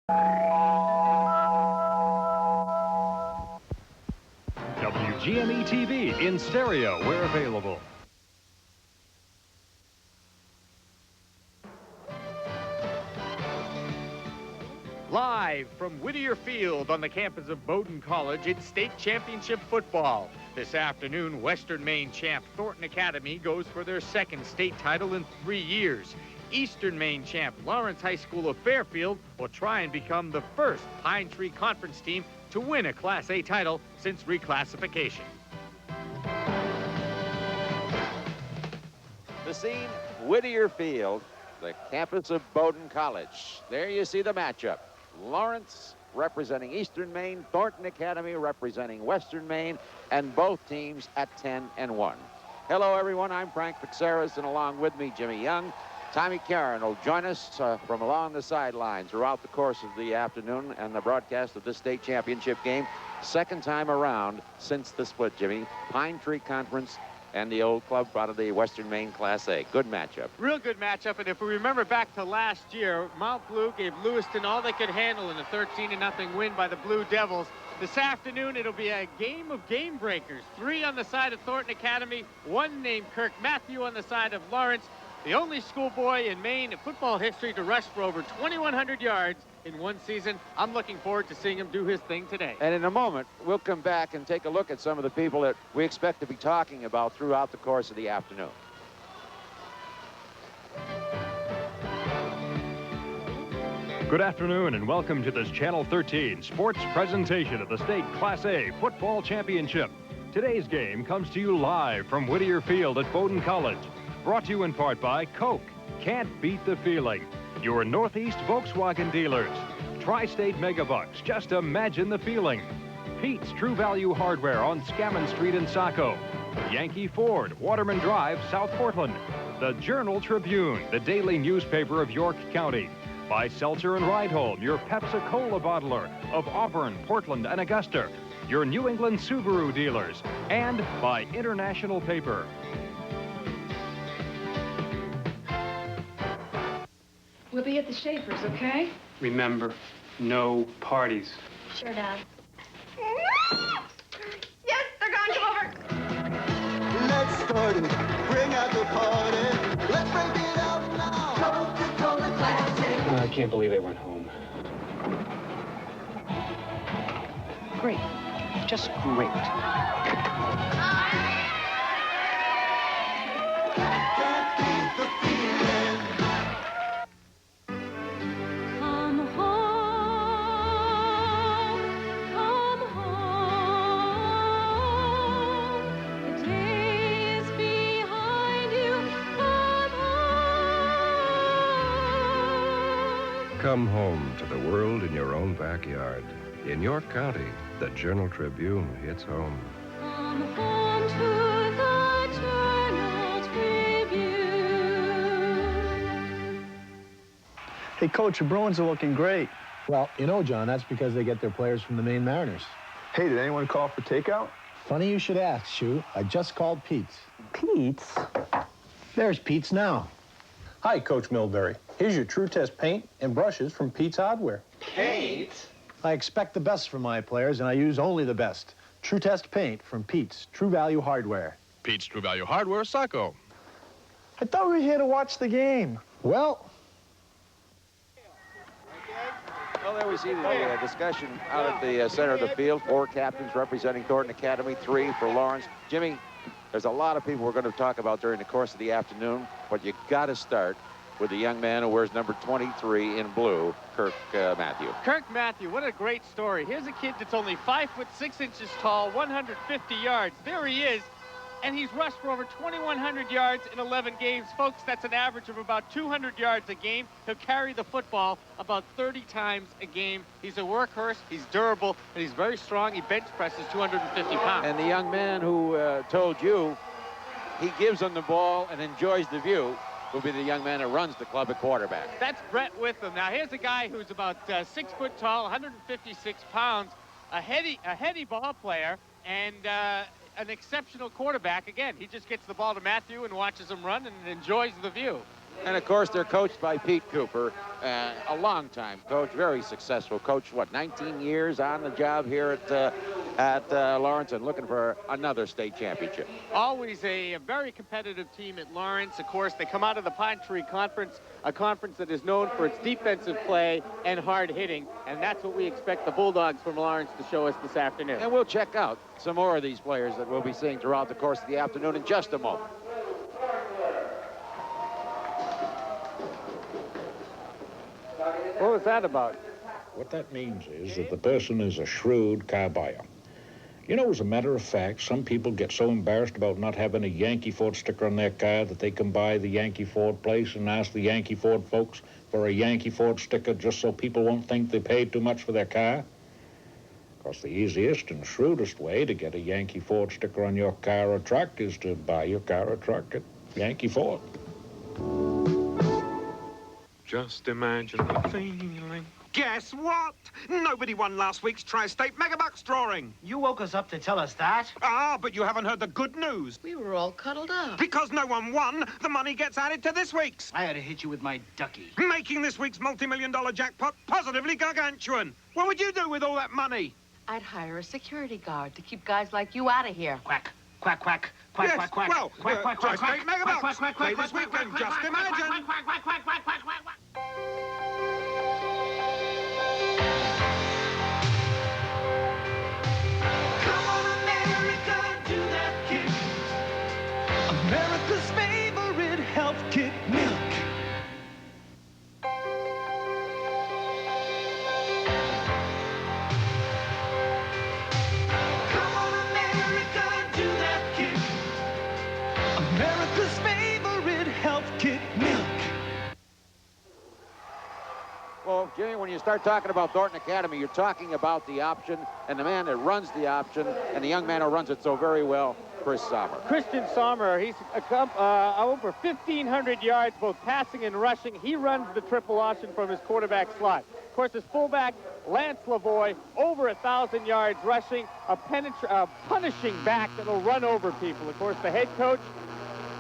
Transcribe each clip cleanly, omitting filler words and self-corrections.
WGME TV in stereo where available. Live from Whittier Field on the campus of Bowdoin College, it's state championship football. This afternoon, Western Maine champ Thornton Academy goes for their second state title in 3 years. Eastern Maine champ Lawrence High School of Fairfield will try and become the first Pine Tree Conference team to win a Class A title since reclassification. The scene, Whittier Field, the campus of Bowdoin College. There you see the matchup. Lawrence representing Eastern Maine, Thornton Academy representing Western Maine, and both teams at 10-1. Hello, everyone. I'm Frank Fixaris, and along with me, Jimmy Young. Tom Caron will join us from along the sidelines throughout the course of the afternoon and the broadcast of this state championship game. Second time around since the split, Jimmy. Pine Tree Conference and the old club out of the Western Maine Class A. Good matchup. Real good matchup, and if we remember back to last year, Mount Blue gave Lewiston all they could handle in a 13-0 win by the Blue Devils. This afternoon, it'll be a game of game breakers. 3 on the side of Thornton Academy, 1 named Kirk Mathieu on the side of Lawrence. The only schoolboy in Maine football history to rush for over 2,100 yards in one season. I'm looking forward to seeing him do his thing today. And in a moment, we'll come back and take a look at some of the people that we expect to be talking about throughout the course of the afternoon. Good afternoon and welcome to this Channel 13 sports presentation of the State Class A Football Championship. Today's game comes to you live from Whittier Field at Bowdoin College. Brought to you in part by Coke. Can't beat the feeling. Your Northeast Volkswagen dealers. Tri-State Megabucks. Just imagine the feeling. Pete's True Value Hardware on Scammon Street in Saco. Yankee Ford, Waterman Drive, South Portland. The Journal Tribune, the daily newspaper of York County. By Seltzer and Rydholm, your Pepsi-Cola bottler of Auburn, Portland, and Augusta. Your New England Subaru dealers. And by International Paper. We'll be at the Schaefer's, okay? Remember, no parties. Sure, Dad. Yes, they're gone. Come over. Let's start it. Bring out the party. Let's break it out now. Coca-Cola Classic. I can't believe they went home. Great. Just great. Can't beat the feeling. Come home, the day is behind you, come home. Come home to the world in your own backyard. In York County, the Journal Tribune hits home. Come home to the Journal Tribune. Hey, Coach, the Bruins are looking great. Well, you know, John, that's because they get their players from the Maine Mariners. Hey, did anyone call for takeout? Funny you should ask, Shu. I just called Pete's. Pete's? There's Pete's now. Hi, Coach Milbury. Here's your True Test paint and brushes from Pete's Hardware. Paint? I expect the best from my players, and I use only the best. True Test paint from Pete's True Value Hardware. Pete's True Value Hardware, Saco. I thought we were here to watch the game. Well, there we see the discussion out at the center of the field. 4 captains representing Thornton Academy, 3 for Lawrence. Jimmy, there's a lot of people we're going to talk about during the course of the afternoon, but you got to start with the young man who wears number 23 in blue, Kirk Mathieu. Kirk Mathieu, what a great story. Here's a kid that's only 5'6" tall, 150 yards. There he is, and he's rushed for over 2,100 yards in 11 games. Folks, that's an average of about 200 yards a game. He'll carry the football about 30 times a game. He's a workhorse, he's durable, and he's very strong. He bench presses 250 pounds. And the young man who told you he gives them the ball and enjoys the view will be the young man that runs the club at quarterback. That's Brett Witham. Now, here's a guy who's about 6 foot tall, 156 pounds, a heady ball player, and an exceptional quarterback. Again, he just gets the ball to Mathieu and watches him run and enjoys the view. And, of course, they're coached by Pete Cooper, a long-time coach, very successful coach. What, 19 years on the job here at Lawrence, and looking for another state championship. Always a very competitive team at Lawrence. Of course, they come out of the Pine Tree Conference, a conference that is known for its defensive play and hard hitting, and that's what we expect the Bulldogs from Lawrence to show us this afternoon. And we'll check out some more of these players that we'll be seeing throughout the course of the afternoon in just a moment. What was that about? What that means is that the person is a shrewd car buyer. You know, as a matter of fact, some people get so embarrassed about not having a Yankee Ford sticker on their car that they can buy the Yankee Ford place and ask the Yankee Ford folks for a Yankee Ford sticker just so people won't think they paid too much for their car. Of course, the easiest and shrewdest way to get a Yankee Ford sticker on your car or truck is to buy your car or truck at Yankee Ford. Just imagine the feeling. Guess what? Nobody won last week's Tri-State Megabucks drawing. You woke us up to tell us that? Ah, but you haven't heard the good news. We were all cuddled up. Because no one won, the money gets added to this week's. I had to hit you with my ducky. Making this week's multi-million-dollar jackpot positively gargantuan. What would you do with all that money? I'd hire a security guard to keep guys like you out of here. Quack, quack, quack, quack, Yes, quack, quack. well, quack, quack, quack, Tri-State quack, Megabucks. quack, quack, Play quack, this quack, weekend, quack, just quack, imagine. quack, quack, quack, quack, quack, quack, quack, quack. America's favorite health kick, milk. Come on, America, do that kick. America's favorite health kick, milk. Well, Jimmy, when you start talking about Thornton Academy, you're talking about the option and the man that runs the option and the young man who runs it so very well, Chris Sommer. Christian Sommer, he's over 1,500 yards, both passing and rushing. He runs the triple option from his quarterback slot. Of course, his fullback, Lance Lavoie, over 1,000 yards rushing, a punishing back that'll run over people. Of course, the head coach,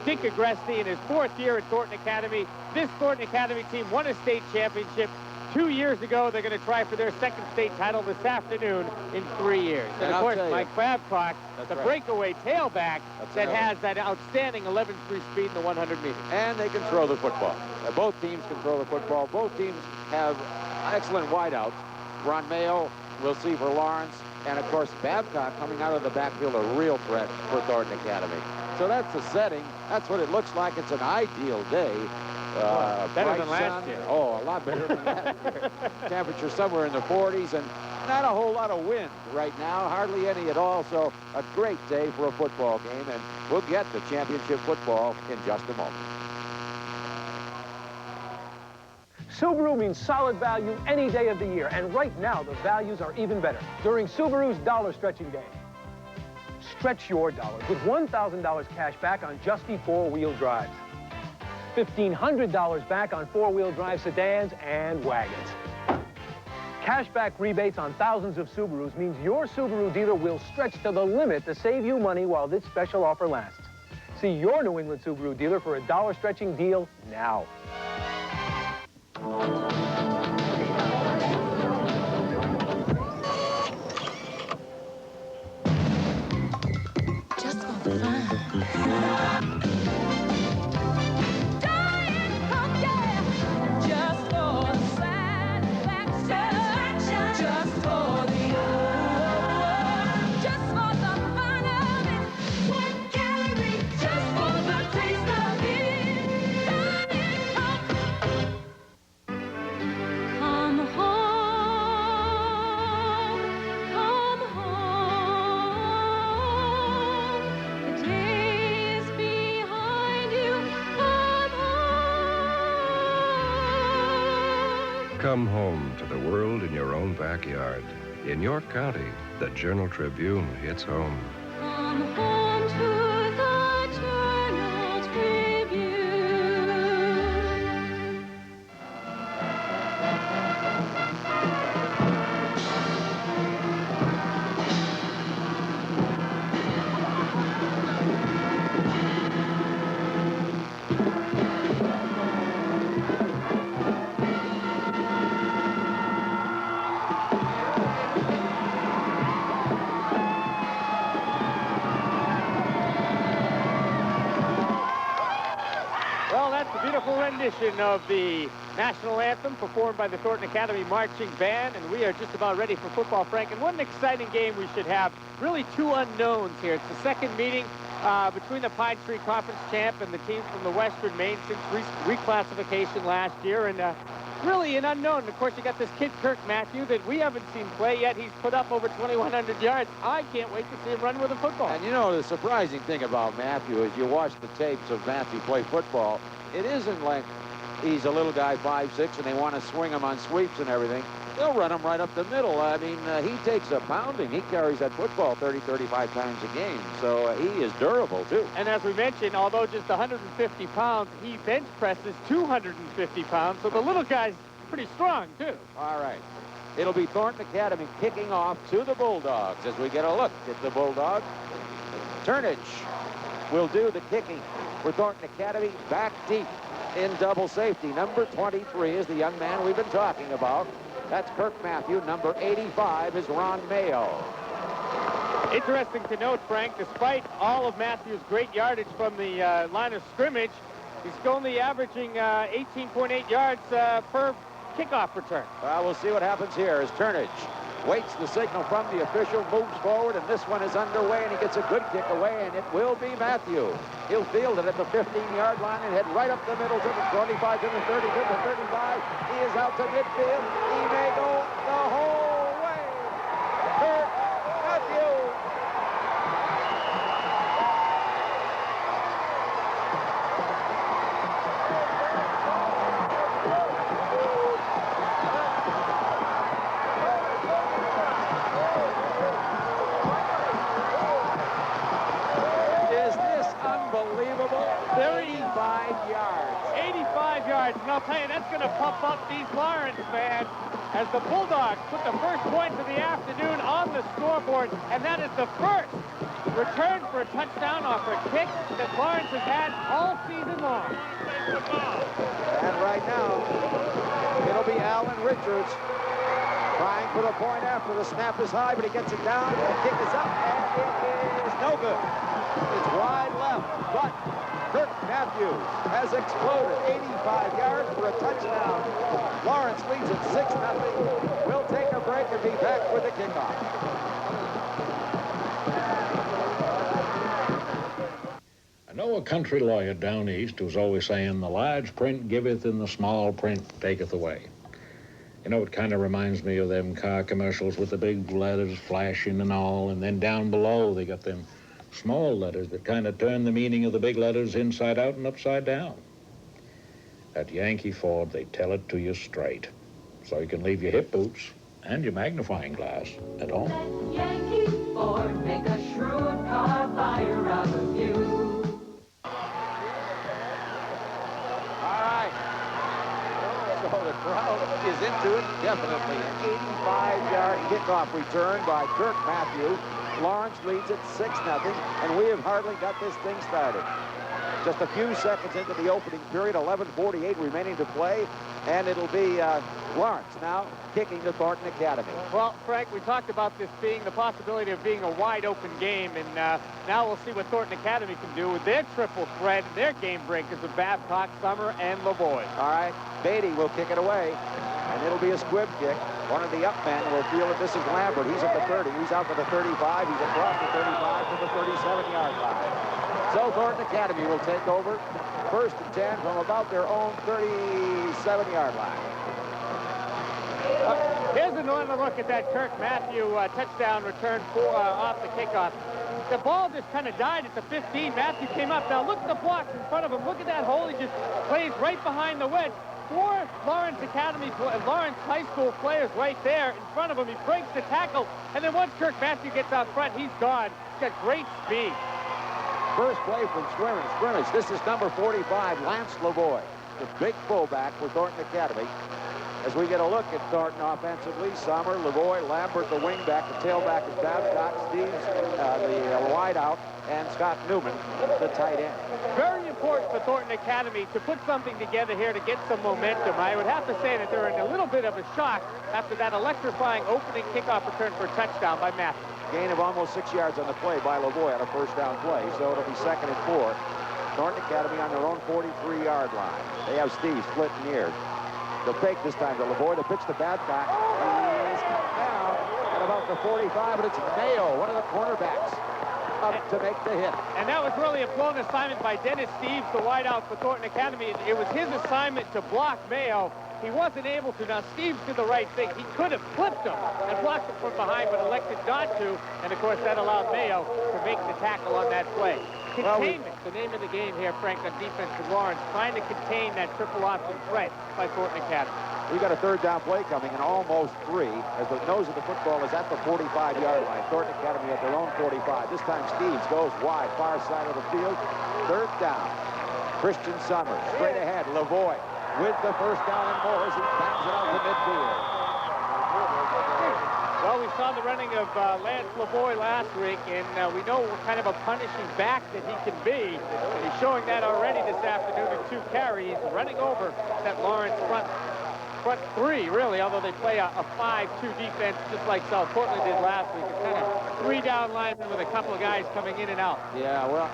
Dick Agreste, in his 4th year at Thornton Academy. This Thornton Academy team won a state championship 2 years ago. They're going to try for their 2nd state title this afternoon in 3 years. And of course, Mike Babcock, the breakaway tailback that has that outstanding 11-3 speed in the 100 meters. And they can throw the football. Both teams can throw the football. Both teams have excellent wideouts. Ron Mayo, we'll see for Lawrence. And, of course, Babcock coming out of the backfield, a real threat for Thornton Academy. So that's the setting. That's what it looks like. It's an ideal day. Better than last year. Oh, a lot better than last year. Temperature somewhere in the 40s and not a whole lot of wind right now, hardly any at all. So a great day for a football game, and we'll get the championship football in just a moment. Subaru means solid value any day of the year, and right now the values are even better during Subaru's Dollar Stretching Day. Stretch your dollars with $1,000 cash back on Justy 4-wheel drives. $1,500 back on 4-wheel drive sedans and wagons. Cashback rebates on thousands of Subarus means your Subaru dealer will stretch to the limit to save you money while this special offer lasts. See your New England Subaru dealer for a dollar stretching deal now. Just for fun. Come home to the world in your own backyard. In York County, the Journal-Tribune hits home. Come home to the Journal-Tribune. rendition of the national anthem performed by the Thornton Academy Marching Band, and we are just about ready for football, Frank. And what an exciting game we should have. Really two unknowns here. It's the second meeting between the Pine Tree Conference champ and the teams from the Western Maine since reclassification last year, and really an unknown. And of course, you got this kid, Kirk Mathieu, that we haven't seen play yet. He's put up over 2,100 yards. I can't wait to see him run with a football. And you know, the surprising thing about Mathieu is you watch the tapes of Mathieu play football. It isn't like he's a little guy, 5'6", and they want to swing him on sweeps and everything. They'll run him right up the middle. I mean, he takes a pounding. He carries that football 30, 35 times a game. So he is durable, too. And as we mentioned, although just 150 pounds, he bench presses 250 pounds. So the little guy's pretty strong, too. All right. It'll be Thornton Academy kicking off to the Bulldogs as we get a look at the Bulldogs. Turnage will do the kicking for Thornton Academy back deep in double safety. Number 23 is the young man we've been talking about. That's Kirk Mathieu. Number 85 is Ron Mayo. Interesting to note, Frank, despite all of Mathieu's great yardage from the line of scrimmage, he's only averaging 18.8 yards per kickoff return. Well, we'll see what happens here as Turnage waits the signal from the official, moves forward, and this one is underway, and he gets a good kick away, and it will be Mathieu. He'll field it at the 15-yard line and head right up the middle to the 25, to the 30, to the 35. He is out to midfield. He may go the whole way. Kirk Mathieu. Unbelievable. 35 yards. 85 yards. And I'll tell you, that's going to pump up these Lawrence fans as the Bulldogs put the first points of the afternoon on the scoreboard. And that is the first return for a touchdown off a kick that Lawrence has had all season long. And right now, it'll be Alan Richards trying for the point after the snap is high, but he gets it down, and the kick is up, and it is no good. It's wide left, but Kirk Mathieu has exploded 85 yards for a touchdown. Lawrence leads at 6-0. We'll take a break and be back with the kickoff. I know a country lawyer down east who's always saying, the large print giveth and the small print taketh away. You know, it kind of reminds me of them car commercials with the big letters flashing and all, and then down below they got them small letters that kind of turn the meaning of the big letters inside out and upside down. At Yankee Ford, they tell it to you straight, so you can leave your hip boots and your magnifying glass at home. Let Yankee Ford make a shrewd car buyer out of you. All right. So the crowd is into it, definitely. An 85-yard kickoff return by Kirk Mathieu. Lawrence leads at 6-0, and we have hardly got this thing started. Just a few seconds into the opening period, 11:48 remaining to play, and it'll be Lawrence now kicking to Thornton Academy. Well, Frank, we talked about this being the possibility of being a wide-open game, and now we'll see what Thornton Academy can do with their triple threat, their game breakers of Babcock, Sommer, and Lavoie. All right, Beatty will kick it away, and it'll be a squib kick. One of the up men will feel that this is Lambert. He's at the 30. He's out to the 35. He's across the 35 to the 37-yard line. So Thornton Academy will take over first and 10 from about their own 37-yard line. Here's another look at that Kirk Mathieu touchdown return off the kickoff. The ball just kind of died at the 15. Mathieu came up. Now look at the blocks in front of him. Look at that hole. He just plays right behind the wedge. 4 Lawrence High School players right there in front of him. He breaks the tackle, and then once Kirk Mathieu gets out front, he's gone. He's got great speed. First play from scrimmage. This is number 45, Lance Lavoie, the big fullback for Thornton Academy. As we get a look at Thornton offensively, Sommer, Lavoie, Lambert, the wingback, the tailback is Babcock, Steves, the wideout, and Scott Newman, the tight end. Very important for Thornton Academy to put something together here to get some momentum. I would have to say that they're in a little bit of a shock after that electrifying opening kickoff return for a touchdown by Mathieu. Gain of almost 6 yards on the play by Lavoie on a first down play, so it'll be 2nd and 4. Thornton Academy on their own 43-yard line. They have Steve splitting here. The fake this time to Lavoie. The pitch to Babcock. He's cut down at about the 45, but it's Mayo, one of the cornerbacks, up to make the hit. And that was really a blown assignment by Dennis Steves, the wideout for Thornton Academy. It was his assignment to block Mayo. He wasn't able to. Now, Steves did the right thing. He could have flipped him and blocked him from behind, but elected not to. And, of course, that allowed Mayo to make the tackle on that play. Containment, the name of the game here, Frank, on defense for Lawrence, trying to contain that triple option threat by Thornton Academy. We got a third down play coming, and almost 3, as the nose of the football is at the 45-yard line. Thornton Academy at their own 45. This time Steves goes wide, far side of the field. Third down. Christian Sommer, straight ahead. Lavoie with the first down and more as he bangs it out to midfield. Well, we saw the running of Lance Lavoie last week, and we know what kind of a punishing back that he can be. And he's showing that already this afternoon in 2 carries, running over that Lawrence front 3, really, although they play a 5-2 defense just like South Portland did last week. It's kind of 3 down linemen with a couple of guys coming in and out. Yeah, well,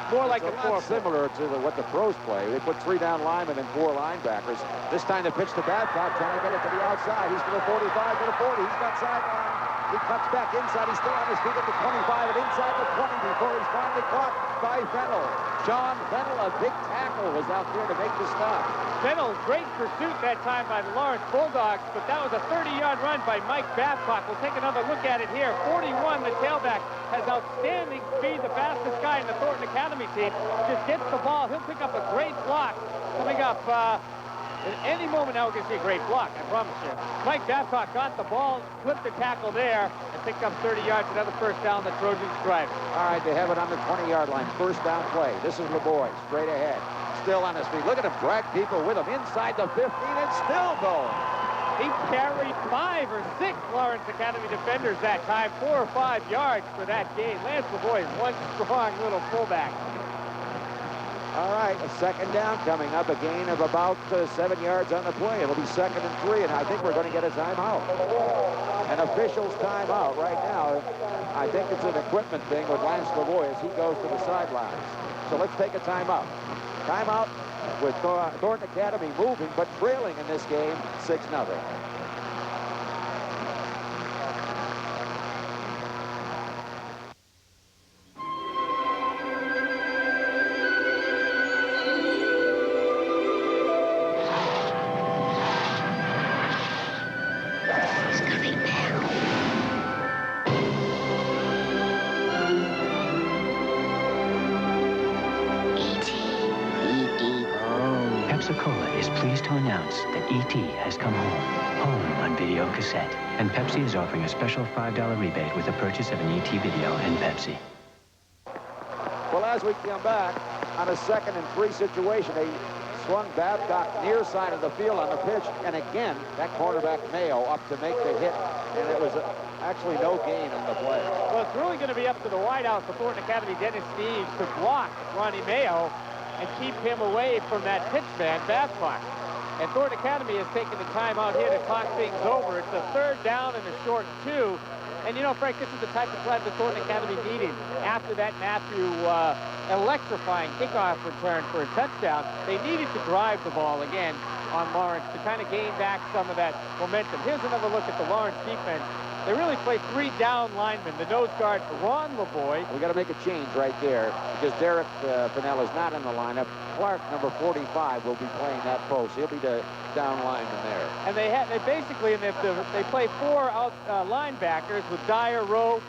more like a lot similar to what the pros play. They put 3 down linemen and 4 linebackers. This time the pitch to Babcock, trying to get it to the outside. He's to the 45, to the 40. He's got sideline. He cuts back inside. He's still on his feet at the 25 and inside the 20 before he's finally caught by Fennell. Sean Fennell, a big tackle, was out there to make the stop. Fennell, great pursuit that time by the Lawrence Bulldogs, but that was a 30-yard run by Mike Babcock. We'll take another look at it here. 41, the tailback, has outstanding speed, the fastest guy in the Thornton Academy team. Just gets the ball. He'll pick up a great block coming up at any moment now. We're going to see a great block, I promise you. Mike Babcock got the ball, flipped the tackle there, and picked up 30 yards, another first down. The Trojans driving. All right, they have it on the 20-yard line. First down play. This is Lavoie, straight ahead. Still on his feet. Look at him drag people with him inside the 15 and still going. He carried 5 or 6 Lawrence Academy defenders that time, 4 or 5 yards for that game. Lance Lavoie is one strong little fullback. All right, a second down coming up, a gain of about 7 yards on the play. It'll be 2nd and 3, and I think we're going to get a timeout. An official's timeout right now. I think it's an equipment thing with Lance Lavoie as he goes to the sidelines. So let's take a timeout. Timeout with Thornton Academy moving, but trailing in this game 6-0. Has come home on video cassette. And Pepsi is offering a special $5 rebate with the purchase of an ET video and Pepsi. Well, as we come back on a 2nd and 3 situation, they swung Babcock near side of the field on the pitch, and again, that cornerback Mayo up to make the hit, and it was actually no gain on the play. Well, it's really going to be up to the wideout for Thornton Academy, Dennis Steves, to block Ronnie Mayo and keep him away from that pitch man, Babcock. And Thornton Academy has taken the time out here to talk things over. It's a 3rd down and a short 2. And, you know, Frank, this is the type of drive that Thornton Academy needed. After that Mathieu electrifying kickoff return for a touchdown, they needed to drive the ball again on Lawrence to kind of gain back some of that momentum. Here's another look at the Lawrence defense. They really play 3 down linemen. The nose guard, Ron Lavoie. We got to make a change right there because Derek Fennell is not in the lineup. Clark, number 45, will be playing that post. He'll be the down lineman there. And they basically, they play 4 out linebackers with Dyer, Rowe,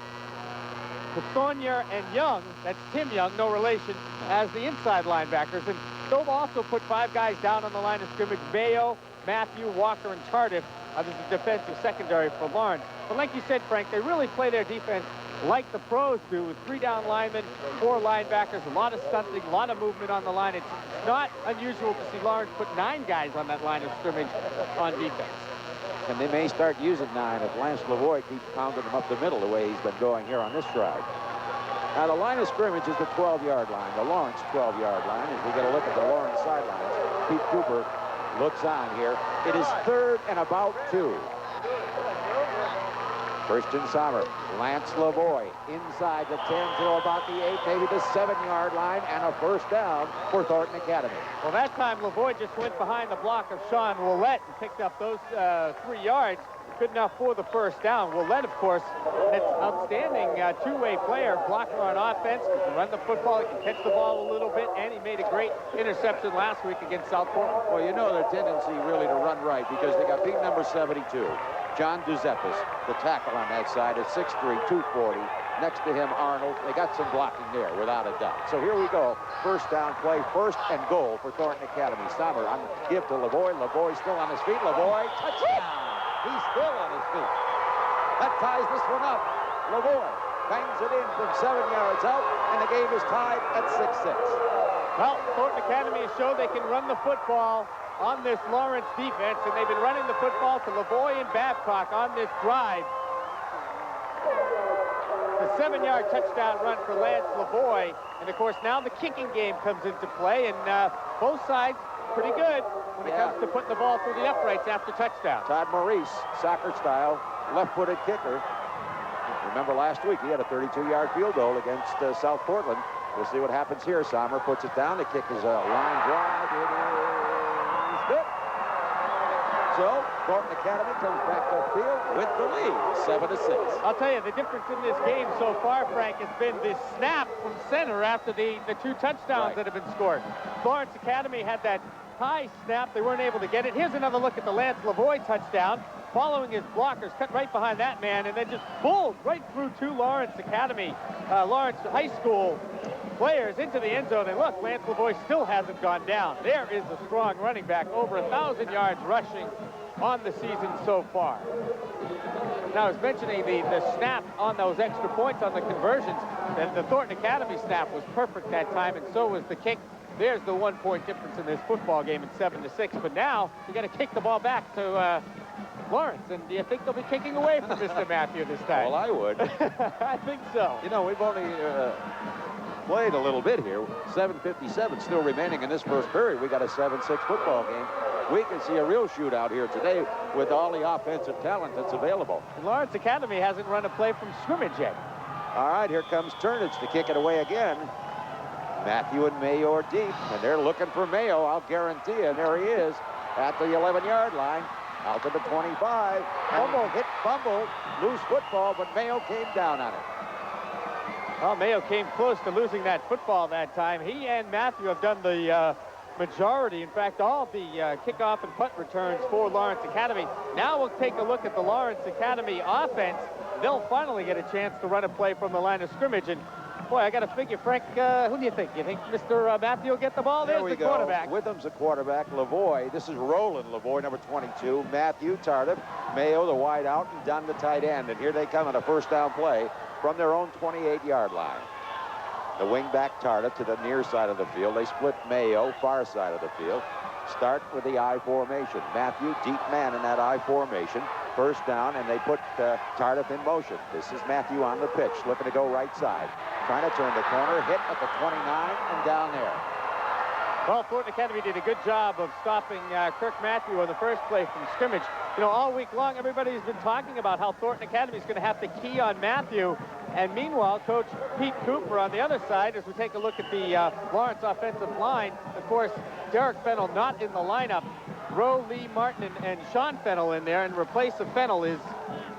Castonier, and Young. That's Tim Young, no relation, as the inside linebackers. And they'll also put 5 guys down on the line of scrimmage. Mayo, Mathieu, Walker, and Tardif. This is the defensive secondary for Lawrence. But like you said, Frank, they really play their defense like the pros do, with 3 down linemen, 4 linebackers, a lot of stunting, a lot of movement on the line. It's not unusual to see Lawrence put 9 guys on that line of scrimmage on defense. And they may start using 9 if Lance Lavoie keeps pounding them up the middle the way he's been going here on this drive. Now, the line of scrimmage is the 12-yard line, the Lawrence 12-yard line. As we get a look at the Lawrence sidelines, Pete Cooper looks on here. It is 3rd and about 2. Christian Sommer, Lance Lavoie inside the 10 to about the 8, maybe the 7-yard line, and a first down for Thornton Academy. Well, that time Lavoie just went behind the block of Sean Willett and picked up those 3 yards. Good enough for the first down. Willett, of course, an outstanding two-way player, blocker on offense. He can run the football, he can catch the ball a little bit, and he made a great interception last week against South Portland. Well, you know their tendency really to run right because they got big number 72. John Giuseppis, the tackle on that side, is 6'3", 240. Next to him, Arnold. They got some blocking there, without a doubt. So here we go. First down play, first and goal for Thornton Academy. Sommer on give to Lavoie. Lavoie still on his feet. Lavoie, touchdown! He's still on his feet. That ties this one up. Lavoie bangs it in from 7 yards out, and the game is tied at 6-6. Well, Thornton Academy has shown they can run the football on this Lawrence defense, and they've been running the football to Lavoie and Babcock on this drive. The 7-yard touchdown run for Lance Lavoie, and of course now the kicking game comes into play, and both sides pretty good when it comes to putting the ball through the uprights after touchdown. Todd Maurice, soccer style, left-footed kicker. Remember last week he had a 32-yard field goal against South Portland. We'll see what happens here. Sommer puts it down. The kick is a line drive. It is good. So Thornton Academy comes back upfield with the lead, 7-6. I'll tell you, the difference in this game so far, Frank, has been the snap from center after the 2 touchdowns that have been scored. Lawrence Academy had that high snap. They weren't able to get it. Here's another look at the Lance Lavoie touchdown. Following his blockers, cut right behind that man, and then just pulled right through 2 Lawrence Academy, Lawrence High School players into the end zone. And look, Lance Lavoie still hasn't gone down. There is a strong running back, over 1,000 yards rushing on the season so far. Now, I was mentioning the snap on those extra points on the conversions, and the Thornton Academy snap was perfect that time, and so was the kick. There's the 1-point difference in this football game at 7-6. But now you got to kick the ball back to Lawrence, and do you think they'll be kicking away from Mr. Mathieu this time? Well, I would. I think so. You know, we've only played a little bit here. 7:57 still remaining in this first period. We got a 7-6 football game. We can see a real shootout here today with all the offensive talent that's available. And Lawrence Academy hasn't run a play from scrimmage yet. All right, here comes Turnage to kick it away again. Mathieu and Mayo are deep, and they're looking for Mayo, I'll guarantee you. And there he is at the 11-yard line. Out to the 25. Fumble, loose football, but Mayo came down on it. Well, Mayo came close to losing that football that time. He and Mathieu have done the majority, in fact, all the kickoff and punt returns for Lawrence Academy. Now we'll take a look at the Lawrence Academy offense. They'll finally get a chance to run a play from the line of scrimmage. And boy, I got to figure, Frank, who do you think? You think Mr. Mathieu will get the ball? There's the quarterback. Witham's the quarterback. Lavoie, this is Roland Lavoie, number 22. Mathieu, Tardif, Mayo, the wide out, and Dunn, the tight end. And here they come on a first down play from their own 28-yard line. The wingback Tardif to the near side of the field. They split Mayo, far side of the field. Start with the I formation. Mathieu, deep man in that I formation. First down, and they put Tardif in motion. This is Mathieu on the pitch, looking to go right side. Trying to turn the corner, hit at the 29, and down there. Well, Thornton Academy did a good job of stopping Kirk Mathieu on the first play from scrimmage. You know, all week long, everybody's been talking about how Thornton Academy is going to have to key on Mathieu. And meanwhile, Coach Pete Cooper on the other side, as we take a look at the Lawrence offensive line, of course, Derek Fennell not in the lineup. Roe, Lee Martin, and Sean Fennell in there, and replace of Fennell is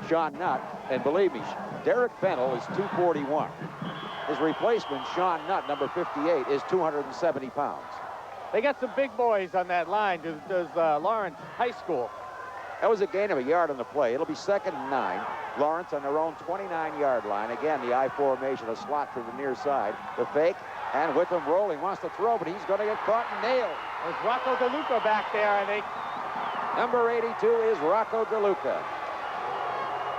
Sean Nutt. And believe me, Derek Fennell is 241. His replacement, Sean Nutt, number 58, is 270 pounds. They got some big boys on that line, does Lawrence High School. That was a gain of a yard on the play. It'll be 2nd and 9. Lawrence on their own 29-yard line. Again, the I formation, a slot to the near side. The fake, and with him rolling, wants to throw, but he's going to get caught and nailed. There's Rocco DeLuca back there, I think. Number 82 is Rocco DeLuca.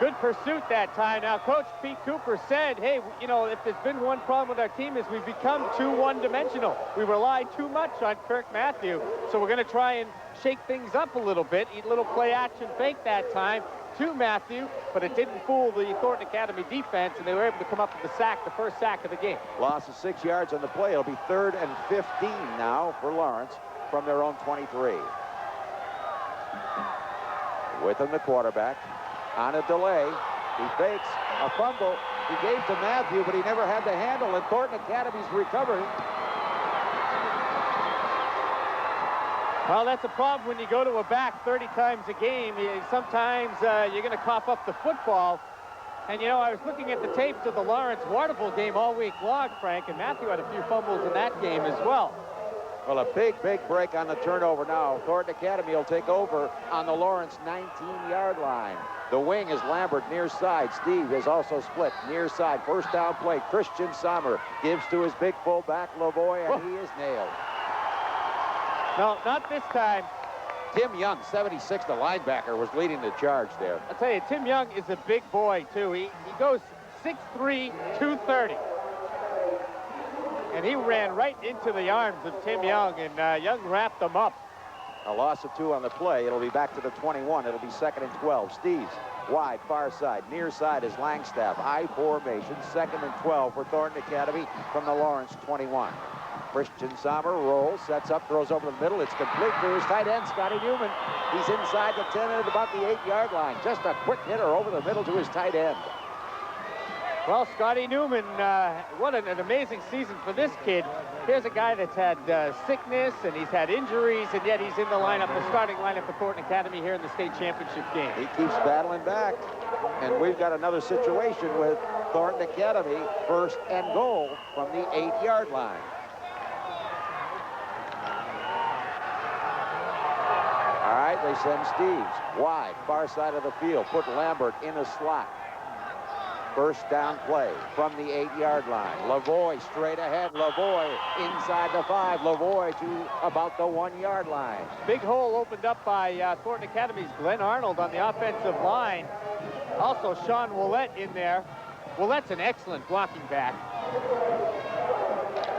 Good pursuit that time. Now, Coach Pete Cooper said, hey, you know, if there's been one problem with our team is we've become too one-dimensional. We rely too much on Kirk Mathieu, so we're going to try and shake things up a little bit. A little play-action fake that time to Mathieu, but it didn't fool the Thornton Academy defense, and they were able to come up with the sack, the first sack of the game. Loss of 6 yards on the play. It'll be 3rd and 15 now for Lawrence from their own 23. With him, the quarterback. On a delay, He fakes a fumble. He gave to Mathieu, but he never had the handle, and Thornton Academy's recovering. Well, that's a problem when you go to a back 30 times a game. Sometimes you're going to cough up the football. And, you know, I was looking at the tapes of the Lawrence-Waterville game all week long, Frank, and Mathieu had a few fumbles in that game as well. Well, a big break on the turnover now. Thornton Academy will take over on the Lawrence 19-yard line. The wing is Lambert near side. Steve is also split near side. First down play. Christian Sommer gives to his big fullback, Lavoie, and he is nailed. No, not this time. Tim Young, 76, the linebacker, was leading the charge there. I'll tell you, Tim Young is a big boy, too. He goes 6'3", 230. And he ran right into the arms of Tim Young, and Young wrapped them up. A loss of 2 on the play. It'll be back to the 21. It'll be 2nd and 12. Steves wide, far side. Near side is Langstaff. I formation, 2nd and 12 for Thornton Academy from the Lawrence 21. Christian Sommer rolls, sets up, throws over the middle. It's complete to his tight end, Scotty Newman. He's inside the 10 at about the 8-yard line. Just a quick hitter over the middle to his tight end. Well, Scotty Newman, what an amazing season for this kid. Here's a guy that's had sickness and he's had injuries, and yet he's in the lineup, the starting lineup for Thornton Academy here in the state championship game. He keeps battling back, and we've got another situation with Thornton Academy, 1st and goal from the 8-yard line. All right, they send Steves wide, far side of the field, put Lambert in a slot. First down play from the 8-yard line. Lavoie straight ahead. Lavoie inside the 5. Lavoie to about the 1-yard line. Big hole opened up by Thornton Academy's Glenn Arnold on the offensive line. Also Sean Willett in there. Willett's an excellent blocking back.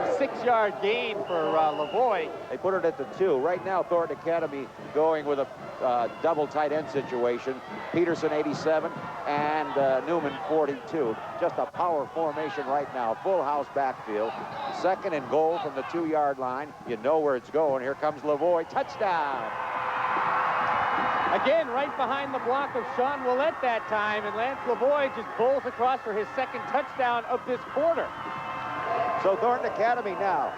A 6-yard gain for Lavoie. They put it at the 2. Right now, Thornton Academy going with a double tight end situation. Peterson, 87, and Newman, 42. Just a power formation right now. Full house backfield. 2nd and goal from the 2-yard line. You know where it's going. Here comes Lavoie. Touchdown. Again, right behind the block of Sean Willett that time, and Lance Lavoie just bowls across for his 2nd touchdown of this quarter. So Thornton Academy now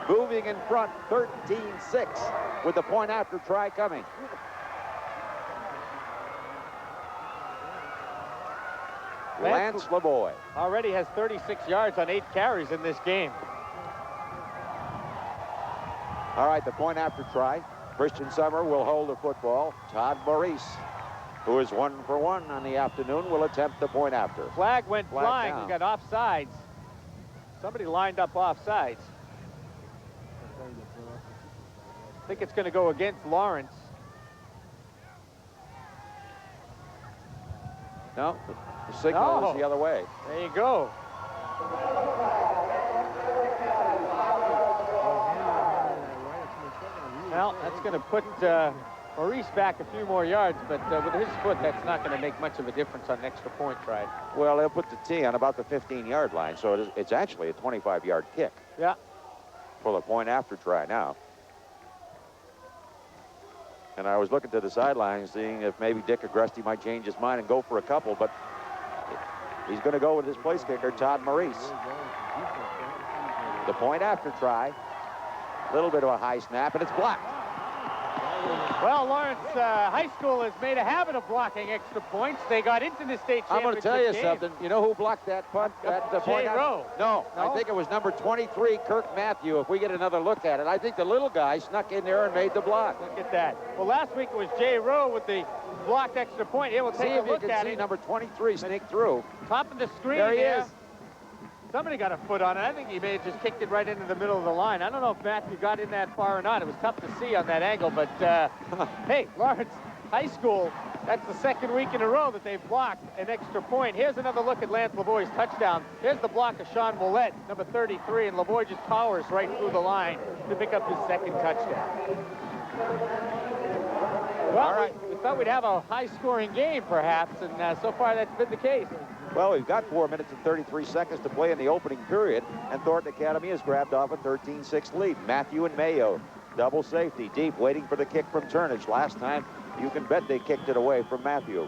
moving in front, 13-6, with the point after try coming. Lance Lavoie already has 36 yards on 8 carries in this game. All right, the point after try. Christian Sommer will hold the football. Todd Maurice, who is 1 for 1 on the afternoon, will attempt the point after. Flag went flying. down. We got offsides. Somebody lined up offsides. I think it's going to go against Lawrence. No, the signal is the other way. There you go. Well, that's going to put Maurice back a few more yards, but with his foot, that's not going to make much of a difference on an extra point try. Well, they'll put the tee on about the 15-yard line, so it's actually a 25-yard kick. Yeah. For the point after try now. And I was looking to the sidelines, seeing if maybe Dick Agreste might change his mind and go for a couple, but he's going to go with his place kicker, Todd Maurice. The point after try. A little bit of a high snap, and it's blocked. Well, Lawrence High School has made a habit of blocking extra points. They got into the state championship I'm going to tell you game. something. You know who blocked that punt? Jay Rowe. No, I think it was number 23, Kirk Mathieu, if we get another look at it. I think the little guy snuck in there and made the block. Look at that. Well, last week it was Jay Rowe with the blocked extra point. Here, we'll take a look at it. See number 23 sneak through. Top of the screen there he is. is. Somebody got a foot on it. I think he may have just kicked it right into the middle of the line. I don't know if Mathieu got in that far or not. It was tough to see on that angle, but hey, Lawrence High School, that's the 2nd week in a row that they've blocked an extra point. Here's another look at Lance Lavoie's touchdown. Here's the block of Sean Willett, number 33, and Lavoie just powers right through the line to pick up his 2nd touchdown. Well, all right. We thought we'd have a high-scoring game, perhaps, and so far that's been the case. Well, we've got 4 minutes and 33 seconds to play in the opening period, and Thornton Academy has grabbed off a 13-6 lead. Mathieu and Mayo, double safety, deep, waiting for the kick from Turnage. Last time, you can bet they kicked it away from Mathieu.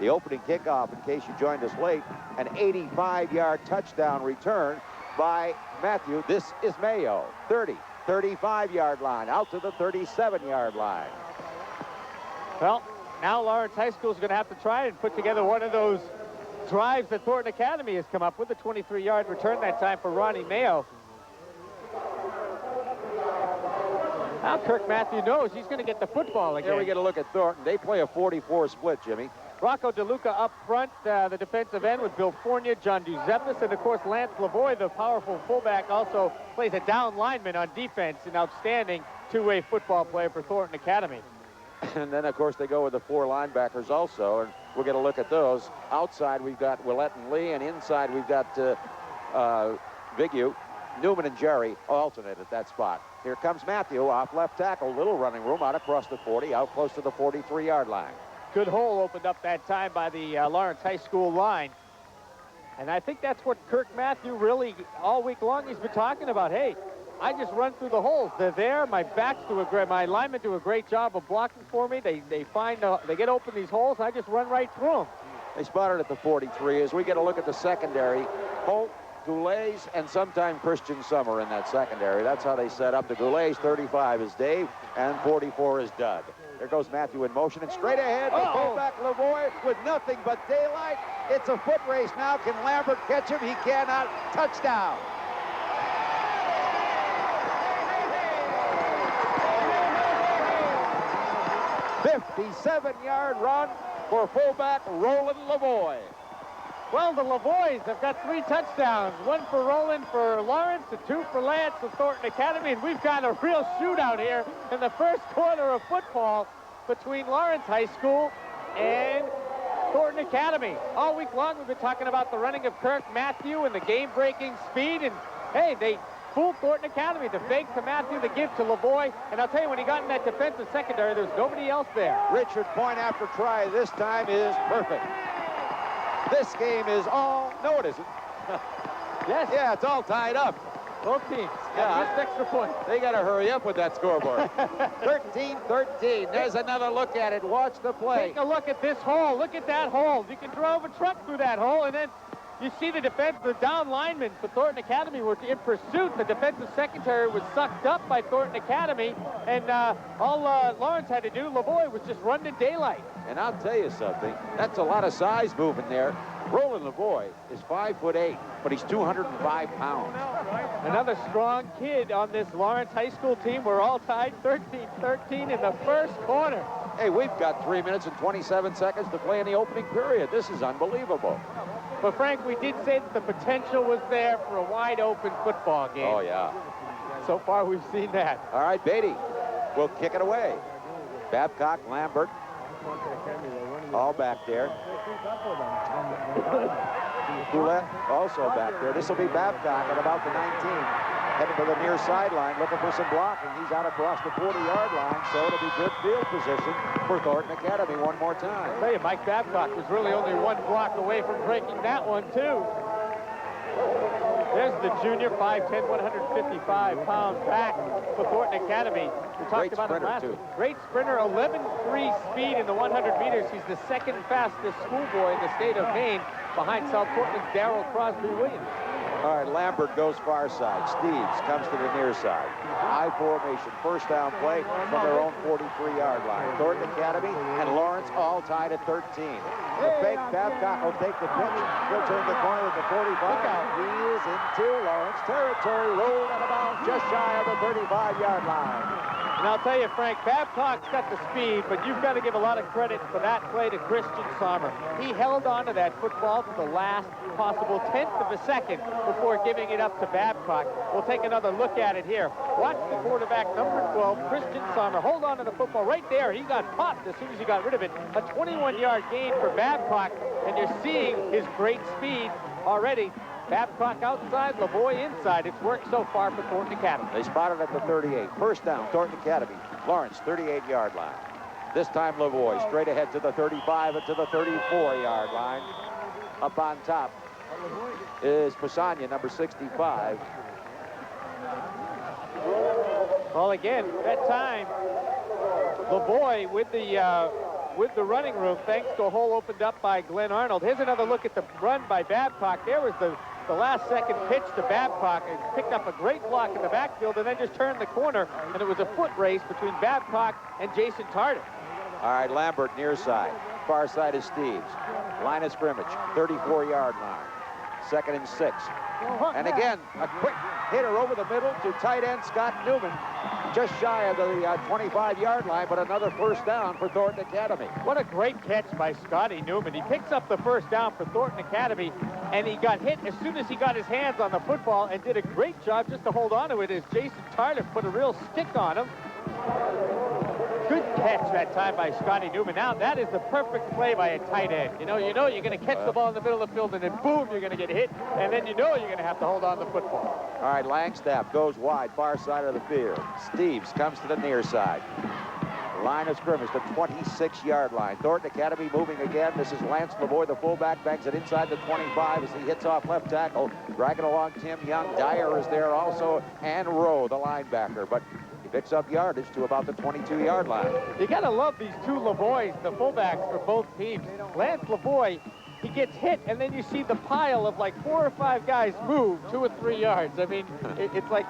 The opening kickoff, in case you joined us late, an 85-yard touchdown return by Mathieu. This is Mayo, 30, 35-yard line, out to the 37-yard line. Well, now Lawrence High School is going to have to try and put together one of those drives that Thornton Academy has come up with. A 23-yard return that time for Ronnie Mayo. Now Kirk Mathieu knows he's going to get the football again. Here we get a look at Thornton. They play a 44 split, Jimmy. Rocco DeLuca up front, the defensive end with Bill Fournier, John Giuseppis, and of course Lance Lavoie, the powerful fullback, also plays a down lineman on defense, an outstanding two-way football player for Thornton Academy. And then, of course, they go with the 4 linebackers also, and we'll get a look at those. Outside, we've got Willett and Lee, and inside, we've got Vigu. Newman and Jerry alternate at that spot. Here comes Mathieu off left tackle. Little running room out across the 40, out close to the 43-yard line. Good hole opened up that time by the Lawrence High School line. And I think that's what Kirk Mathieu really, all week long, he's been talking about. Hey, I just run through the holes. They're there. My linemen do a great job of blocking for me. They get open these holes. I just run right through them. They spotted at the 43. As we get a look at the secondary, Holt, Goulet, and sometime Christian Sommer in that secondary. That's how they set up. The Goulet's 35 is Dave, and 44 is Doug. There goes Mathieu in motion, and straight ahead, the fullback Lavoie with nothing but daylight. It's a foot race now. Can Lambert catch him? He cannot. Touchdown. "57-yard run for fullback Roland Lavoie." Well, the Lavoies have got 3 touchdowns. 1 for Roland for Lawrence, and 2 for Lance of Thornton Academy. And we've got a real shootout here in the first quarter of football between Lawrence High School and Thornton Academy. All week long, we've been talking about the running of Kirk Mathieu and the game-breaking speed. And, hey, they fooled Thornton Academy. The fake to Mathieu, the give to Lavoie. And I'll tell you, when he got in that defensive secondary, there's nobody else there. Richard point after try this time is perfect. This game is all... No, it isn't. Yes. Yeah, it's all tied up. Both teams. Yeah. Just extra point. They got to hurry up with that scoreboard. 13-13. There's another look at it. Watch the play. Take a look at this hole. Look at that hole. You can drive a truck through that hole, and then you see the defense, the down linemen for Thornton Academy were in pursuit. The defensive secondary was sucked up by Thornton Academy, and all Lawrence had to do, Lavoie, was just run to daylight. And I'll tell you something, that's a lot of size moving there. Roland Lavoie is 5'8", but he's 205 pounds. Another strong kid on this Lawrence High School team. We're all tied 13-13 in the first quarter. Hey, we've got 3 minutes and 27 seconds to play in the opening period. This is unbelievable. But Frank, we did say that the potential was there for a wide open football game. Oh, yeah. So far, we've seen that. All right, Beatty will kick it away. Babcock, Lambert, all back there. Goulet also back there. This will be Babcock at about the 19. Heading to the near sideline, looking for some blocking. He's out across the 40-yard line, so it'll be good field position for Thornton Academy one more time. I'll tell you, Mike Babcock was really only 1 block away from breaking that one, too. There's the junior, 5'10", 155-pound back for Thornton Academy. We talked about him last week. Great sprinter, 11.3 speed in the 100 meters. He's the second fastest schoolboy in the state of Maine, behind South Portland's Darrell Crosby Williams. All right, Lambert goes far side. Steves comes to the near side. I formation, first down play from their own 43-yard line. Thornton Academy and Lawrence all tied at 13. The fake, Babcock will take the pitch. He'll turn the corner at the 45. He is into Lawrence territory, rolled out of bounds just shy of the 35-yard line. And I'll tell you, Frank, Babcock's got the speed, but you've got to give a lot of credit for that play to Christian Sommer. He held on to that football to the last possible 10th of a second before giving it up to Babcock. We'll take another look at it here. Watch the quarterback, number 12, Christian Sommer. Hold on to the football right there. He got popped as soon as he got rid of it. A 21-yard gain for Babcock, and you're seeing his great speed already. Babcock outside, Lavoie inside. It's worked so far for Thornton Academy. They spotted at the 38. First down, Thornton Academy. Lawrence, 38-yard line. This time Lavoie straight ahead to the 35 and to the 34-yard line. Up on top is Pisagna, number 65. Well, again, that time, Lavoie with the with the running room thanks to a hole opened up by Glenn Arnold. Here's another look at the run by Babcock. There was the last second pitch to Babcock, and picked up a great block in the backfield and then just turned the corner, and it was a foot race between Babcock and Jason Tardif. All right, Lambert near side. Far side is Steves. Line of scrimmage, 34-yard line. 2nd and 6. And again, a quick hitter over the middle to tight end Scott Newman. Just shy of the 25-yard line, but another first down for Thornton Academy. What a great catch by Scotty Newman. He picks up the first down for Thornton Academy, and he got hit as soon as he got his hands on the football and did a great job just to hold on to it as Jason Tardif put a real stick on him. Good catch that time by Scotty Newman. Now, that is the perfect play by a tight end. You know you're going to catch the ball in the middle of the field, and then boom, you're going to get hit, and then you know you're going to have to hold on to the football. All right, Langstaff goes wide, far side of the field. Steves comes to the near side. Line of scrimmage, the 26-yard line. Thornton Academy moving again. This is Lance Lavoie, the fullback, bangs it inside the 25 as he hits off left tackle. Dragging along Tim Young. Dyer is there also, and Rowe, the linebacker. But he picks up yardage to about the 22-yard line. You got to love these two Lavoies, the fullbacks for both teams. Lance Lavoie, he gets hit, and then you see the pile of like 4 or 5 guys move 2 or 3 yards. I mean, it's like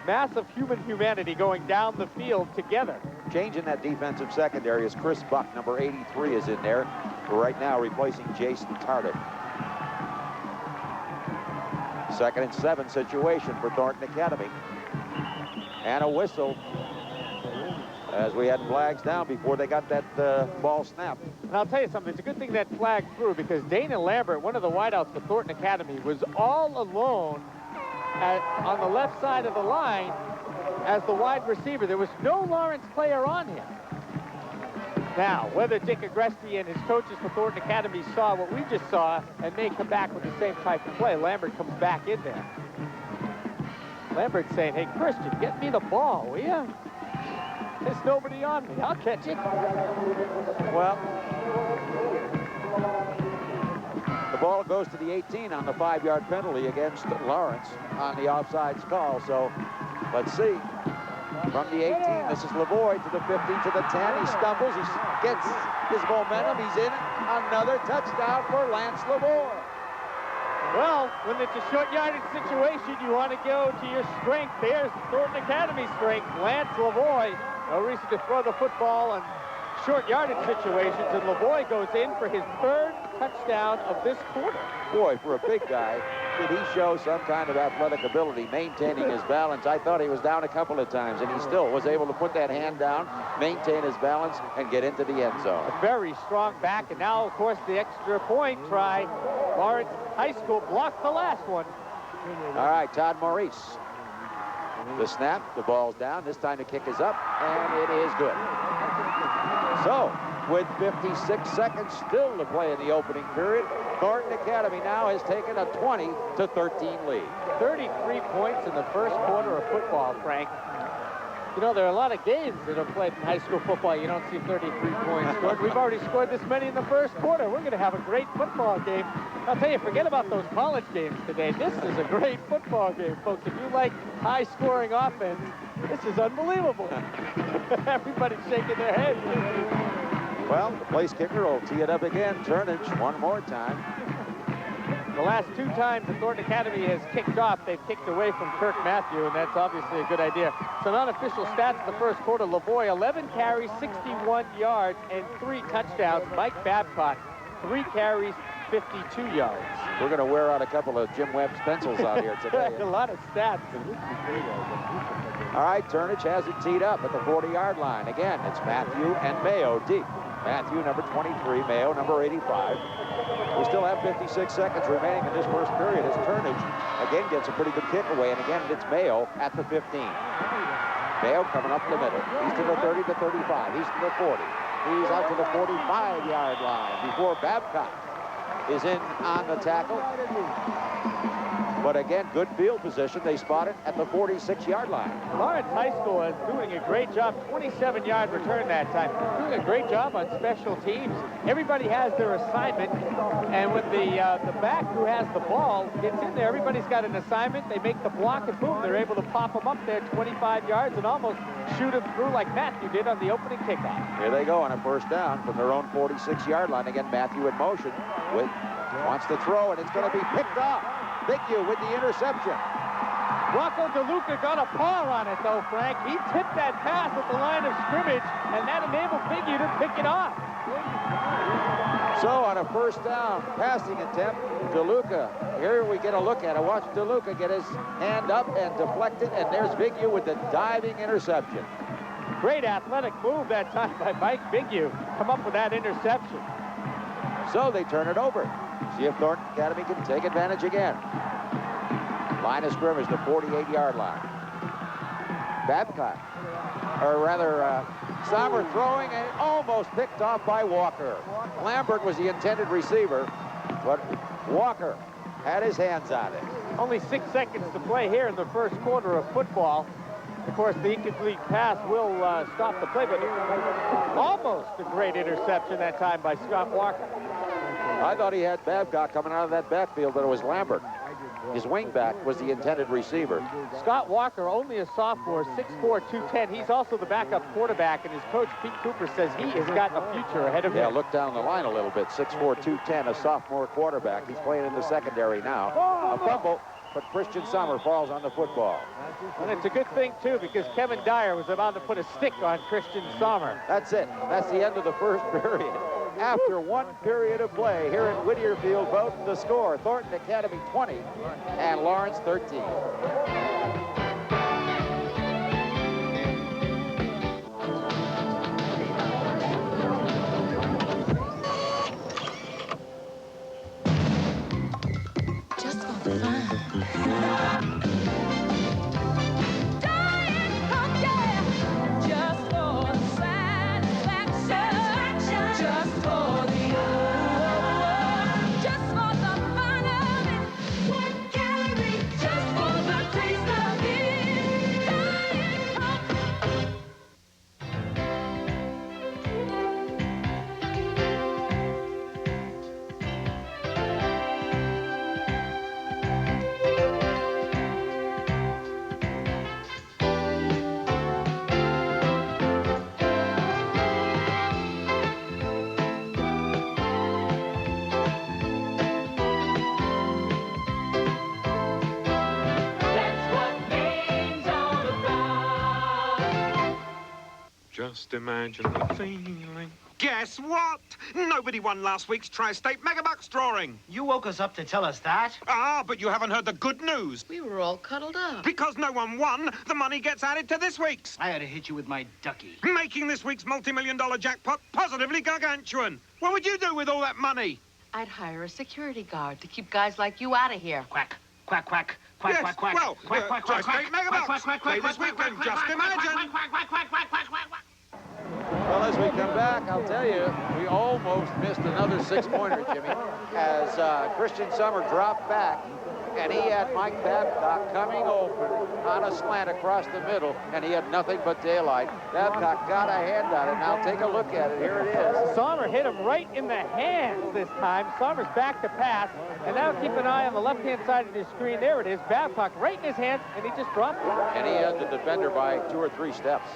massive humanity going down the field together. Changing that defensive secondary is Chris Buck, number 83, is in there right now, replacing Jason Tardif. 2nd and 7 situation for Thornton Academy. And a whistle as we had flags down before they got that ball snapped. And I'll tell you something, it's a good thing that flag threw, because Dana Lambert, one of the wideouts for Thornton Academy, was all alone on the left side of the line as the wide receiver. There was no Lawrence player on him. Now, whether Dick Agreste and his coaches for Thornton Academy saw what we just saw and may come back with the same type of play, Lambert comes back in there. Lambert's saying, hey, Christian, get me the ball, will you? There's nobody on me. I'll catch it. Well, the ball goes to the 18 on the 5-yard penalty against Lawrence on the offsides call. So let's see. From the 18, this is Lavoie to the 15, to the 10. He stumbles. He gets his momentum. He's in. Another touchdown for Lance Lavoie. Well, when it's a short yardage situation, you want to go to your strength. There's Thornton Academy's strength, Lance Lavoie. No reason to throw the football on short yardage situations, and Lavoie goes in for his 3rd touchdown of this quarter. Boy, for a big guy, did he show some kind of athletic ability, maintaining his balance. I thought he was down a couple of times, and he still was able to put that hand down, maintain his balance, and get into the end zone. A very strong back, and now, of course, the extra point try. Lawrence High School blocked the last one. All right, Todd Maurice. The snap, the ball's down. This time the kick is up, and it is good. So, with 56 seconds still to play in the opening period, Thornton Academy now has taken a 20-13 lead. 33 points in the first quarter of football, Frank. You know, there are a lot of games that are played in high school football. You don't see 33 points scored. We've already scored this many in the first quarter. We're going to have a great football game. I'll tell you, forget about those college games today. This is a great football game, folks. If you like high-scoring offense, this is unbelievable. Everybody's shaking their heads. Well, the place kicker will tee it up again. Turnage one more time. The last 2 times that Thornton Academy has kicked off, they've kicked away from Kirk Mathieu, and that's obviously a good idea. Some unofficial stats in the first quarter. Lavoie, 11 carries, 61 yards, and 3 touchdowns. Mike Babcock, 3 carries, 52 yards. We're going to wear out a couple of Jim Webb's pencils out here today. A lot of stats. All right, Turnage has it teed up at the 40-yard line. Again, it's Mathieu and Mayo deep. Mathieu, number 23, Mayo, number 85. We still have 56 seconds remaining in this first period as Turnage again gets a pretty good kick away, and again it's Mayo at the 15. Mayo coming up the middle. He's to the 30 to 35. He's to the 40. He's out to the 45-yard line before Babcock is in on the tackle. But again, good field position. They spot it at the 46-yard line. Lawrence High School is doing a great job. 27-yard return that time. Doing a great job on special teams. Everybody has their assignment, and when the back who has the ball gets in there, everybody's got an assignment. They make the block, and boom, they're able to pop them up there 25 yards and almost shoot them through like Mathieu did on the opening kickoff. Here they go on a first down from their own 46-yard line. Again, Mathieu in motion. Wants to throw, and it's going to be picked off. Figu with the interception. Rocco DeLuca got a paw on it, though, Frank. He tipped that pass at the line of scrimmage, and that enabled Figu to pick it off. So on a first down passing attempt, DeLuca, here we get a look at it. Watch DeLuca get his hand up and deflect it, and there's Figu with the diving interception. Great athletic move that time by Mike Figu. Come up with that interception. So they turn it over. See if Thornton Academy can take advantage again. Line of scrimmage, the 48-yard line. Babcock, or rather, Sommer throwing and almost picked off by Walker. Lambert was the intended receiver, but Walker had his hands on it. Only 6 seconds to play here in the first quarter of football. Of course, the incomplete pass will stop the play, but almost a great interception that time by Scott Walker. I thought he had Babcock coming out of that backfield, but it was Lambert. His wingback was the intended receiver. Scott Walker, only a sophomore, 6'4", 210. He's also the backup quarterback, and his coach, Pete Cooper, says he has got a future ahead of him. Yeah, look down the line a little bit. 6'4", 210, a sophomore quarterback. He's playing in the secondary now. A fumble, but Christian Sommer falls on the football. And it's a good thing, too, because Kevin Dyer was about to put a stick on Christian Sommer. That's it. That's the end of the first period. After one period of play here at Whittier Field, Bowdoin the score. Thornton Academy 20 and Lawrence 13. Just for fun. Just imagine the feeling. Guess what? Nobody won last week's Tri-State Megabucks drawing. You woke us up to tell us that? Ah, but you haven't heard the good news. We were all cuddled up. Because no one won, the money gets added to this week's. I had to hit you with my ducky. Making this week's multi-million-dollar jackpot positively gargantuan. What would you do with all that money? I'd hire a security guard to keep guys like you out of here. Quack, quack, quack, quack, Yes, quack, quack. well, quack, quack, quack, Tri-State quack, Megabucks. quack, quack, Play quack, this quack, weekend, quack, just quack, imagine. quack, quack, quack, quack, quack, quack, quack, quack. Well, as we come back, I'll tell you, we almost missed another six-pointer, Jimmy, as Christian Sommer dropped back, and he had Mike Babcock coming open on a slant across the middle, and he had nothing but daylight. Babcock got a hand on it. Now take a look at it. Here it is. Sommer hit him right in the hands this time. Sommer's back to pass, and now keep an eye on the left-hand side of the screen. There it is. Babcock right in his hands, and he just dropped it. And he had the defender by 2 or 3 steps.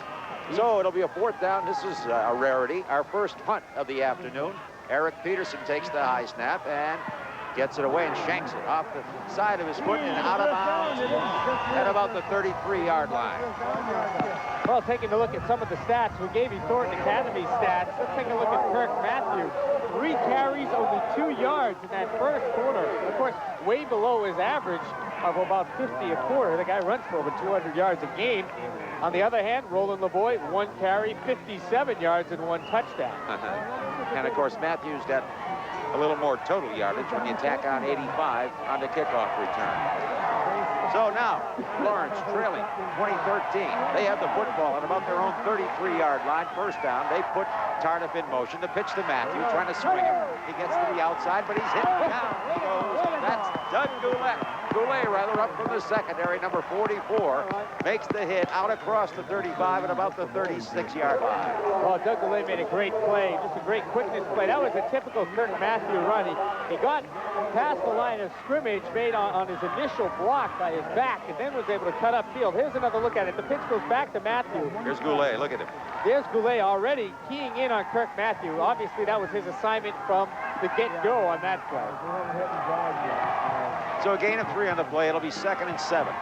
So it'll be a fourth down. This is a rarity. Our first punt of the afternoon. Eric Peterson takes the high snap and gets it away and shanks it off the side of his foot and out of bounds at about the 33-yard line. Well, taking a look at some of the stats, we gave you Thornton Academy stats. Let's take a look at Kirk Mathieu. 3 carries, only 2 yards in that first quarter. Of course, way below his average of about 50 a quarter. The guy runs for over 200 yards a game. On the other hand, Lance Lavoie, 1 carry, 57 yards and 1 touchdown. And of course, Matthew's got a little more total yardage when you tack on 85 on the kickoff return. So now, Lawrence trailing 2013. They have the football at about their own 33-yard line. First down. They put Tardif in motion. The pitch to Mathieu, trying to swing him. He gets to the outside, but he's hit down. He goes. That's Doug Goulet. Goulet, rather, up from the secondary, number 44, makes the hit out across the 35 at about the 36-yard line. Well, Doug Goulet made a great play, just a great quickness play. That was a typical Kirk Mathieu run. He got past the line of scrimmage, made on his initial block by his back, and then was able to cut upfield. Here's another look at it. The pitch goes back to Mathieu. Here's Goulet. Look at him. There's Goulet already keying in on Kirk Mathieu. Obviously, that was his assignment from the get-go on that play. So a gain of 3 on the play. It'll be 2nd and 7.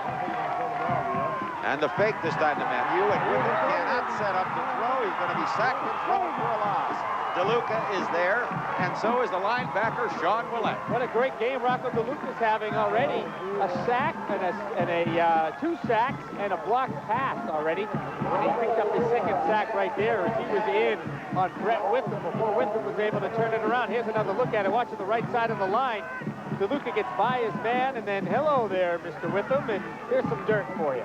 And the fake this time to Mathieu, and Whittier cannot set up the throw. He's going to be sacked and thrown for a loss. DeLuca is there, and so is the linebacker, Sean Willett. What a great game Rocco DeLuca's having already. A sack and two sacks and a blocked pass already. And he picked up his 2nd sack right there as he was in on Brett Witham before Witham was able to turn it around. Here's another look at it. Watching the right side of the line. DeLuca gets by his man, and then hello there, Mr. Witham, and here's some dirt for you.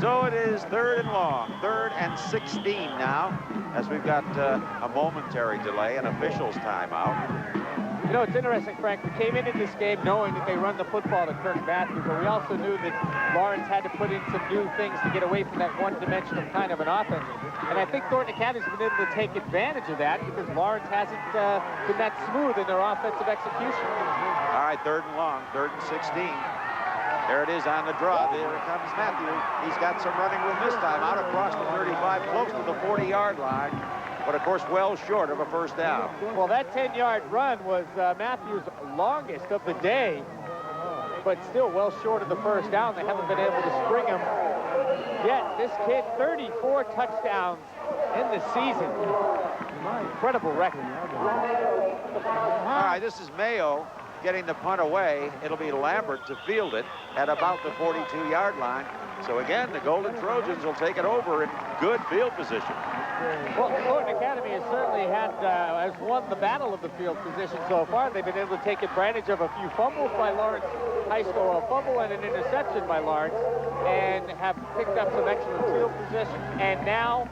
So it is 3rd and long, 3rd and 16 now, as we've got a momentary delay, an official's timeout. You know, it's interesting, Frank. We came into this game knowing that they run the football to Kirk Mathieu, but we also knew that Lawrence had to put in some new things to get away from that one-dimensional kind of an offense. And I think Thornton Academy's been able to take advantage of that because Lawrence hasn't been that smooth in their offensive execution. All right, 3rd and long, 3rd and 16. There it is on the draw. There comes Mathieu. He's got some running room this time, out across the 35, close to the 40-yard line. But, of course, well short of a first down. Well, that 10-yard run was Mathieu's longest of the day, but still well short of the first down. They haven't been able to spring him yet. This kid, 34 touchdowns in the season. Incredible record. All right, this is Mayo getting the punt away. It'll be Lambert to field it at about the 42-yard line. So, again, the Golden Trojans will take it over in good field position. Well, Thornton Academy has certainly has won the battle of the field position so far. They've been able to take advantage of a few fumbles by Lawrence High School, a fumble and an interception by Lawrence, and have picked up some excellent field position. And now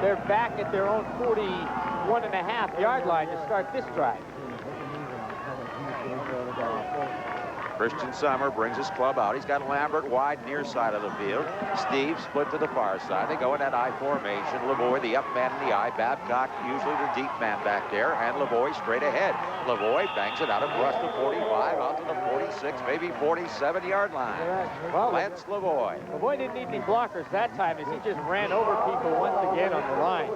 they're back at their own 41.5-yard line to start this drive. Christian Sommer brings his club out. He's got Lambert wide near side of the field. Steve split to the far side. They go in that I formation. Lavoie, the up man in the I. Babcock, usually the deep man back there. And Lavoie straight ahead. Lavoie bangs it out across the 45, out to the 46, maybe 47-yard line. Well, Lance Lavoie. Lavoie didn't need any blockers that time as he just ran over people once again on the line.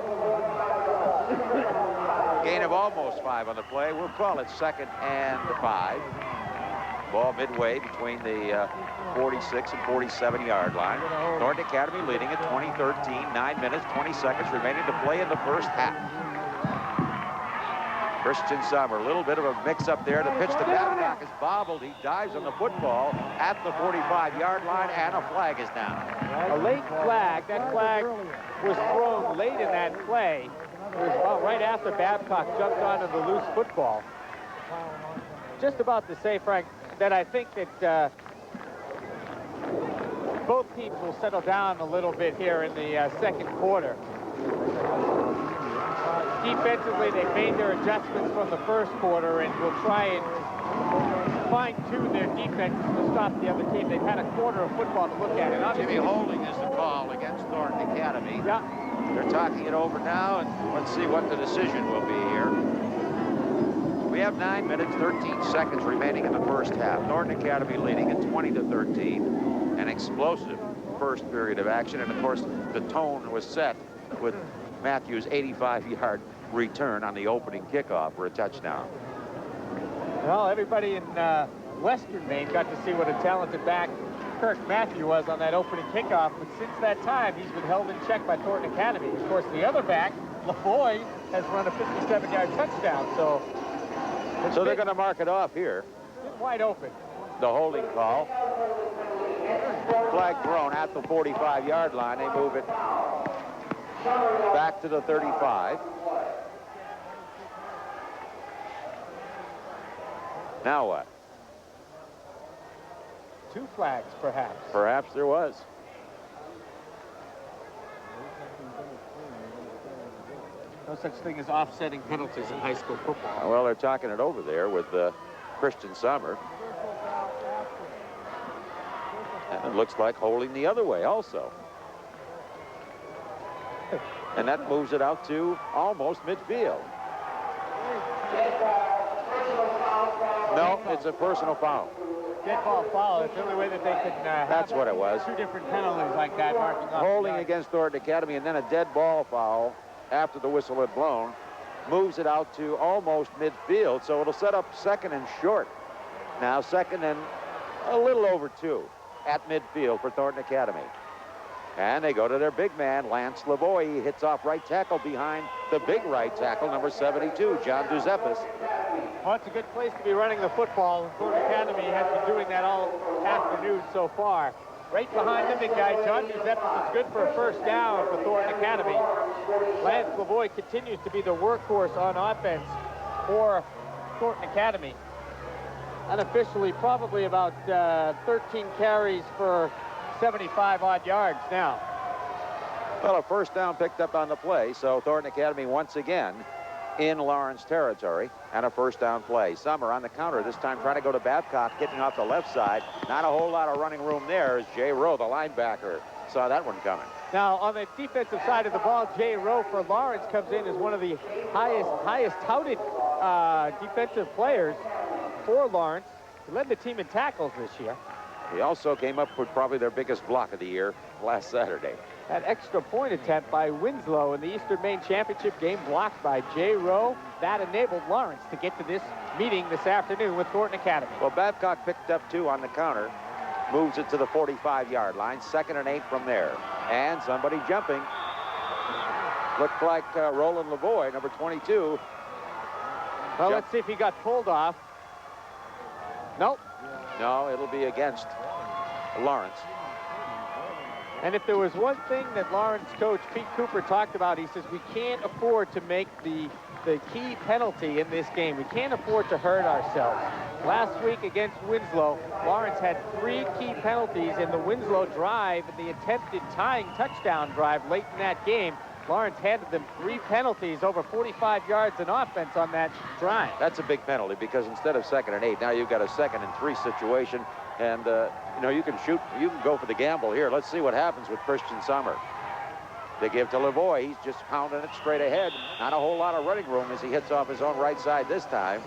Gain of almost 5 on the play. We'll call it 2nd and 5. Ball midway between the 46 and 47-yard line. Thornton Academy leading at 20-13, 9 minutes, 20 seconds remaining to play in the first half. Christian Sommer, a little bit of a mix-up there. The pitch to Babcock is bobbled. He dives on the football at the 45-yard line, and a flag is down. A late flag. That flag was thrown late in that play. It was about right after Babcock jumped onto the loose football. Just about to say, Frank, that I think that both teams will settle down a little bit here in the second quarter. Defensively, they've made their adjustments from the first quarter and will try and fine-tune their defenses to stop the other team. They've had a quarter of football to look at. And Jimmy Holding is the call against Thornton Academy. Yeah. They're talking it over now, and let's see what the decision will be here. We have 9 minutes, 13 seconds remaining in the first half. Thornton Academy leading at 20-13. An explosive first period of action, and of course, the tone was set with Mathieu's 85-yard return on the opening kickoff for a touchdown. Well, everybody in Western Maine got to see what a talented back Kirk Mathieu was on that opening kickoff, but since that time, he's been held in check by Thornton Academy. Of course, the other back, Lavoie, has run a 57-yard touchdown, so they're going to mark it off here. It's wide open. The holding call. Flag thrown at the 45-yard line. They move it back to the 35. Now what? 2 flags, perhaps. Perhaps there was. No such thing as offsetting penalties in high school football. Well, they're talking it over there with Christian Sommer. And it looks like holding the other way also. And that moves it out to almost midfield. No, it's a personal foul. Dead ball foul. It's the only way that they can That's what it was. Two different penalties like that marking off. Holding against Thornton Academy, and then a dead ball foul after the whistle had blown. Moves it out to almost midfield, so it'll set up second and short. Now second and a little over 2 at midfield for Thornton Academy. And they go to their big man, Lance Lavoie. He hits off right tackle behind the big right tackle, number 72, John Duzepis. Well, it's a good place to be running the football. Thornton Academy has been doing that all afternoon so far. Right behind the big guy, John Duzepis is good for a first down for Thornton Academy. Lance Lavoie continues to be the workhorse on offense for Thornton Academy. Unofficially, probably about 13 carries for 75-odd yards now. Well, a first down picked up on the play, so Thornton Academy once again in Lawrence territory, and a first down play. Sommer on the counter, this time trying to go to Babcock, getting off the left side. Not a whole lot of running room there as Jay Rowe, the linebacker, saw that one coming. Now, on the defensive side of the ball, Jay Rowe for Lawrence comes in as one of the highest touted defensive players for Lawrence. He led the team in tackles this year. He also came up with probably their biggest block of the year last Saturday. That extra point attempt by Winslow in the Eastern Maine Championship game blocked by Jay Rowe. That enabled Lawrence to get to this meeting this afternoon with Thornton Academy. Well, Babcock picked up 2 on the counter, moves it to the 45-yard line, 2nd and 8 from there. And somebody jumping. Looked like Roland Lavoie, number 22. Well, let's see if he got pulled off. Nope. No, it'll be against Lawrence. And if there was one thing that Lawrence coach Pete Cooper talked about, he says we can't afford to make the key penalty in this game. We can't afford to hurt ourselves. Last week against Winslow, Lawrence had 3 key penalties in the Winslow drive and the attempted tying touchdown drive late in that game. Lawrence handed them 3 penalties, over 45 yards in offense on that drive. That's a big penalty because instead of 2nd and 8, now you've got a 2nd and 3 situation. And, you know, you can shoot, you can go for the gamble here. Let's see what happens with Christian Sommer. They give to Lavoie. He's just pounding it straight ahead. Not a whole lot of running room as he hits off his own right side this time.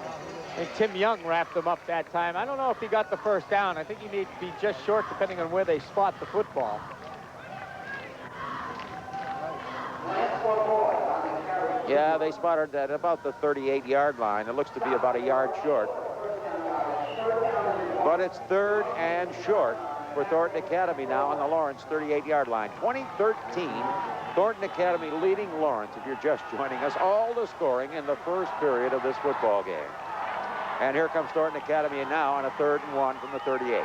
And Tim Young wrapped him up that time. I don't know if he got the first down. I think he needs to be just short depending on where they spot the football. Yeah, they spotted that about the 38-yard line. It looks to be about a yard short. But it's 3rd and short for Thornton Academy now on the Lawrence 38-yard line. 2013, Thornton Academy leading Lawrence, if you're just joining us, all the scoring in the first period of this football game. And here comes Thornton Academy now on a 3rd and 1 from the 38.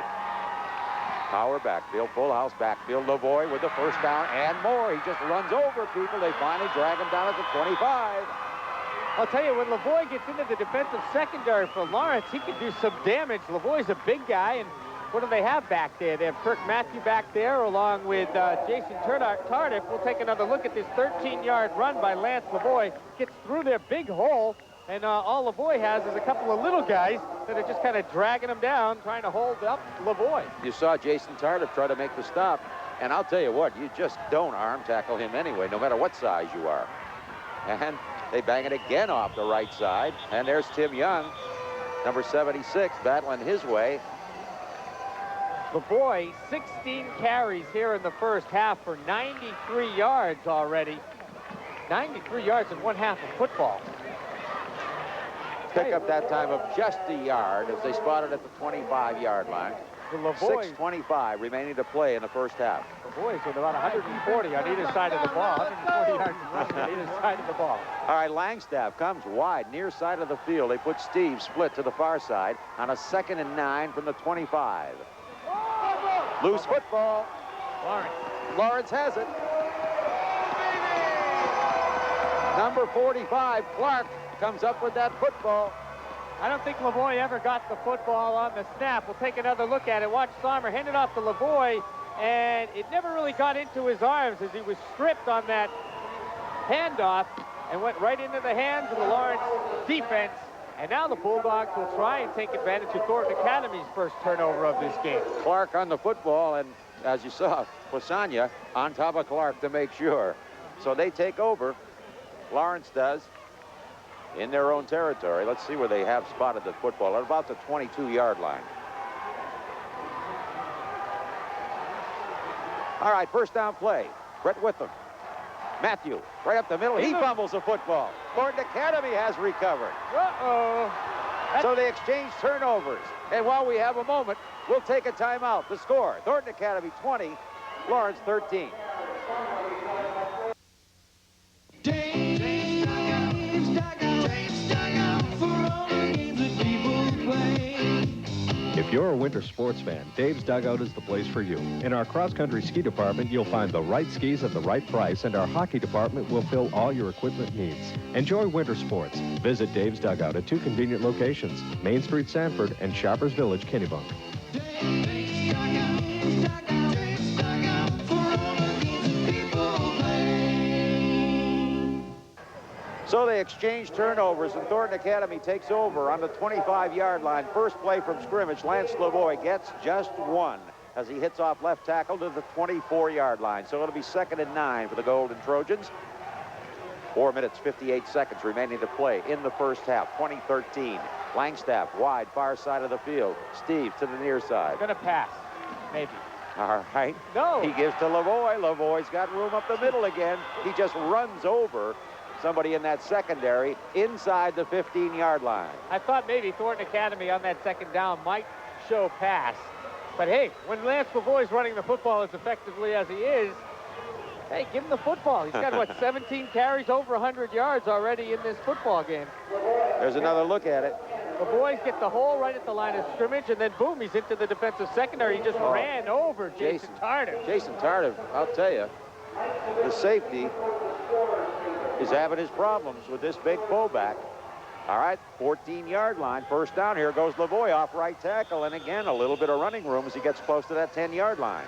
Power backfield, full house backfield. Lavoie with the first down and more. He just runs over people. They finally drag him down at the 25. I'll tell you, when Lavoie gets into the defensive secondary for Lawrence, he can do some damage. Lavoie's a big guy, and what do they have back there? They have Kirk Mathieu back there along with Jason Tardif. We'll take another look at this 13-yard run by Lance Lavoie. Gets through their big hole, and all Lavoie has is a couple of little guys that are just kind of dragging him down, trying to hold up Lavoie. You saw Jason Tardif try to make the stop, and I'll tell you what, you just don't arm tackle him anyway, no matter what size you are. And they bang it again off the right side, and there's Tim Young, number 76, battling his way. Lavoie, 16 carries here in the first half for 93 yards already. 93 yards in one half of football. Pick up that time of just a yard as they spotted at the 25-yard line. 6:25 remaining to play in the first half. Lavoie's with about 140 on either side of the ball. 140 yards running on either side of the ball. All right, Langstaff comes wide, near side of the field. They put Steve split to the far side on a 2nd and 9 from the 25. Loose football. Lawrence has it. Number 45, Clark, comes up with that football. I don't think Lavoie ever got the football on the snap. We'll take another look at it. Watch Sommer hand it off to Lavoie, and it never really got into his arms as he was stripped on that handoff. and went right into the hands of the Lawrence defense. And now the Bulldogs will try and take advantage of Thornton Academy's first turnover of this game. Clark on the football, and as you saw, Posania on top of Clark to make sure. So they take over. Lawrence does in their own territory. Let's see where they have spotted the football at about the 22-yard line. All right, first down play. Brett Witham. Mathieu, right up the middle. He fumbles the football. Thornton Academy has recovered. Uh-oh. So they exchange turnovers. And while we have a moment, we'll take a timeout. The score, Thornton Academy 20, Lawrence 13. If you're a winter sports fan, Dave's Dugout is the place for you. In our cross-country ski department, you'll find the right skis at the right price, and our hockey department will fill all your equipment needs. Enjoy winter sports. Visit Dave's Dugout at 2 convenient locations, Main Street, Sanford, and Shoppers Village, Kennebunk. So they exchange turnovers, and Thornton Academy takes over on the 25-yard line. First play from scrimmage, Lance Lavoie gets just one as he hits off left tackle to the 24-yard line. So it'll be 2nd and 9 for the Golden Trojans. 4 minutes, 58 seconds remaining to play in the first half, 2013. Langstaff wide, far side of the field. Steve to the near side. Gonna pass, maybe. All right. No. He gives to Lavoie. Lavoie's got room up the middle again. He just runs over somebody in that secondary inside the 15-yard line. I thought maybe Thornton Academy on that second down might show pass. But hey, when Lance Lavoie's running the football as effectively as he is, hey, give him the football. He's got, what, 17 carries, over 100 yards already in this football game. There's another look at it. The boys get the hole right at the line of scrimmage, and then boom, he's into the defensive secondary. He just ran over Jason Tardif. Jason Tardif, I'll tell you, the safety is having his problems with this big fullback. All right, 14-yard line, first down. Here goes Lavoie off right tackle, and again, a little bit of running room as he gets close to that 10-yard line.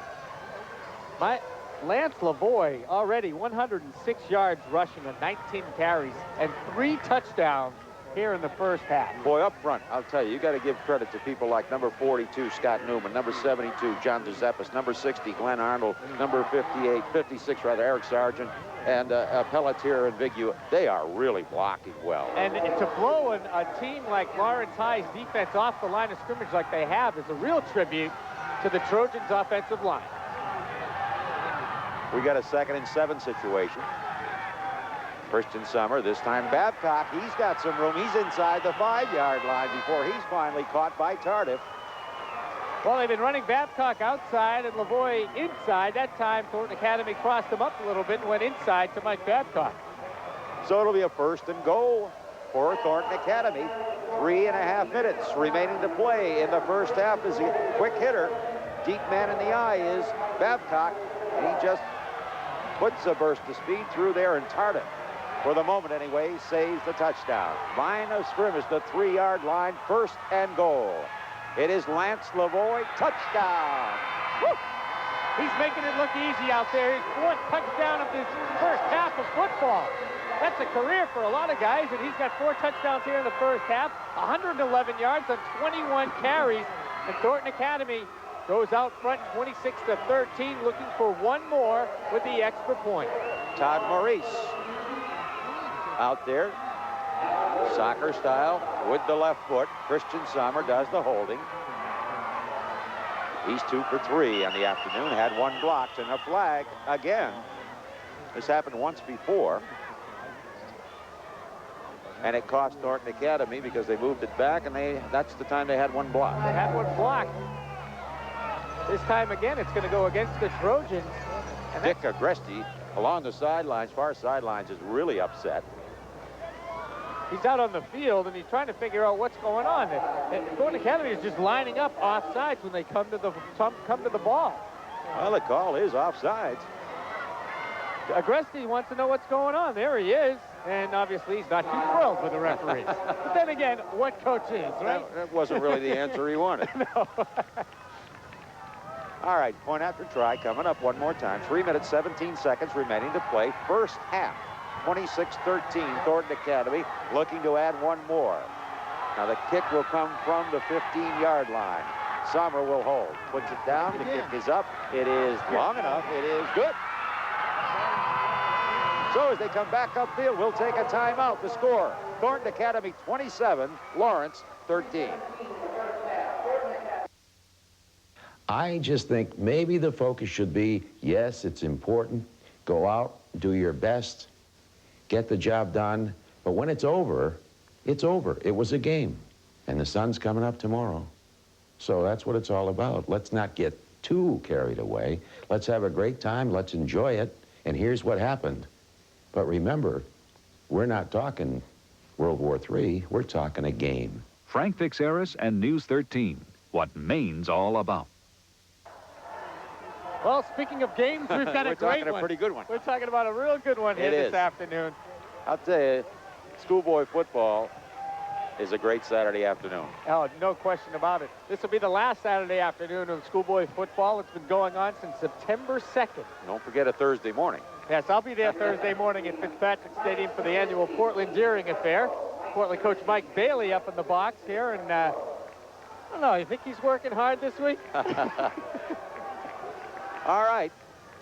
Lance Lavoie already 106 yards rushing on 19 carries and 3 touchdowns here in the first half. Boy, up front, I'll tell you got to give credit to people like number 42, Scott Newman, number 72, John Giuseppis, number 60, Glenn Arnold, number 56, Eric Sargent, and Pelletier and Vigu. They are really blocking well. And to blow a team like Lawrence High's defense off the line of scrimmage like they have is a real tribute to the Trojans' offensive line. We got a 2nd and 7 situation. Christian Sommer, this time Babcock. He's got some room. He's inside the 5-yard line before he's finally caught by Tardif. Well, they've been running Babcock outside and Lavoie inside. That time, Thornton Academy crossed him up a little bit and went inside to Mike Babcock. So it'll be a 1st and goal for Thornton Academy. 3.5 minutes remaining to play in the first half. As a quick hitter, deep man in the eye is Babcock. And he just puts a burst of speed through there, and Tardif, for the moment anyway, saves the touchdown. Line of scrimmage, the 3-yard line, 1st and goal. It is Lance Lavoie, touchdown. Woo! He's making it look easy out there. His 4th touchdown of this first half of football. That's a career for a lot of guys, and he's got 4 touchdowns here in the first half, 111 yards on 21 carries, and Thornton Academy goes out front 26-13, looking for one more with the extra point. Todd Maurice out there, soccer style with the left foot. Christian Sommer does the holding. He's 2 for 3 on the afternoon, had 1 blocked and a flag again. This happened once before, and it cost Thornton Academy because they moved it back, and that's the time they had 1 block. They had 1 block. This time again, it's going to go against the Trojans. And Dick Agreste along the sidelines, far sidelines, is really upset. He's out on the field, and he's trying to figure out what's going on. Thornton Academy is just lining up offsides when they come to the ball. Well, the call is offsides. Agreste wants to know what's going on. There he is. And obviously, he's not too thrilled with the referees. But then again, what coach is, right? That wasn't really the answer he wanted. No. All right, point after try coming up one more time. 3 minutes, 17 seconds remaining to play. First half. 26-13. Thornton Academy looking to add one more. Now the kick will come from the 15-yard line. Sommer will hold. Puts it down. The kick is up. It is long enough. It is good. So as they come back upfield, we'll take a timeout. The score, Thornton Academy 27, Lawrence 13. I just think maybe the focus should be, yes, it's important. Go out, do your best, get the job done. But when it's over, it's over. It was a game. And the sun's coming up tomorrow. So that's what it's all about. Let's not get too carried away. Let's have a great time. Let's enjoy it. And here's what happened. But remember, we're not talking World War III. We're talking a game. Frank Fixaris and News 13. What Maine's all about. Well, speaking of games, we've got a great one. We're talking a pretty good one. We're talking about a real good one here this afternoon. I'll tell you, schoolboy football is a great Saturday afternoon. Oh, no question about it. This will be the last Saturday afternoon of schoolboy football. It's been going on since September 2nd. Don't forget a Thursday morning. Yes, I'll be there Thursday morning at Fitzpatrick Stadium for the annual Portland Deering Affair. Portland coach Mike Bailey up in the box here, and I don't know, you think he's working hard this week? All right,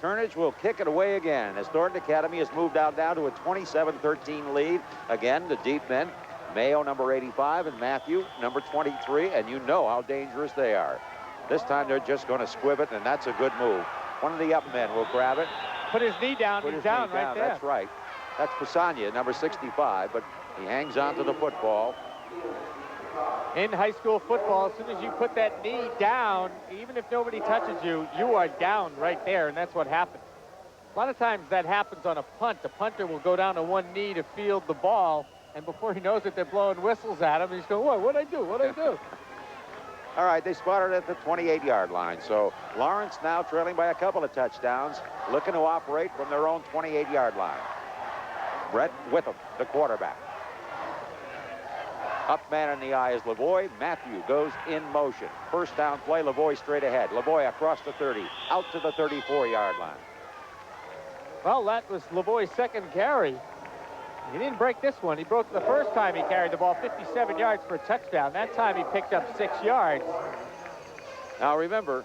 Turnage will kick it away again as Thornton Academy has moved down to a 27-13 lead. Again, the deep men, Mayo, number 85, and Mathieu, number 23, and you know how dangerous they are. This time they're just going to squib it, and that's a good move. One of the up men will grab it. Put his knee down. He's down right there. That's right. That's Pisagna, number 65, but he hangs on to the football. In high school football, as soon as you put that knee down, even if nobody touches you, you are down right there, and that's what happened. A lot of times that happens on a punt. The punter will go down to one knee to field the ball, and before he knows it, they're blowing whistles at him. He's going, what'd I do? What'd I do? All right, they spotted at the 28-yard line. So Lawrence now trailing by a couple of touchdowns, looking to operate from their own 28-yard line. Brett Witham, the quarterback. Up man in the eye is Lavoie. Mathieu goes in motion. First down play, Lavoie straight ahead. Lavoie across the 30, out to the 34-yard line. Well, that was Lavoie's second carry. He didn't break this one. He broke the first time he carried the ball, 57 yards for a touchdown. That time he picked up 6 yards. Now remember,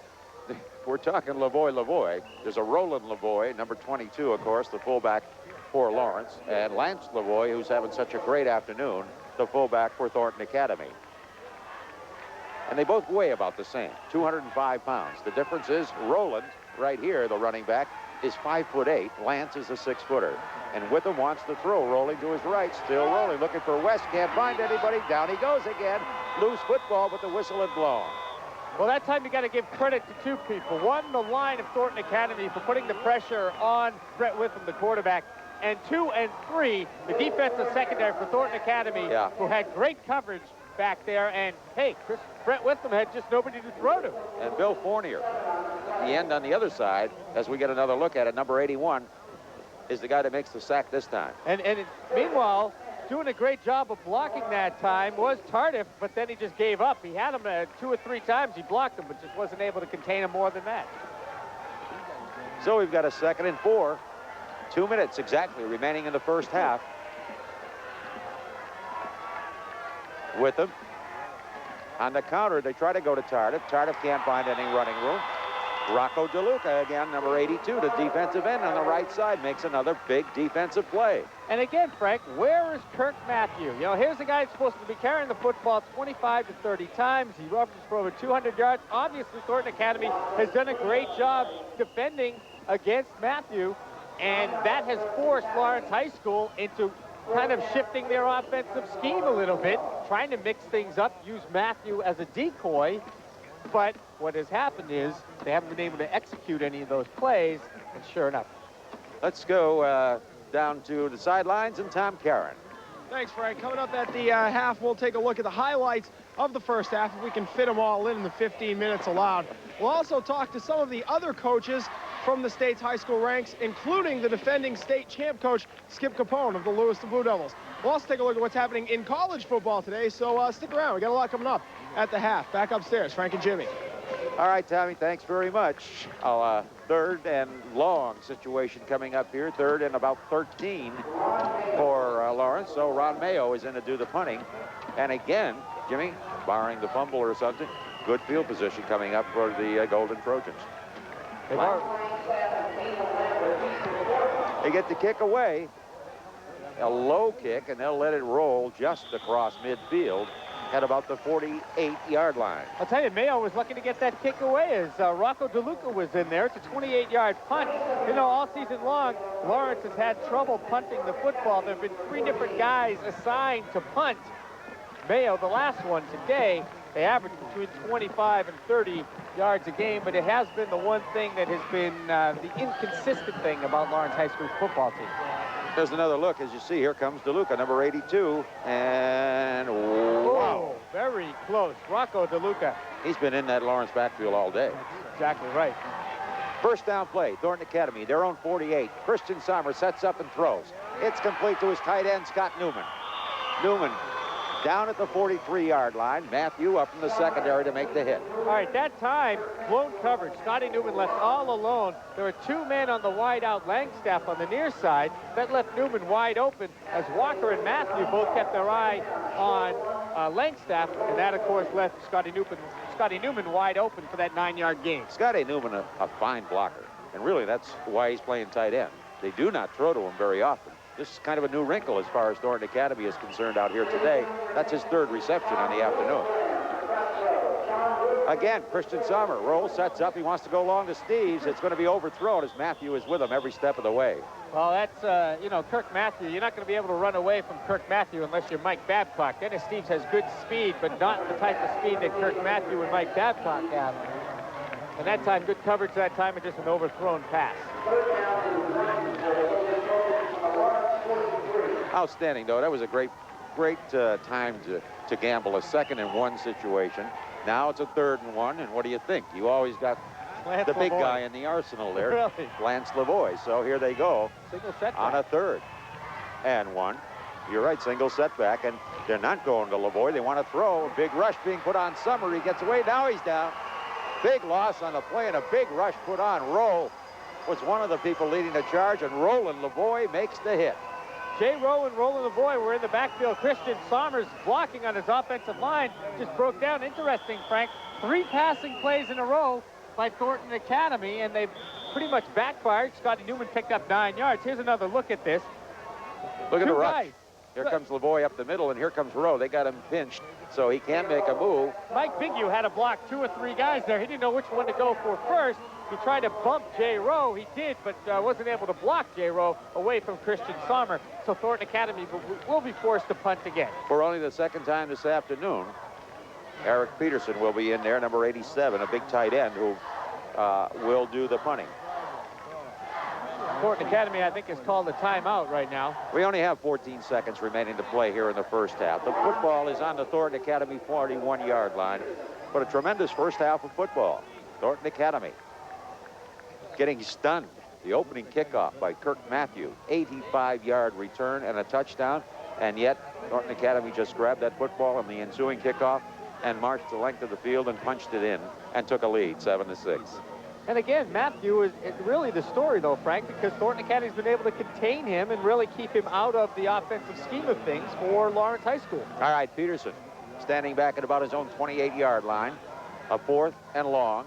we're talking Lavoie. There's a Roland Lavoie, number 22, of course, the fullback for Lawrence, and Lance Lavoie, who's having such a great afternoon, the fullback for Thornton Academy. And they both weigh about the same, 205 pounds. The difference is Roland, right here, the running back, is 5'8". Lance is a 6-footer. And Witham wants to throw, rolling to his right, still rolling, looking for West, can't find anybody. Down he goes again. Loose football, but the whistle had blown. Well, that time you got to give credit to two people. One, the line of Thornton Academy for putting the pressure on Brett Witham, the quarterback. And 2 and 3, the defensive secondary for Thornton Academy, who had great coverage back there. And, hey, Brett Witham had just nobody to throw to. And Bill Fournier, the end on the other side, as we get another look at it, number 81, is the guy that makes the sack this time. And meanwhile, doing a great job of blocking that time was Tardif, but then he just gave up. He had him 2 or 3 times. He blocked him, but just wasn't able to contain him more than that. So we've got a 2nd and 4. 2 minutes exactly remaining in the first half. Witham on the counter, they try to go to Tardif. Tardif can't find any running room. Rocco DeLuca again, number 82, the defensive end on the right side, makes another big defensive play. And again, Frank, where is Kirk Mathieu? You know, here's a guy who's supposed to be carrying the football 25 to 30 times. He rushes for over 200 yards. Obviously, Thornton Academy has done a great job defending against Mathieu, and that has forced Lawrence High School into kind of shifting their offensive scheme a little bit, trying to mix things up, use Mathieu as a decoy. But what has happened is they haven't been able to execute any of those plays, and sure enough. Let's go down to the sidelines and Tom Caron. Thanks, Frank. Coming up at the half, we'll take a look at the highlights of the first half, if we can fit them all in the 15 minutes allowed. We'll also talk to some of the other coaches from the state's high school ranks, including the defending state champ coach, Skip Capone of the Lewiston Blue Devils. We'll also take a look at what's happening in college football today, so stick around. We got a lot coming up at the half. Back upstairs, Frank and Jimmy. All right, Tommy, thanks very much. Third and long situation coming up here. Third and about 13 for Lawrence. So Ron Mayo is in to do the punting. And again, Jimmy, barring the fumble or something, good field position coming up for the Golden Trojans. They get the kick away. A low kick, and they'll let it roll just across midfield at about the 48-yard line. I'll tell you, Mayo was lucky to get that kick away as Rocco DeLuca was in there. It's a 28-yard punt. You know, all season long, Lawrence has had trouble punting the football. There have been 3 different guys assigned to punt. Mayo, the last one today, they average between 25 and 30 yards a game, but it has been the one thing that has been the inconsistent thing about Lawrence High School's football team. There's another look. As you see, here comes DeLuca, number 82, and wow. Oh, very close. Rocco DeLuca. He's been in that Lawrence backfield all day. Exactly right. First down play, Thornton Academy, their own 48. Christian Sommer sets up and throws. It's complete to his tight end, Scott Newman. Newman down at the 43-yard line. Mathieu up in the secondary to make the hit. All right, that time, blown coverage. Scotty Newman left all alone. There were 2 men on the wide out Langstaff on the near side. That left Newman wide open as Walker and Mathieu both kept their eye on Langstaff, and that, of course, left Scotty Newman wide open for that 9-yard gain. Scotty Newman, a fine blocker, and really that's why he's playing tight end. They do not throw to him very often. This is kind of a new wrinkle as far as Thornton Academy is concerned out here today. That's his 3rd reception on the afternoon. Again, Christian Sommer rolls, sets up. He wants to go long to Steves. It's going to be overthrown as Mathieu is with him every step of the way. Well, that's, you know, Kirk Mathieu. You're not going to be able to run away from Kirk Mathieu unless you're Mike Babcock. Dennis Steves has good speed, but not the type of speed that Kirk Mathieu and Mike Babcock have. And that time, good coverage that time, and just an overthrown pass. Outstanding, though. That was a great time to gamble a 2nd and 1 situation. Now it's a 3rd and 1, and what do you think? You always got Lance the big Lavoie. guy in the arsenal there, Really? Lance Lavoie. So here they go Single setback. on a 3rd and 1. You're right, single setback, and they're not going to Lavoie. They want to throw. Big rush being put on Sommer. He gets away. Now he's down. Big loss on the play, and a big rush put on. Rowe was one of the people leading the charge, and Roland Lavoie makes the hit. Jay Rowe and Roland Lavoie were in the backfield. Christian Sommers blocking on his offensive line just broke down. Interesting, Frank. 3 passing plays in a row by Thornton Academy, and they pretty much backfired. Scotty Newman picked up 9 yards. Here's another look at this. Look at the rush. Guys. Here comes Lavoie up the middle, and here comes Rowe. They got him pinched, so he can't make a move. Mike Bigelow had to block 2 or 3 guys there. He didn't know which one to go for first. He tried to bump Jay Rowe. He did, but wasn't able to block Jay Rowe away from Christian Sommer. So Thornton Academy will be forced to punt again. For only the 2nd time this afternoon, Eric Peterson will be in there, number 87, a big tight end who will do the punting. Thornton Academy, I think, has called a timeout right now. We only have 14 seconds remaining to play here in the first half. The football is on the Thornton Academy 41-yard line, but a tremendous first half of football. Thornton Academy getting stunned. The opening kickoff by Kirk Mathieu, 85-yard return and a touchdown, and yet Thornton Academy just grabbed that football in the ensuing kickoff and marched the length of the field and punched it in and took a lead, 7-6. And again, Mathieu is really the story, though, Frank, because Thornton Academy's been able to contain him and really keep him out of the offensive scheme of things for Lawrence High School. All right, Peterson standing back at about his own 28-yard line. A 4th and long.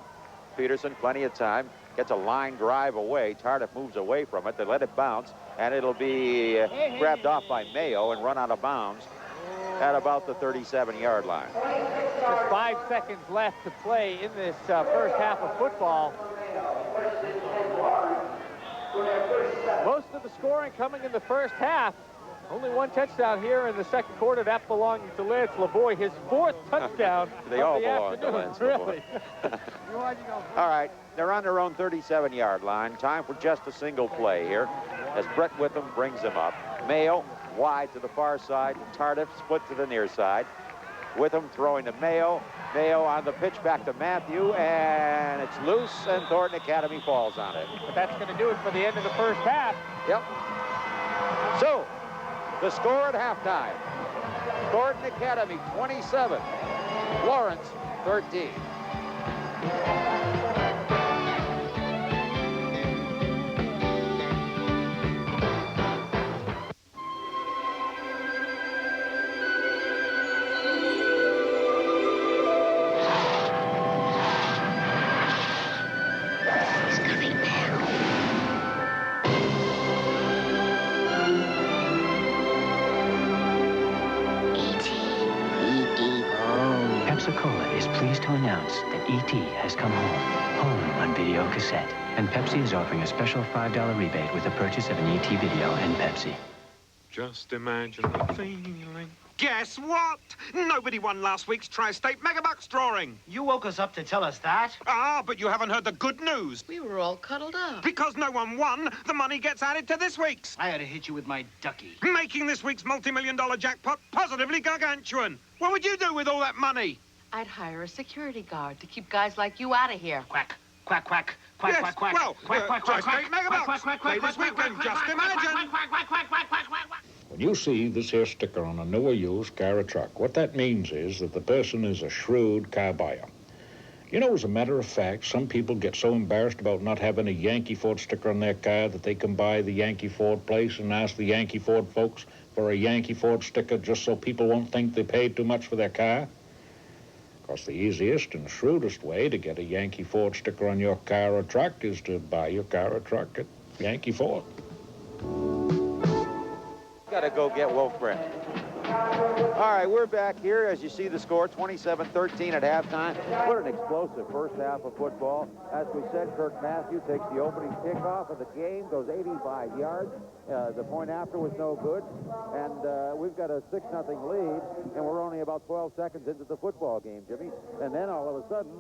Peterson, plenty of time, gets a line drive away. Tardif moves away from it. They let it bounce, and it'll be grabbed off by Mayo and run out of bounds at about the 37-yard line. Just 5 seconds left to play in this first half of football. Most of the scoring coming in the first half. Only 1 touchdown here in the second quarter. That belonging to Lance Lavoie, his 4th touchdown They of all the belong afternoon. to Lance Really. All right, they're on their own 37-yard line. Time for just a single play here as Brett Witham brings him up. Mayo wide to the far side. Tardif split to the near side. Witham throwing to Mayo. Mayo on the pitch back to Mathieu, and it's loose, and Thornton Academy falls on it. But that's going to do it for the end of the first half. Yep. So, the score at halftime. Thornton Academy 27, Lawrence 13. Pepsi-Cola is pleased to announce that E.T. has come home on video cassette. And Pepsi is offering a special $5 rebate with the purchase of an E.T. video and Pepsi. Just imagine the feeling. Guess what? Nobody won last week's Tri-State Megabucks drawing. You woke us up to tell us that? Ah, but you haven't heard the good news. We were all cuddled up. Because no one won, the money gets added to this week's. I had to hit you with my ducky. Making this week's multi-million-dollar jackpot positively gargantuan. What would you do with all that money? I'd hire a security guard to keep guys like you out of here. Quack, quack, quack, quack, Yes, quack, quack. well, Quack, quack, quack, Tri-State quack, Megabucks. quack, quack, Play quack, this quack, weekend, quack, just quack, imagine. quack, quack, quack, quack, quack, quack, quack. When you see this here sticker on a new or used car or truck, what that means is that the person is a shrewd car buyer. You know, as a matter of fact, some people get so embarrassed about not having a Yankee Ford sticker on their car that they come by the Yankee Ford place and ask the Yankee Ford folks for a Yankee Ford sticker just so people won't think they paid too much for their car. Of course, the easiest and shrewdest way to get a Yankee Ford sticker on your car or truck is to buy your car or truck at Yankee Ford. Got to go get Wolfbrand. All right, we're back here. As you see the score, 27-13 at halftime. What an explosive first half of football. As we said, Kirk Mathieu takes the opening kickoff of the game, goes 85 yards. The point after was no good. And we've got a 6-0 lead, and we're only about 12 seconds into the football game, Jimmy. And then all of a sudden,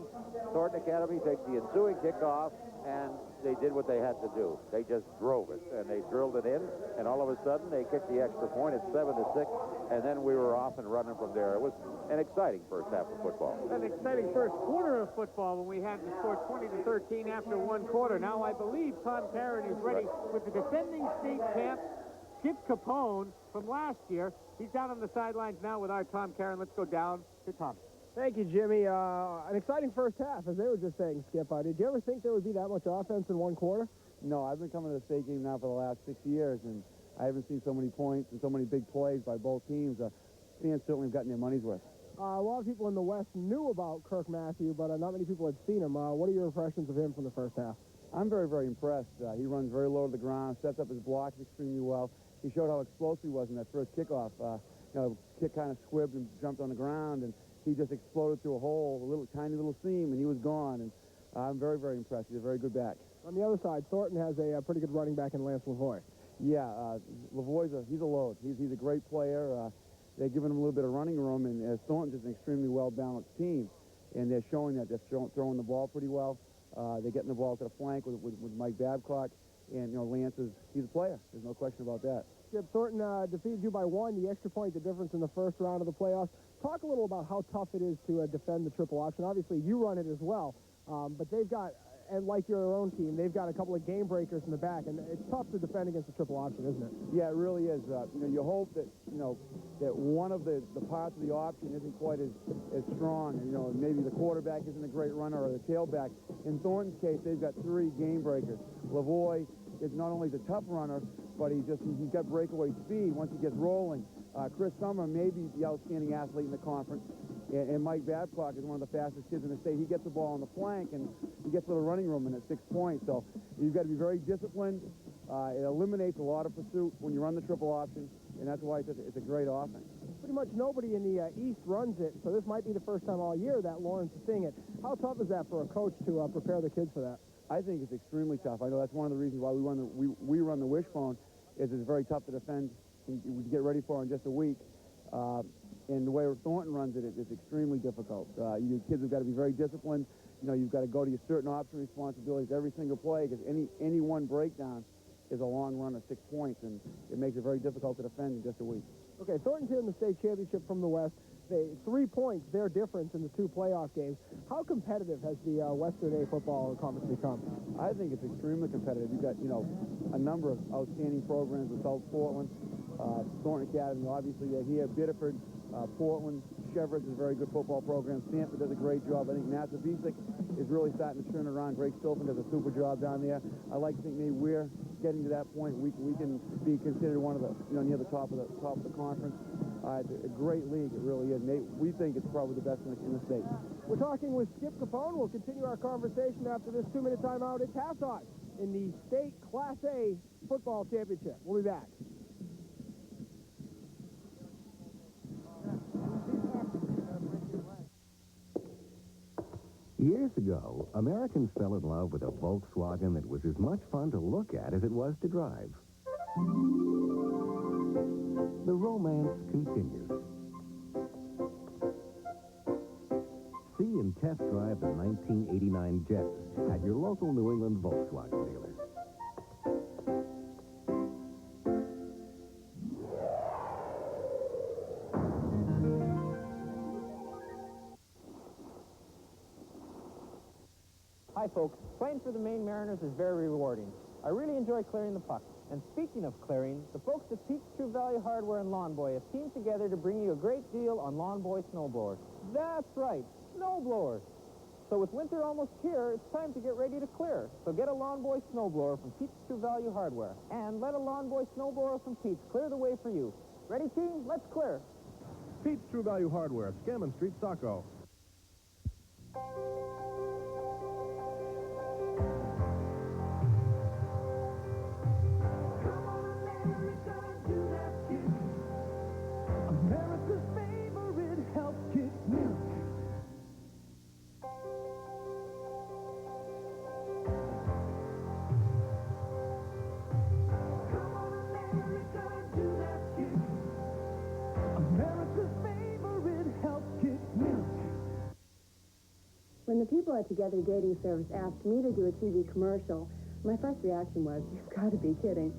Thornton Academy takes the ensuing kickoff, and they did what they had to do. They just drove it, and they drilled it in, and all of a sudden, they kicked the extra point at 7-6, and then we were off and running from there. It was an exciting first half of football. An exciting first quarter of football when we had the score 20-13 after one quarter. Now I believe Tom Caron is ready with the defending state champ, Skip Capone, from last year. He's down on the sidelines now with our Tom Caron. Let's go down to Tom. Thank you, Jimmy. An exciting first half, as they were just saying, Skip. Did you ever think there would be that much offense in one quarter? No, I've been coming to the state game now for the last 6 years, and I haven't seen so many points and so many big plays by both teams. Fans certainly have gotten their money's worth. A lot of people in the West knew about Kirk Mathieu, but not many people had seen him. What are your impressions of him from the first half? I'm very, very impressed. He runs very low to the ground, sets up his blocks extremely well. He showed how explosive he was in that first kickoff. Kick kind of squibbed and jumped on the ground, and he just exploded through a hole, tiny little seam, and he was gone. And I'm very, very impressed. He's a very good back. On the other side, Thornton has a pretty good running back in Lance Lavoie. Yeah, Lavoie's he's a load. He's a great player. They've given him a little bit of running room, and Thornton's just an extremely well-balanced team, and they're showing that. They're throwing the ball pretty well. They're getting the ball to the flank with Mike Babcock, and Lance he's a player. There's no question about that. Skip, Thornton defeated you by 1, the extra point, the difference in the first round of the playoffs. Talk a little about how tough it is to defend the triple option. Obviously, you run it as well, but they've got, and like your own team, they've got a couple of game breakers in the back, and it's tough to defend against the triple option, isn't it? Yeah, it really is. You hope that that one of the parts of the option isn't quite as strong. And, maybe the quarterback isn't a great runner or the tailback. In Thornton's case, they've got 3 game breakers. Lavoie is not only the tough runner, but he's got breakaway speed once he gets rolling. Chris Sommer may be the outstanding athlete in the conference, and Mike Babcock is one of the fastest kids in the state. He gets the ball on the flank, and he gets a little running room in at 6 points. So you've got to be very disciplined. It eliminates a lot of pursuit when you run the triple option, and that's why it's a great offense. Pretty much nobody in the East runs it, so this might be the first time all year that Lawrence is seeing it. How tough is that for a coach to prepare the kids for that? I think it's extremely tough. I know that's one of the reasons why we run the wishbone, is it's very tough to defend and get ready for in just a week. And the way Thornton runs it, it's extremely difficult. You kids have got to be very disciplined. You've got to go to your certain option responsibilities every single play, because any one breakdown is a long run of 6 points, and it makes it very difficult to defend in just a week. Okay, Thornton's here in the state championship from the West. 3 points, their difference in the 2 playoff games. How competitive has the Western A football conference become? I think it's extremely competitive. You've got, a number of outstanding programs with South Portland, Thornton Academy, obviously, here, Biddeford, Portland, Cheverett is a very good football program. Stanford does a great job. I think Massabesic is really starting to turn it around. Greg Stolfen does a super job down there. I like to think maybe we're getting to that point. We can be considered one of the, near the top of the conference. It's a great league, it really is. We think it's probably the best in the state. We're talking with Skip Capone. We'll continue our conversation after this 2-minute timeout. It's halftime in the state Class A football championship. We'll be back. Years ago, Americans fell in love with a Volkswagen that was as much fun to look at as it was to drive. The romance continues. See and test drive the 1989 Jets at your local New England Volkswagen dealer. Hi, folks. Playing for the Maine Mariners is very rewarding. I really enjoy clearing the puck. And speaking of clearing, the folks at Pete's True Value Hardware and Lawn Boy have teamed together to bring you a great deal on Lawn Boy snowblowers. That's right, snowblowers. So with winter almost here, it's time to get ready to clear. So get a Lawn Boy snowblower from Pete's True Value Hardware. And let a Lawn Boy snowblower from Pete's clear the way for you. Ready, team? Let's clear. Pete's True Value Hardware, Scammon Street, Saco. America's favorite health kick milk. Come on, America, do that kick. America's favorite health kick milk. When the people at Together Dating Service asked me to do a TV commercial, my first reaction was, you've got to be kidding.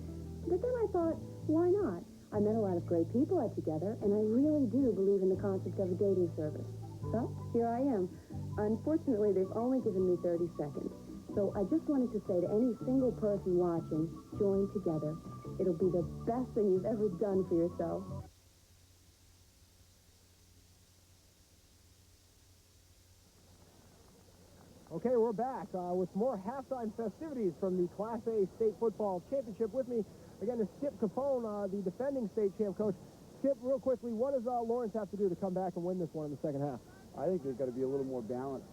But then I thought, why not? I met a lot of great people at Together, and I really do believe in the concept of a dating service. So, here I am. Unfortunately, they've only given me 30 seconds. So I just wanted to say to any single person watching, join Together. It'll be the best thing you've ever done for yourself. Okay, we're back with more halftime festivities from the Class A State Football Championship. With me, again, is Skip Capone, the defending state champ coach. Skip, real quickly, what does Lawrence have to do to come back and win this one in the second half? I think there's got to be a little more balance.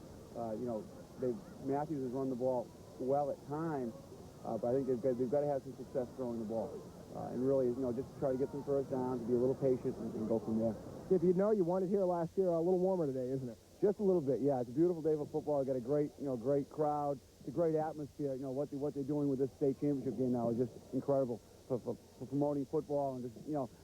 Matthews has run the ball well at times, but I think they've got to have some success throwing the ball. And really, just try to get some first downs, be a little patient, and go from there. Skip, you won it here last year. A little warmer today, isn't it? Just a little bit, yeah. It's a beautiful day for football. Got a great, great crowd. It's a great atmosphere. What they're doing with this state championship game now is just incredible for promoting football and just,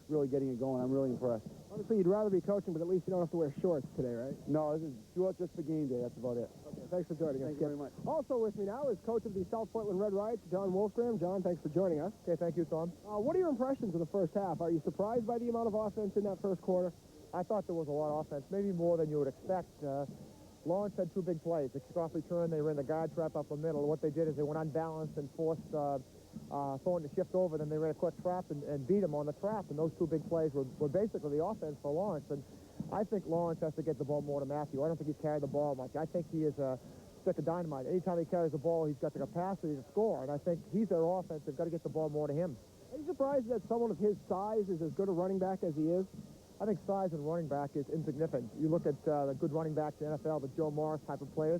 really getting it going. I'm really impressed. Honestly, you'd rather be coaching, but at least you don't have to wear shorts today, right? No, this is shorts just for game day. That's about it. Okay, thanks for joining us. Thank you very much. Also with me now is coach of the South Portland Red Riots, John Wolfgram. John, thanks for joining us. Okay, thank you, Tom. What are your impressions of the first half? Are you surprised by the amount of offense in that first quarter? I thought there was a lot of offense, maybe more than you would expect. Lawrence had two big plays. The kickoff return, they ran the guard trap up the middle. What they did is they went unbalanced and forced Thornton to shift over. Then they ran a quick trap and beat him on the trap. And those two big plays were basically the offense for Lawrence. And I think Lawrence has to get the ball more to Mathieu. I don't think he's carried the ball much. I think he is a stick of dynamite. Anytime he carries the ball, he's got the capacity to score. And I think he's their offense. They've got to get the ball more to him. Are you surprised that someone of his size is as good a running back as he is? I think size and running back is insignificant. You look at the good running backs in the NFL, the Joe Morris type of players.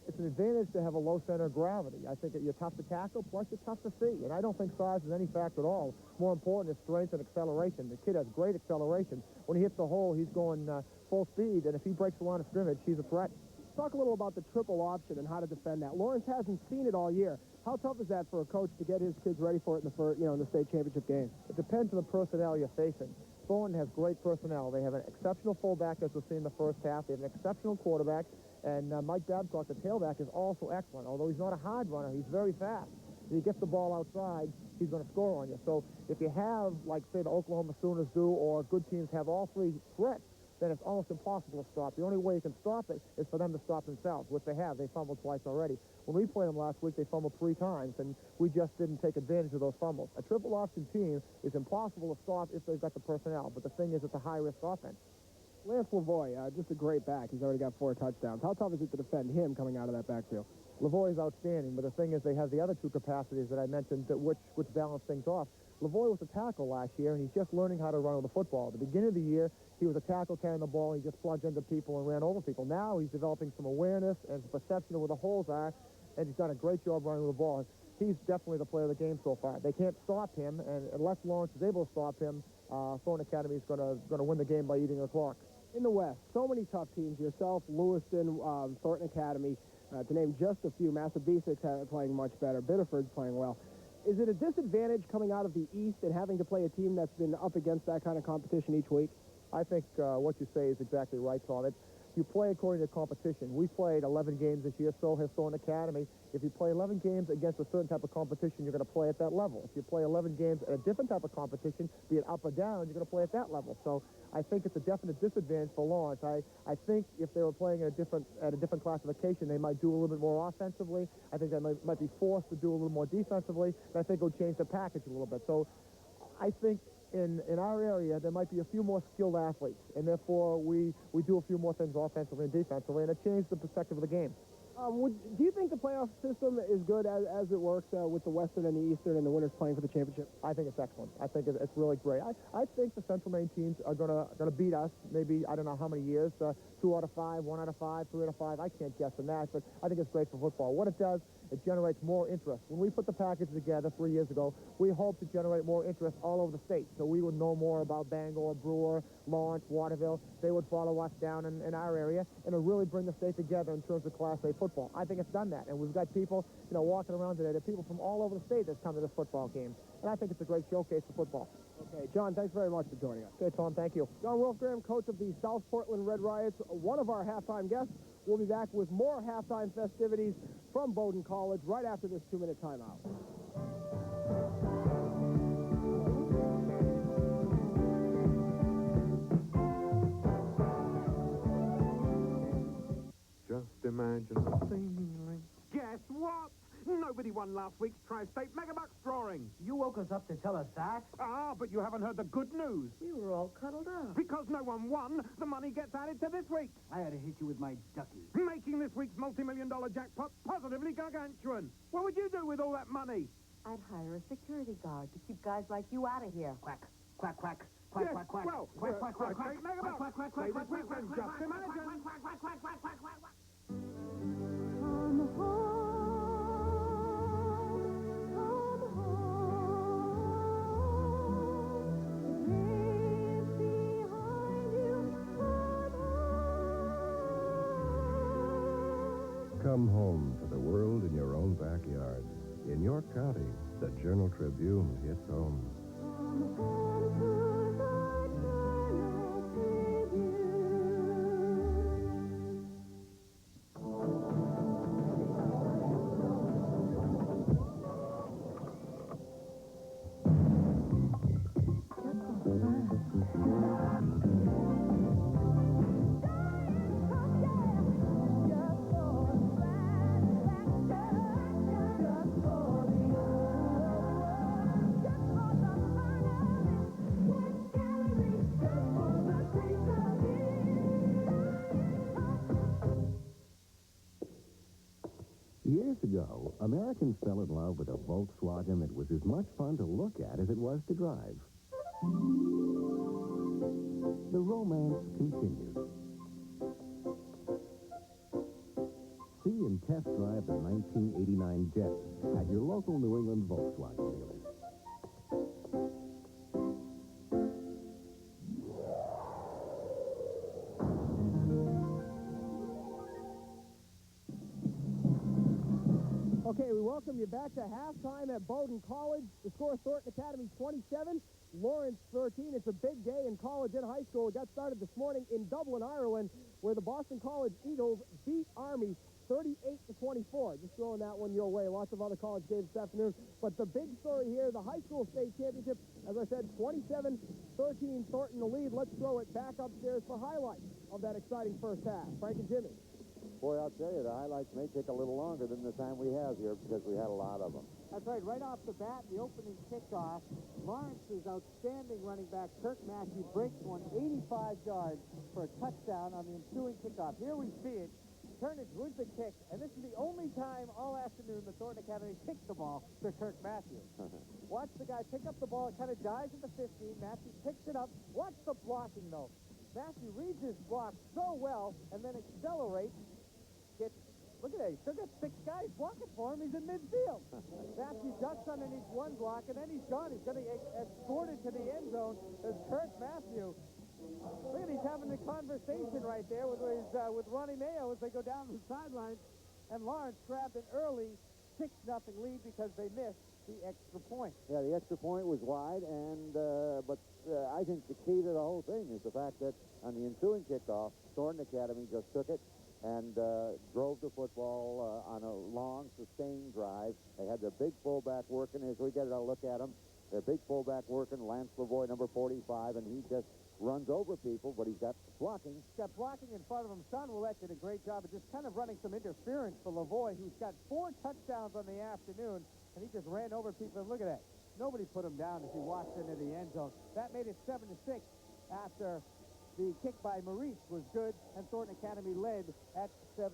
It's an advantage to have a low center of gravity. I think that you're tough to tackle, plus you're tough to see. And I don't think size is any factor at all. More important is strength and acceleration. The kid has great acceleration. When he hits the hole, he's going full speed. And if he breaks the line of scrimmage, he's a threat. Talk a little about the triple option and how to defend that. Lawrence hasn't seen it all year. How tough is that for a coach to get his kids ready for it in the state championship game? It depends on the personnel you're facing. Thornton has great personnel. They have an exceptional fullback, as we've seen in the first half. They have an exceptional quarterback. And Mike Babcock, the tailback, is also excellent. Although he's not a hard runner, he's very fast. If he gets the ball outside, he's going to score on you. So if you have, like, say, the Oklahoma Sooners do, or good teams have all three threats, then it's almost impossible to stop. The only way you can stop it is for them to stop themselves, which they have. They fumbled twice already. When we played them last week, they fumbled 3 times, and we just didn't take advantage of those fumbles. A triple option team is impossible to stop if they've got the personnel, but the thing is it's a high-risk offense. Lance Lavoie, just a great back. He's already got 4 touchdowns. How tough is it to defend him coming out of that backfield? Lavoie is outstanding, but the thing is they have the other 2 capacities that I mentioned which balance things off. Lavoie was a tackle last year, and he's just learning how to run with the football. At the beginning of the year, he was a tackle carrying the ball. He just plunged into people and ran over people. Now he's developing some awareness and perception of where the holes are, and he's done a great job running with the ball. He's definitely the player of the game so far. They can't stop him, and unless Lawrence is able to stop him, Thornton Academy is going to win the game by eating the clock. In the West, so many tough teams. Yourself, Lewiston, Thornton Academy, to name just a few. Massachusetts playing much better. Biddeford's playing well. Is it a disadvantage coming out of the East and having to play a team that's been up against that kind of competition each week? I think what you say is exactly right, Tom. You play according to competition. We played 11 games this year, so has Thornton Academy. If you play 11 games against a certain type of competition, you're going to play at that level. If you play 11 games at a different type of competition, be it up or down, you're going to play at that level. So I think it's a definite disadvantage for Lawrence. I think if they were playing at a different classification, they might do a little bit more offensively. I think they might be forced to do a little more defensively, and I think it would change the package a little bit. So I think in our area, there might be a few more skilled athletes, and therefore we do a few more things offensively and defensively, and it changed the perspective of the game. Do you think the playoff system is good as it works with the Western and the Eastern and the winners playing for the championship? I think it's excellent. I think it's really great. I think the Central Maine teams are gonna beat us. Maybe I don't know how many years. 2 out of 5, 1 out of 5, 3 out of 5. I can't guess on that, but I think it's great for football. What it does, it generates more interest. When we put the package together 3 years ago, we hoped to generate more interest all over the state. So we would know more about Bangor, Brewer, Lawrence, Waterville. They would follow us down in our area, and it really bring the state together in terms of Class A football. I think it's done that, and we've got people, walking around today. There are people from all over the state that's come to this football game, and I think it's a great showcase for football. Okay, John, thanks very much for joining us. Okay, Tom, thank you. John Wolfgram, coach of the South Portland Red Riots, one of our halftime guests. We'll be back with more halftime festivities from Bowdoin College right after this 2-minute timeout. Just imagine the feeling. Guess what? Nobody won last week's Tri-State Megabucks drawing. You woke us up to tell us that? But you haven't heard the good news. We were all cuddled up. Because no one won, the money gets added to this week. I had to hit you with my ducky. Making this week's multi-million-dollar jackpot positively gargantuan. What would you do with all that money? I'd hire a security guard to keep guys like you out of here. Quack, quack, quack. Quack, Yes, quack, quack. well, Quack, quack, quack, quack. Tri-State Megabucks. Quack, quack, Say quack, this quack, weekend, quack, just quack, imagine. quack, quack, quack, quack, quack, quack, quack. Come Come home to the world in your own backyard. In York County, the Journal Tribune hits home. Years ago, Americans fell in love with a Volkswagen that was as much fun to look at as it was to drive. The romance continued. See and test drive the 1989 Jets at your local New England Volkswagen dealer. Okay, we welcome you back to halftime at Bowdoin College. The score, Thornton Academy 27, Lawrence 13. It's a big day in college and high school. It got started this morning in Dublin, Ireland, where the Boston College Eagles beat Army 38-24. Just throwing that one your way. Lots of other college games this afternoon. But the big story here, the high school state championship, as I said, 27-13, Thornton the lead. Let's throw it back upstairs for highlights. exciting first half. Frank and Jimmy. Boy, I'll tell you, the highlights may take a little longer than the time we have here because we had a lot of them. That's right. Right off the bat, the opening kickoff, Lawrence's outstanding running back, Kirk Mathieu, breaks one 85 yards for a touchdown on the ensuing kickoff. Here we see it. Turnage with the kick, and this is the only time all afternoon the Thornton Academy kicked the ball to Kirk Mathieu. Watch the guy pick up the ball. It kind of dives at the 15. Mathieu picks it up. Watch the blocking, though. Mathieu reads his block so well and then accelerates. Look at that. He's still got 6 guys blocking for him. He's in midfield. Mathieu ducks underneath one block, and then he's gone. He's going to get escorted to the end zone as Kirk Mathieu. Look at, he's having a conversation right there with Ronnie Mayo as they go down the sidelines. And Lawrence grabbed an early 6-0 lead because they missed the extra point. Yeah, the extra point was wide, but I think the key to the whole thing is the fact that on the ensuing kickoff, Thornton Academy just took it and drove the football on a long, sustained drive. They had their big fullback working. As we get a look at him, their big fullback working, Lance Lavoie, number 45, and he just runs over people, but he's got blocking. He's got blocking in front of him. Sean Willett did a great job of just kind of running some interference for Lavoie, who's got 4 touchdowns on the afternoon, and he just ran over people. And look at that. Nobody put him down as he walked into the end zone. That made it 7-6 after the kick by Maurice was good, and Thornton Academy led at 7-6.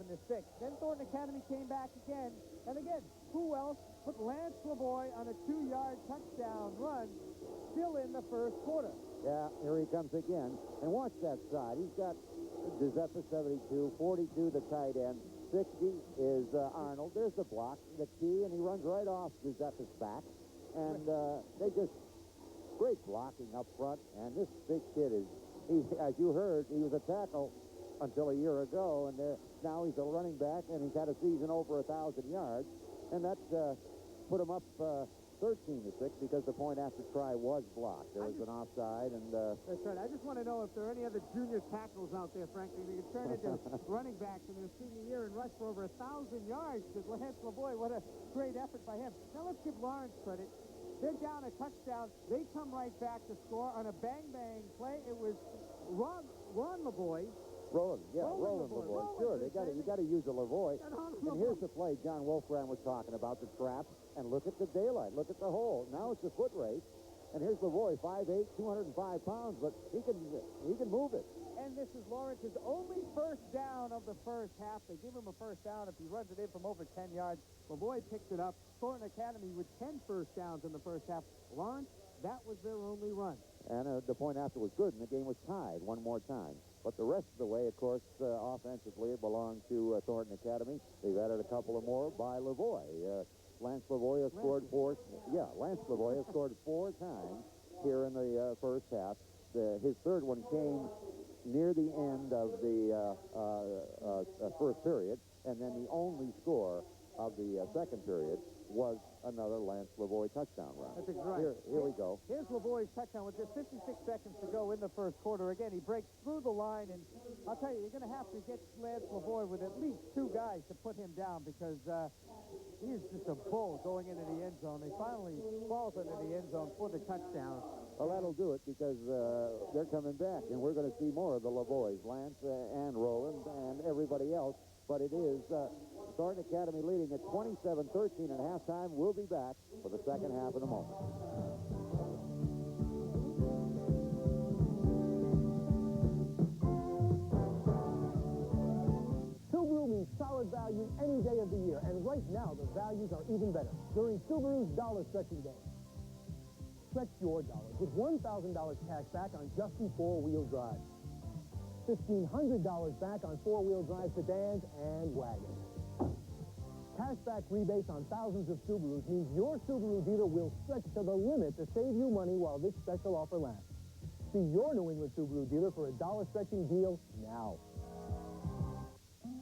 Then Thornton Academy came back again, and again, who else but Lance Lavoie on a 2-yard touchdown run, still in the first quarter. Yeah, here he comes again. And watch that side. He's got Giuseppe 72, 42 the tight end, 60 is Arnold. There's the block, the key, and he runs right off Giuseppe's back. And they just, great blocking up front. And this big kid is, as you heard, he was a tackle until a year ago, and now he's a running back, and he's had a season over 1,000 yards. And that put him up 13-6 because the point after try was blocked. There was an offside, and that's right. I just want to know if there are any other junior tackles out there, frankly, that could turn into running backs in their senior year and rush for over 1,000 yards. Because Lance Lavoie, what a great effort by him. Now let's give Lawrence credit. They're down a touchdown. They come right back to score on a bang-bang play. It was Ron Lavoie. Roland Lavoie. Sure, you got to use a Lavoie. And here's the play John Wolfram was talking about, the trap. And look at the daylight. Look at the hole. Now it's a foot race. And here's Lavoie, 5'8", 205 pounds, but he can move it. And this is Lawrence's only first down of the first half. They give him a first down if he runs it in from over 10 yards. Lavoie picked it up. Thornton Academy with 10 first downs in the first half. Lawrence, that was their only run. And the point after was good, and the game was tied one more time. But the rest of the way, of course, offensively, it belonged to Thornton Academy. They've added a couple of more by Lavoie. Lance Lavoie has scored Lance Lavoie has scored 4 times here in the first half. His third one came near the end of the first period, and then the only score of the second period was another Lance Lavoie touchdown run. That's exactly right. Here we go. Here's Lavoie's touchdown with just 56 seconds to go in the first quarter. Again, he breaks through the line, and I'll tell you, you're going to have to get Lance Lavoie with at least 2 guys to put him down because he is just a bull going into the end zone. He finally falls into the end zone for the touchdown. Well, that'll do it because they're coming back, and we're going to see more of the Lavoies, Lance and Roland and everybody else. But it is Thornton Academy leading at 27-13 at halftime. We'll be back for the second half in a moment. Subaru means solid value any day of the year, and right now the values are even better during Subaru's Dollar Stretching Day. Stretch your dollars with $1,000 cash back on just 4-wheel drive. $1,500 back on 4-wheel drive sedans and wagons. Cashback rebates on thousands of Subarus means your Subaru dealer will stretch to the limit to save you money while this special offer lasts. See your New England Subaru dealer for a dollar stretching deal now.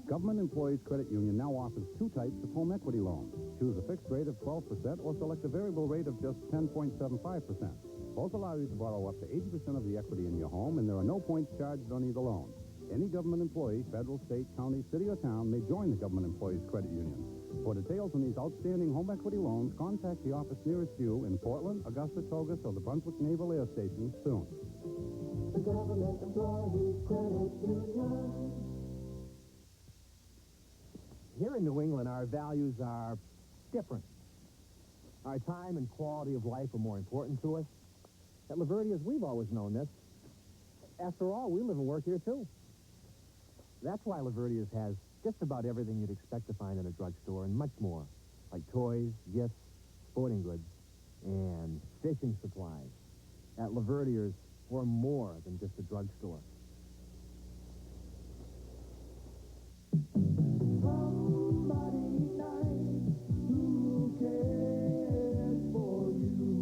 Government Employees Credit Union now offers 2 types of home equity loans. Choose a fixed rate of 12% or select a variable rate of just 10.75%. Both allow you to borrow up to 80% of the equity in your home, and there are no points charged on either loan. Any government employee, federal, state, county, city, or town may join the Government Employees Credit Union. For details on these outstanding home equity loans, contact the office nearest you in Portland, Augusta, Togus, or the Brunswick Naval Air Station soon. the government employee credit union. Here in New England, our values are different. Our time and quality of life are more important to us. At Laverdia's, we've always known this. After all, we live and work here, too. That's why Laverdia's has just about everything you'd expect to find in a drugstore and much more, like toys, gifts, sporting goods, and fishing supplies. At Laverdia's, we're more than just a drugstore.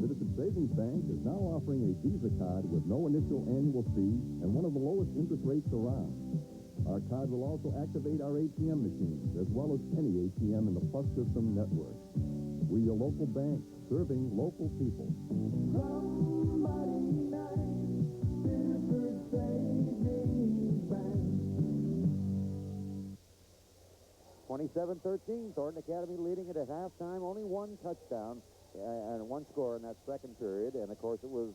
Citizen Savings Bank is now offering a Visa card with no initial annual fee and one of the lowest interest rates around. Our card will also activate our ATM machines, as well as any ATM in the Plus System network. We're your local bank, serving local people. 27-13, Thornton Academy leading it at halftime. Only one touchdown and one score in that second period. And, of course, it was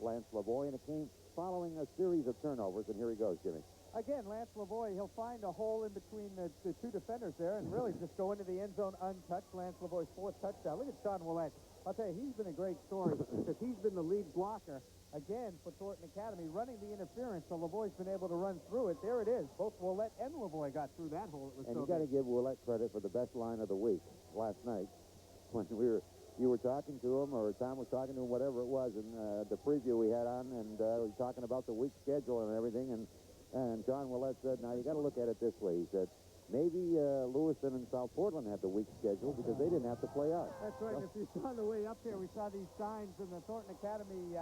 Lance Lavoie, and it came following a series of turnovers. And here he goes, Jimmy. Again, Lance Lavoie, he'll find a hole in between the two defenders there and really just go into the end zone untouched. Lance Lavoie's fourth touchdown. Look at Sean Willett. I'll tell you, he's been a great story because he's been the lead blocker, again, for Thornton Academy, running the interference, so Lavoie's been able to run through it. There it is. Both Willett and Lavoie got through that hole. It was and so you got to give Willett credit for the best line of the week last night when you were talking to him, or Tom was talking to him, whatever it was, in the preview we had on, and we were talking about the week schedule and everything, and John Willett said, now you got to look at it this way. He said, maybe Lewiston and South Portland had the week schedule because they didn't have to play out. That's right. If you saw on the way up here, we saw these signs in the Thornton Academy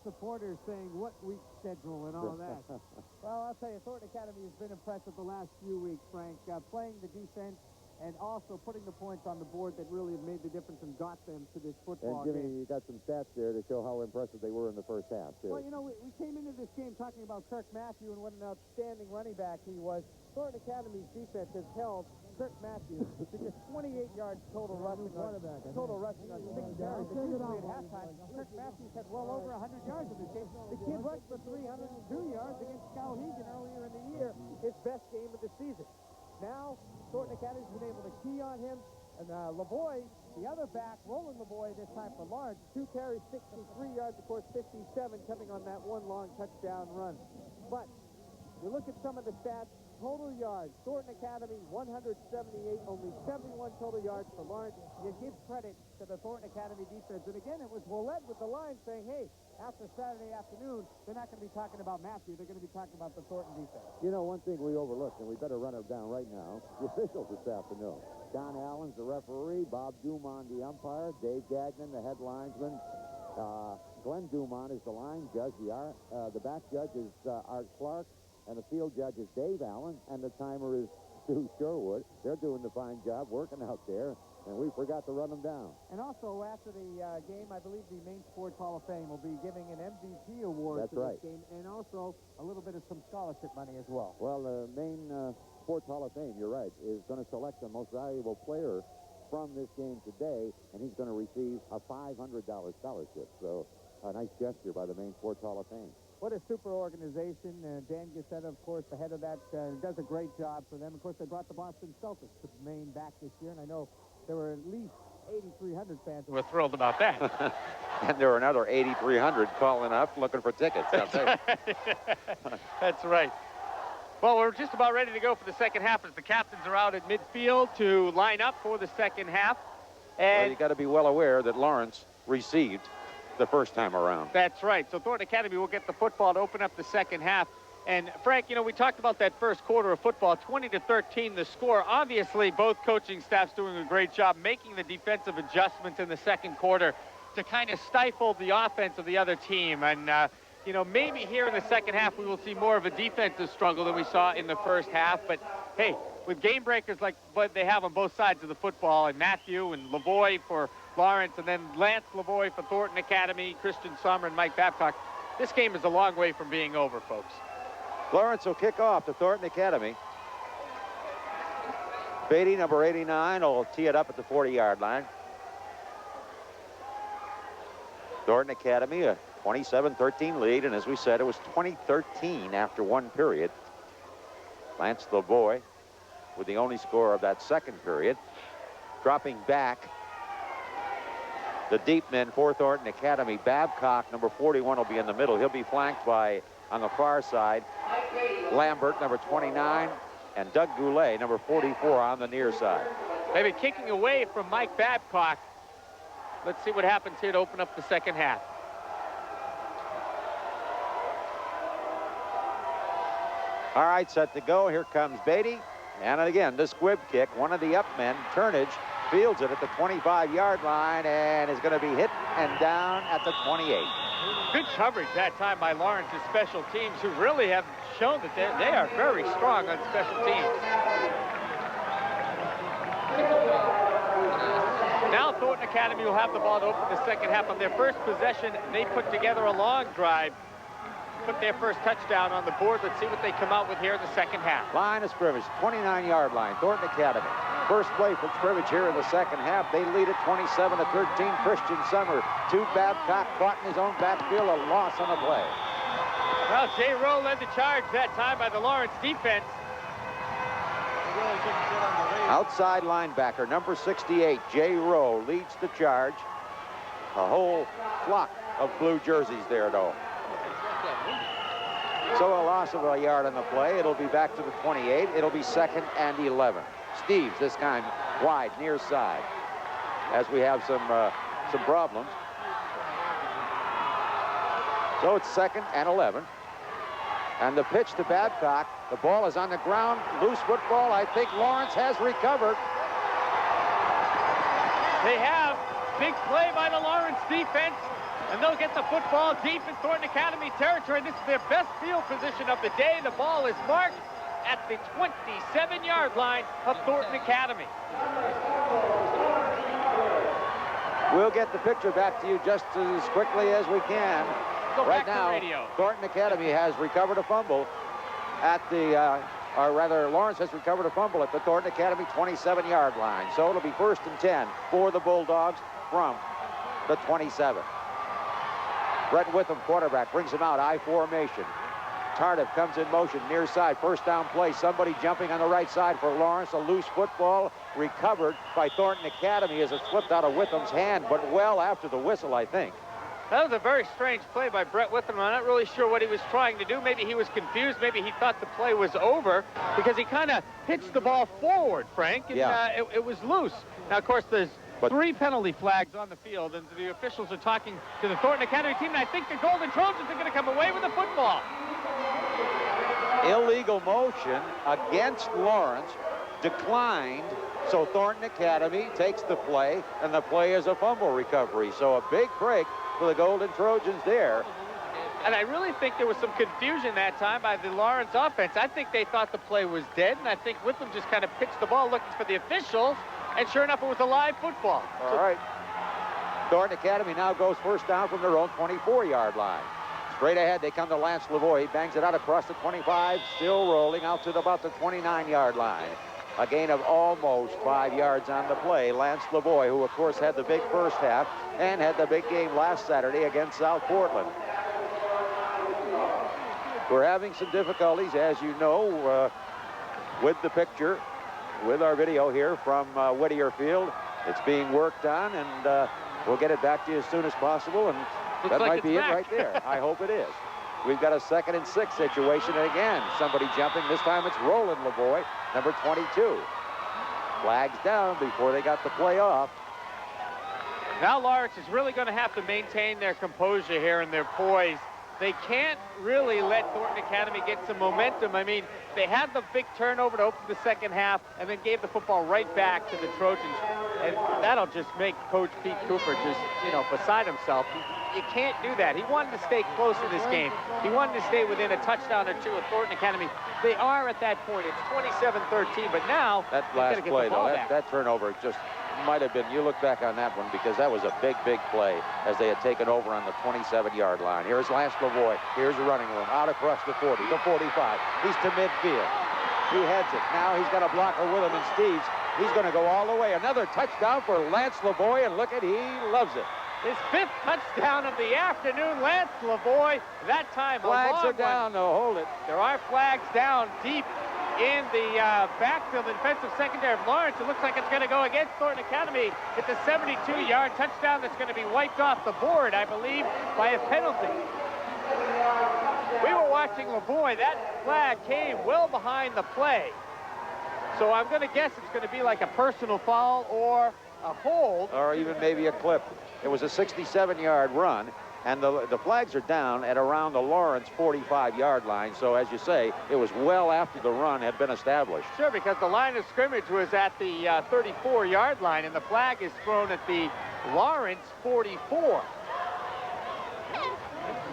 supporters saying what week schedule and all that. Well, I'll tell you, Thornton Academy has been impressive the last few weeks, Frank, playing the defense and also putting the points on the board that really have made the difference and got them to this football game. And Jimmy, game. you got some stats there to show how impressive they were in the first half, too. Well, you know, we came into this game talking about Kirk Mathieu and what an outstanding running back he was. Thornton Academy's defense has held Kirk Mathieu to just 28 yards total rushing on 6 carries. Usually at halftime, Kirk Mathieu's had well over 100 yards in this game. The kid rushed for 302 yards against Skowhegan earlier in the year, his best game of the season. Now, Thornton Academy's been able to key on him, and Lavoie, the other back, Roland Lavoie this time for Lawrence, 2 carries, 63 yards, of course, 57 coming on that one long touchdown run. But you look at some of the stats, total yards, Thornton Academy, 178, only 71 total yards for Lawrence. You give credit to the Thornton Academy defense. And again, it was Willett with the line saying, hey, after Saturday afternoon, they're not going to be talking about Mathieu. They're going to be talking about the Thornton defense. You know, one thing we overlooked, and we better run it down right now, the officials this afternoon. Don Allen's the referee, Bob Dumont the umpire, Dave Gagnon the head linesman, Glenn Dumont is the line judge, the back judge is Art Clark, and the field judge is Dave Allen, and the timer is Stu Sherwood. They're doing the fine job working out there, and we forgot to run them down. And also, after the game, I believe the Maine Sports Hall of Fame will be giving an MVP award to this game, and also a little bit of some scholarship money as well. Well, the Maine Sports Hall of Fame, you're right, is going to select the most valuable player from this game today, and he's going to receive a $500 scholarship. So a nice gesture by the Maine Sports Hall of Fame. What a super organization. Dan Gazzetta, of course, the head of that, does a great job for them. Of course, they brought the Boston Celtics to Maine back this year, and I know there were at least 8,300 fans. We're thrilled about that. And there were another 8,300 calling up looking for tickets. That's right. Well, we're just about ready to go for the second half as the captains are out at midfield to line up for the second half. And well, you got to be well aware that Lawrence received the first time around. That's right. So Thornton Academy will get the football to open up the second half. And Frank, you know, we talked about that first quarter of football, 20-13 the score. Obviously, both coaching staffs doing a great job making the defensive adjustments in the second quarter to kind of stifle the offense of the other team. And, you know, maybe here in the second half we will see more of a defensive struggle than we saw in the first half. But, hey, with game breakers like what they have on both sides of the football, and Mathieu and Lavoie for Lawrence, and then Lance Lavoie for Thornton Academy, Christian Sommer and Mike Babcock, this game is a long way from being over, folks. Lawrence will kick off to Thornton Academy. Beatty, number 89, will tee it up at the 40-yard line. Thornton Academy, a 27-13 lead, and as we said, it was 20-13 after one period. Lance Lavoie with the only score of that second period. Dropping back, the deep men for Thornton Academy. Babcock, number 41, will be in the middle. He'll be flanked by, on the far side, Lambert, number 29, and Doug Goulet, number 44, on the near side. Maybe kicking away from Mike Babcock. Let's see what happens here to open up the second half. All right, set to go. Here comes Beatty. And again, the squib kick. One of the up men, Turnage, fields it at the 25-yard line and is going to be hit and down at the 28. Good coverage that time by Lawrence's special teams, who really have shown that they are very strong on special teams. Now Thornton Academy will have the ball to open the second half. On their first possession, they put together a long drive, put their first touchdown on the board. Let's see what they come out with here in the second half. Line of scrimmage, 29-yard line, Thornton Academy. First play for scrimmage here in the second half. They lead at 27-13. Christian Sommer to Babcock, caught in his own backfield, a loss on the play. Well, Jay Rowe led the charge that time by the Lawrence defense. Outside linebacker, number 68, Jay Rowe, leads the charge. A whole flock of blue jerseys there, though. So a loss of a yard on the play. It'll be back to the 28. It'll be 2nd and 11. Steves this time wide, near side, as we have some problems. So it's 2nd and 11. And the pitch to Babcock. The ball is on the ground. Loose football. I think Lawrence has recovered. They have. Big play by the Lawrence defense. And they'll get the football deep in Thornton Academy territory. This is their best field position of the day. The ball is marked at the 27-yard line of Thornton Academy. We'll get the picture back to you just as quickly as we can. Go right back to now, radio. Thornton Academy has recovered a fumble at the, or rather, Lawrence has recovered a fumble at the Thornton Academy 27-yard line. So it'll be 1st and 10 for the Bulldogs from the 27. Brett Witham, quarterback, brings him out, I formation. Tardif comes in motion, near side, first down play. Somebody jumping on the right side for Lawrence. A loose football recovered by Thornton Academy as it slipped out of Witham's hand, but well after the whistle, I think. That was a very strange play by Brett Witham. I'm not really sure what he was trying to do. Maybe he was confused. Maybe he thought the play was over because he kind of pitched the ball forward, Frank, and it was loose. Now, of course, there's 3 penalty flags on the field, and the officials are talking to the Thornton Academy team, and I think the Golden Trojans are going to come away with the football. Illegal motion against Lawrence, declined, so Thornton Academy takes the play, and the play is a fumble recovery. So a big break for the Golden Trojans there. And I really think there was some confusion that time by the Lawrence offense. I think they thought the play was dead, and I think Witham just kind of pitched the ball looking for the officials, and sure enough, it was a live football. All right. Thornton Academy now goes first down from their own 24-yard line. Straight ahead, they come to Lance Lavoie. He bangs it out across the 25, still rolling out to about the 29-yard line. A gain of almost 5 yards on the play. Lance Lavoie, who, of course, had the big first half and had the big game last Saturday against South Portland. We're having some difficulties, as you know, with the picture, with our video here from Whittier Field. It's being worked on, and we'll get it back to you as soon as possible, and that might be it right there. I hope it is. We've got a 2nd and 6 situation, and again, somebody jumping. This time it's Roland Lavoie, number 22. Flags down before they got the play off. Now Lawrence is really going to have to maintain their composure here and their poise. They can't really let Thornton Academy get some momentum. I mean, they had the big turnover to open the second half and then gave the football right back to the Trojans. And that'll just make Coach Pete Cooper just, beside himself. You can't do that. He wanted to stay close in this game. He wanted to stay within a touchdown or two of Thornton Academy. They are at that point. It's 27-13, but now that last play, though, that turnover just might have been, you look back on that one, because that was a big, big play as they had taken over on the 27-yard line. Here's Lance Lavoie. Here's the running room. Out across the 40, the 45. He's to midfield. He heads it. Now he's got a blocker with him, and Steves. He's going to go all the way. Another touchdown for Lance Lavoie, and look at, he loves it. His 5th touchdown of the afternoon. Lance Lavoie, that time Flags a long are down, though. Hold it. There are flags down deep in the backfield, the defensive secondary of Lawrence. It looks like it's going to go against Thornton Academy. It's a 72-yard touchdown that's going to be wiped off the board, I believe, by a penalty. We were watching Lavoie. That flag came well behind the play. So I'm going to guess it's going to be like a personal foul or a hold. Or even maybe a clip. It was a 67-yard run, and the flags are down at around the Lawrence 45-yard line. So, as you say, it was well after the run had been established. Sure, because the line of scrimmage was at the 34-yard line, and the flag is thrown at the Lawrence 44.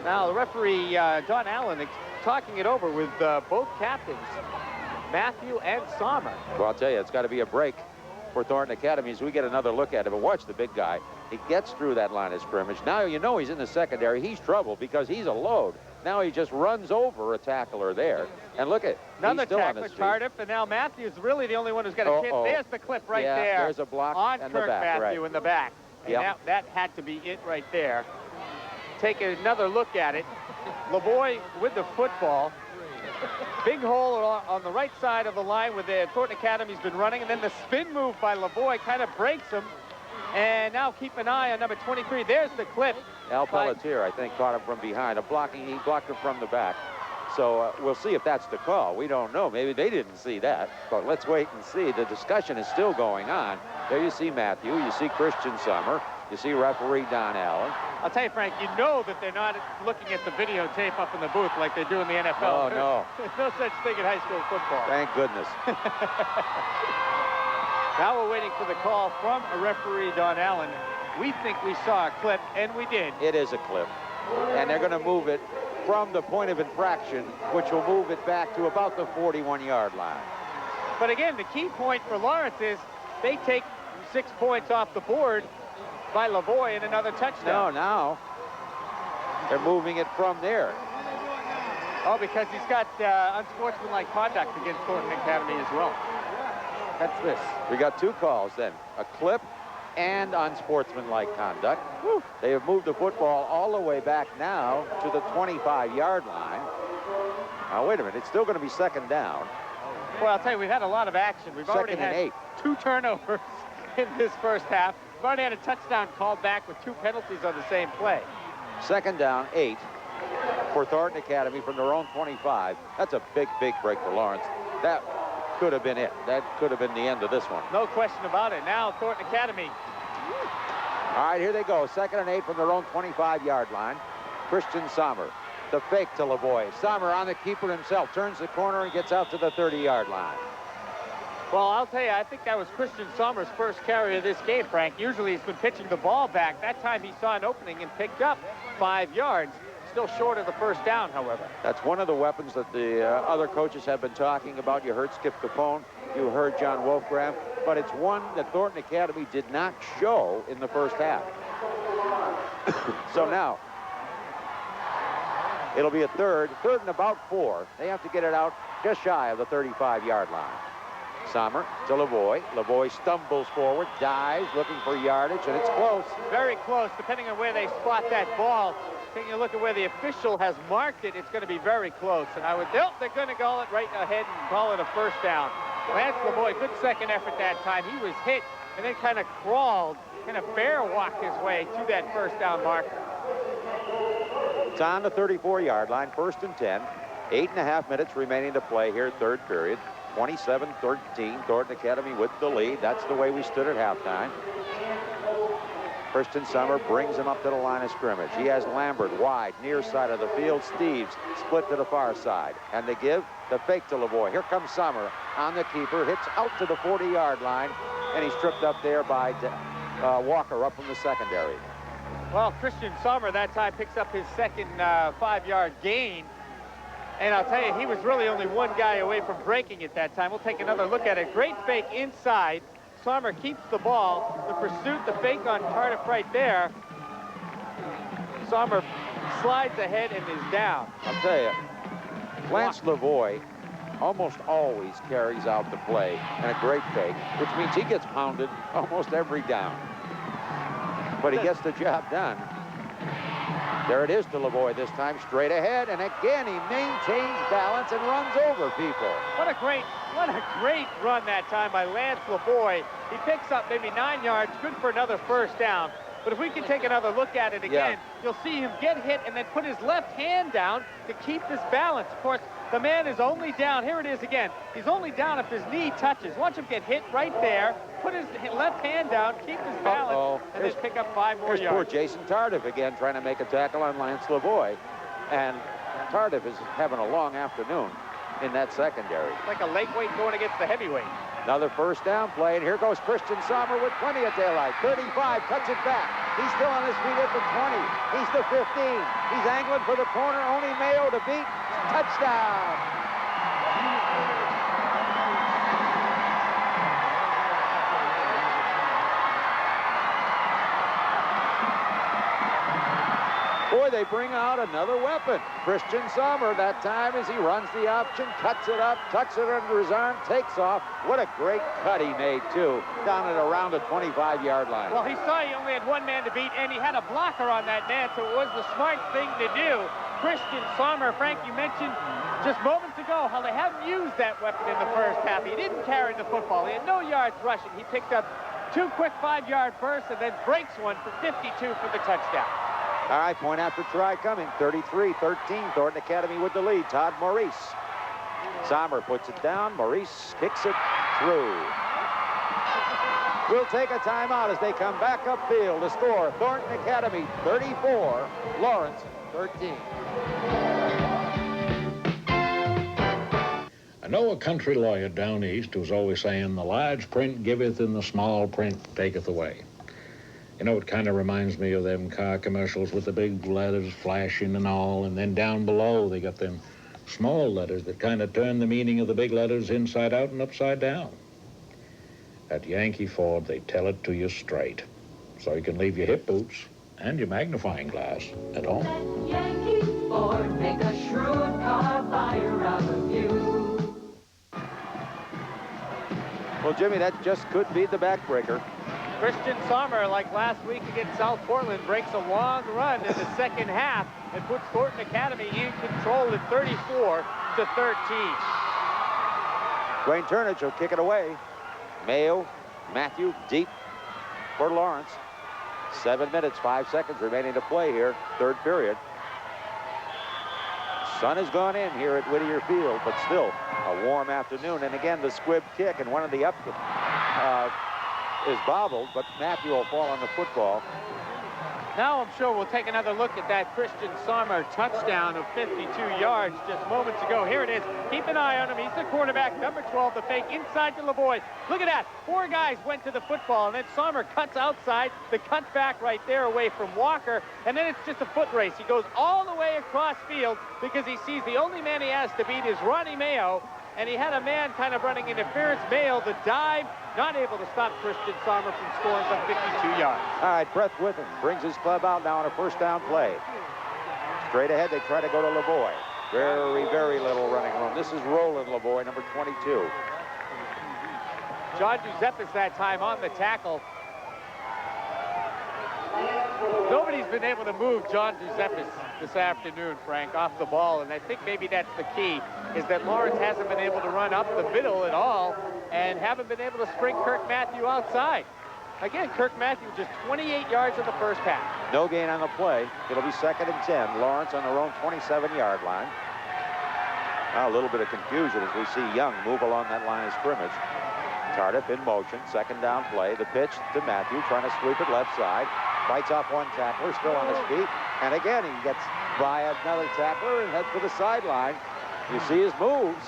Now, the referee, Don Allen, is talking it over with both captains, Mathieu and Sommer. Well, I'll tell you, it's got to be a break for Thornton Academy as we get another look at it. But watch the big guy. He gets through that line of scrimmage. Now you know he's in the secondary. He's trouble because he's a load. Now he just runs over a tackler there. And look at another he's still tackler, on his feet. Tardif, and now Matthew's really the only one who's got a chance. There's the clip right there. There's a block on and Kirk the back, Mathieu right. in the back. And that had to be it right there. Take another look at it. Lavoie with the football. Big hole on the right side of the line where the Thornton Academy's been running, and then the spin move by Lavoie kind of breaks him. And now keep an eye on number 23. There's the clip. Al Pelletier, I think, caught him from behind. He blocked him from the back. So we'll see if that's the call. We don't know. Maybe they didn't see that. But let's wait and see. The discussion is still going on. There you see Mathieu. You see Christian Sommer. You see referee Don Allen. I'll tell you, Frank, you know that they're not looking at the videotape up in the booth like they do in the NFL. Oh, no. There's no such thing in high school football. Thank goodness. Now we're waiting for the call from a referee, Don Allen. We think we saw a clip, and we did. It is a clip. And they're going to move it from the point of infraction, which will move it back to about the 41-yard line. But again, the key point for Lawrence is they take 6 points off the board by Lavoie and another touchdown. No, now they're moving it from there. Oh, because he's got unsportsmanlike conduct against Thornton Academy as well. That's this. We got two calls then. A clip and unsportsmanlike conduct. Whew. They have moved the football all the way back now to the 25-yard line. Now, wait a minute. It's still going to be second down. Well, I'll tell you, we've had a lot of action. We've already had 2 turnovers in this first half. We've already had a touchdown called back with 2 penalties on the same play. Second down, 8 for Thornton Academy from their own 25. That's a big, big break for Lawrence. That could have been it. That could have been the end of this one. No question about it. Now Thornton Academy. All right, here they go. Second and 8 from their own 25-yard line. Christian Sommer. The fake to Lavoie. Sommer on the keeper himself. Turns the corner and gets out to the 30-yard line. Well, I'll tell you, I think that was Christian Sommer's first carry of this game, Frank. Usually he's been pitching the ball back. That time he saw an opening and picked up 5 yards. Still short of the first down, however. That's one of the weapons that the other coaches have been talking about. You heard Skip Capone. You heard John Wolfgram. But it's one that Thornton Academy did not show in the first half. So now, it'll be a third and about 4. They have to get it out just shy of the 35-yard line. Sommer to Lavoie. Lavoie stumbles forward, dives, looking for yardage, and it's close. Very close, depending on where they spot that ball. Taking a look at where the official has marked it, it's going to be very close. And I would, they're going to call it right ahead and call it a first down. Lance Lavoie, good second effort that time. He was hit and then kind of crawled, kind of bear walked his way to that first down marker. It's on the 34-yard line, 1st and 10. 8.5 minutes remaining to play here, third period. 27-13, Thornton Academy with the lead. That's the way we stood at halftime. Christian Sommer brings him up to the line of scrimmage. He has Lambert wide, near side of the field. Steves split to the far side. And they give the fake to Lavoie. Here comes Sommer on the keeper, hits out to the 40-yard line, and he's tripped up there by Walker up from the secondary. Well, Christian Sommer that time picks up his second 5-yard gain. And I'll tell you, he was really only one guy away from breaking it that time. We'll take another look at it. Great fake inside. Sommer keeps the ball. The pursuit, the fake on Tardif right there. Sommer slides ahead and is down. I'll tell you, Lance Lavoie almost always carries out the play and a great fake, which means he gets pounded almost every down. but he gets the job done. There it is to Lavoie this time, straight ahead, and again he maintains balance and runs over people. What a great run that time by Lance Lavoie. He picks up maybe 9 yards, good for another first down. But if we can take another look at it again, you'll see him get hit and then put his left hand down to keep his balance. Of course, the man is only down. Here it is again. He's only down if his knee touches. Watch him get hit right there, put his left hand down, keep his balance, and then pick up 5 more yards. Poor Jason Tardif again trying to make a tackle on Lance Lavoie. And Tardif is having a long afternoon in that secondary. It's like a lightweight going against the heavyweight. Another first down play, and here goes Christian Sommer with plenty of daylight. 35, cuts it back. He's still on his feet at the 20. He's the 15. He's angling for the corner. Only Mayo to beat. Touchdown. Boy, they bring out another weapon. Christian Sommer that time as he runs the option, cuts it up, tucks it under his arm, takes off. What a great cut he made, too, down at around the 25-yard line. Well, he saw he only had one man to beat, and he had a blocker on that man, so it was the smart thing to do. Christian Sommer, Frank, you mentioned just moments ago how they haven't used that weapon in the first half. He didn't carry the football. He had no yards rushing. He picked up 2 quick 5-yard bursts and then breaks one for 52 for the touchdown. All right, point after try coming. 33-13, Thornton Academy with the lead. Todd Maurice. Sommer puts it down. Maurice kicks it through. We'll take a timeout as they come back upfield. The score, Thornton Academy 34, Lawrence 13. I know a country lawyer down east who's always saying, the large print giveth and the small print taketh away. You know, it kind of reminds me of them car commercials with the big letters flashing and all, and then down below they got them small letters that kind of turn the meaning of the big letters inside out and upside down. At Yankee Ford, they tell it to you straight, so you can leave your hip boots and your magnifying glass at home. Let Yankee Ford make a shrewd car buyer out of you. Well, Jimmy, that just could be the backbreaker. Christian Sommer, like last week against South Portland, breaks a long run in the second half and puts Thornton Academy in control at 34-13. Dwayne Turnage will kick it away. Mayo, Mathieu, deep for Lawrence. 7 minutes, 5 seconds remaining to play here, third period. Sun has gone in here at Whittier Field, but still a warm afternoon. And again, the squib kick, and one of the is bobbled, but Mathieu will fall on the football. Now I'm sure we'll take another look at that Christian Sommer touchdown of 52 yards just moments ago. Here it is. Keep an eye on him. He's the quarterback, number 12, the fake inside to Lavoie. Look at that. 4 guys went to the football, and then Sommer cuts outside. The cutback right there away from Walker, and then it's just a foot race. He goes all the way across field because he sees the only man he has to beat is Ronnie Mayo, and he had a man kind of running interference. Mayo, the dive, not able to stop Christian Sommer from scoring some 52 yards. All right, Brett Witham brings his club out now on a first down play. Straight ahead, they try to go to Lavoie. Very, very little running room. This is Roland Lavoie, number 22. John Giuseppis that time on the tackle. Nobody's been able to move John Giuseppis this afternoon, Frank, off the ball, and I think maybe that's the key, is that Lawrence hasn't been able to run up the middle at all and haven't been able to spring Kirk Mathieu outside. Again, Kirk Mathieu just 28 yards in the first half. No gain on the play. It'll be 2nd and 10. Lawrence on their own 27-yard line. Now a little bit of confusion as we see Young move along that line of scrimmage. Tardif in motion, 2nd down play. The pitch to Mathieu, trying to sweep it left side. Fights off one tackler, still on his feet. And again, he gets by another tackler and heads for the sideline. You see his moves.